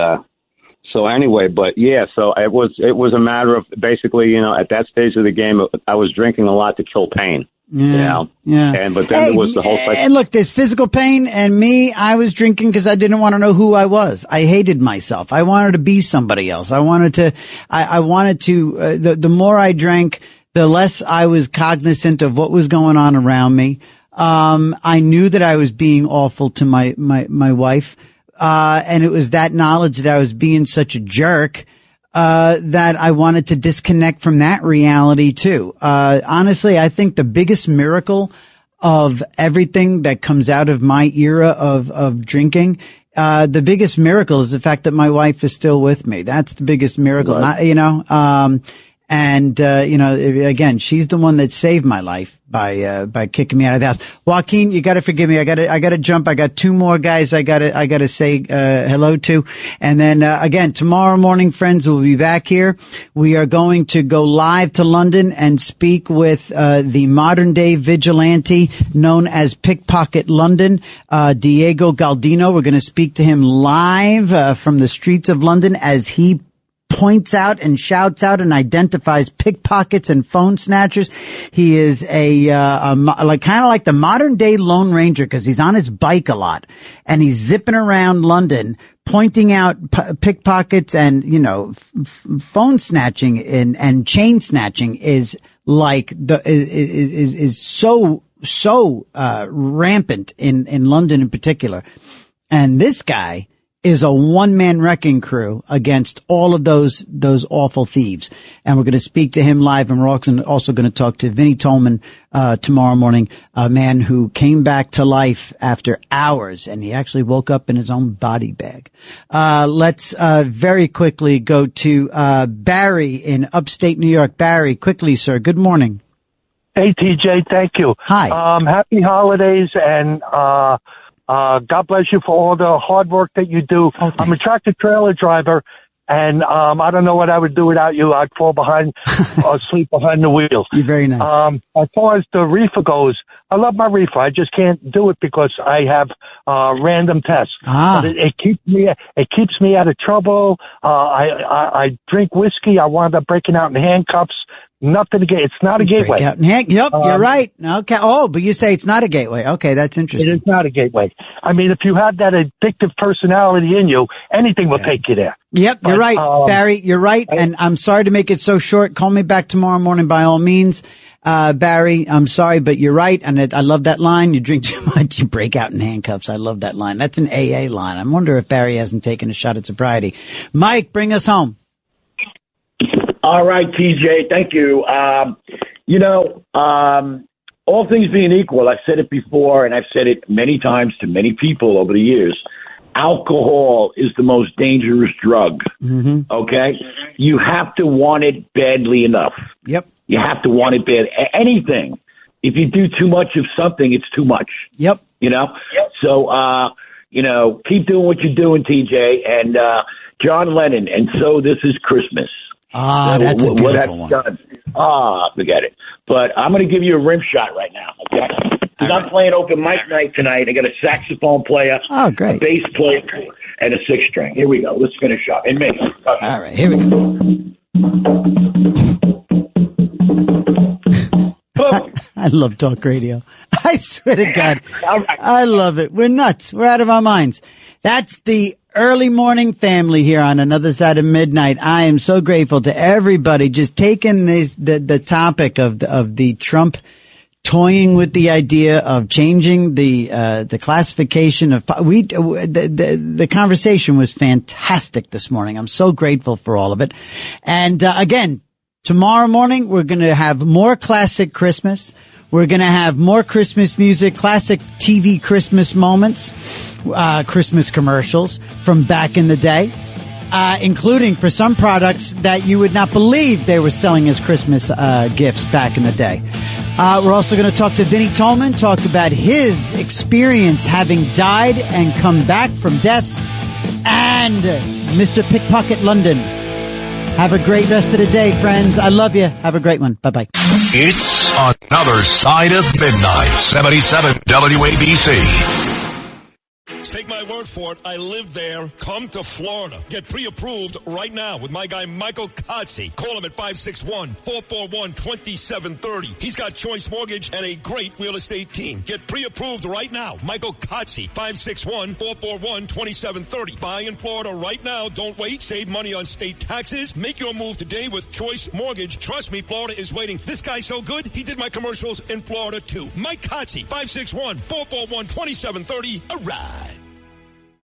so anyway, but yeah, so it was a matter of basically, at that stage of the game, I was drinking a lot to kill pain. Yeah. But then there was the whole cycle. And look, there's physical pain, and me, I was drinking because I didn't want to know who I was. I hated myself. I wanted to be somebody else. I wanted to, the more I drank, the less I was cognizant of what was going on around me. I knew that I was being awful to my wife. And it was that knowledge that I was being such a jerk, that I wanted to disconnect from that reality too. Honestly, I think the biggest miracle of everything that comes out of my era of drinking, the biggest miracle is the fact that my wife is still with me. That's the biggest miracle. Right. Again, she's the one that saved my life by kicking me out of the house. Joaquin, you gotta forgive me. I gotta jump. I got two more guys I gotta say, hello to. And then, again, tomorrow morning, friends, we'll be back here. We are going to go live to London and speak with, the modern day vigilante known as Pickpocket London, Diego Galdino. We're going to speak to him live, from the streets of London as he points out and shouts out and identifies pickpockets and phone snatchers. He is kind of like the modern day Lone Ranger because he's on his bike a lot and he's zipping around London pointing out pickpockets and, phone snatching and chain snatching is like is so rampant in London in particular. And this guy is a one-man wrecking crew against all of those awful thieves. And we're going to speak to him live, and we're also going to talk to Vinnie Tolman tomorrow morning, a man who came back to life after hours, and he actually woke up in his own body bag. Let's very quickly go to Barry in upstate New York. Barry, quickly, sir. Good morning. Hey, TJ, thank you. Hi. Happy holidays, and God bless you for all the hard work that you do. I'm a tractor trailer driver, and I don't know what I would do without you. I'd fall behind or sleep behind the wheel. You're very nice. As far as the reefer goes, I love my reefer. I just can't do it because I have random tests. But it keeps me out of trouble. I drink whiskey. I wound up breaking out in handcuffs Nothing to get. It's not a gateway. Yep, you're right. Okay. Oh, but you say it's not a gateway. Okay, that's interesting. It is not a gateway. I mean, if you have that addictive personality in you, anything will take you there. Yep, you're right, Barry. You're right. And I'm sorry to make it so short. Call me back tomorrow morning by all means. Barry, I'm sorry, but you're right. And I love that line. You drink too much, you break out in handcuffs. I love that line. That's an AA line. I wonder if Barry hasn't taken a shot at sobriety. Mike, bring us home. All right, TJ, thank you. All things being equal, I've said it before, and I've said it many times to many people over the years. Alcohol is the most dangerous drug. Mm-hmm. Okay? You have to want it badly enough. Yep. You have to want it bad. Anything. If you do too much of something, it's too much. Yep. So, keep doing what you're doing, TJ. And John Lennon, and so this is Christmas. That's a beautiful one. Forget it. But I'm going to give you a rim shot right now, okay? Because I'm playing open mic night tonight. I got a saxophone player, a bass player, and a six string. Here we go. Let's finish up. And me. All right, here we go. I love talk radio. I swear to God. I love it. We're nuts. We're out of our minds. That's the early morning family here on Another Side of Midnight. I am so grateful to everybody just taking the topic of the Trump toying with the idea of changing the classification of the conversation was fantastic this morning. I'm so grateful for all of it. And again, tomorrow morning we're going to have more classic Christmas. We're going to have more Christmas music, classic TV Christmas moments, Christmas commercials from back in the day, including for some products that you would not believe they were selling as Christmas gifts back in the day. We're also going to talk to Vinnie Tolman, talk about his experience having died and come back from death, and Mr. Pickpocket London. Have a great rest of the day, friends. I love you. Have a great one. Bye-bye. It's Another Side of Midnight, 77 WABC. Take my word for it. I live there. Come to Florida. Get pre-approved right now with my guy Michael Kotze. Call him at 561-441-2730. He's got Choice Mortgage and a great real estate team. Get pre-approved right now. Michael Kotze, 561-441-2730. Buy in Florida right now. Don't wait. Save money on state taxes. Make your move today with Choice Mortgage. Trust me, Florida is waiting. This guy's so good, he did my commercials in Florida too. Mike Kotze, 561-441-2730. A ride.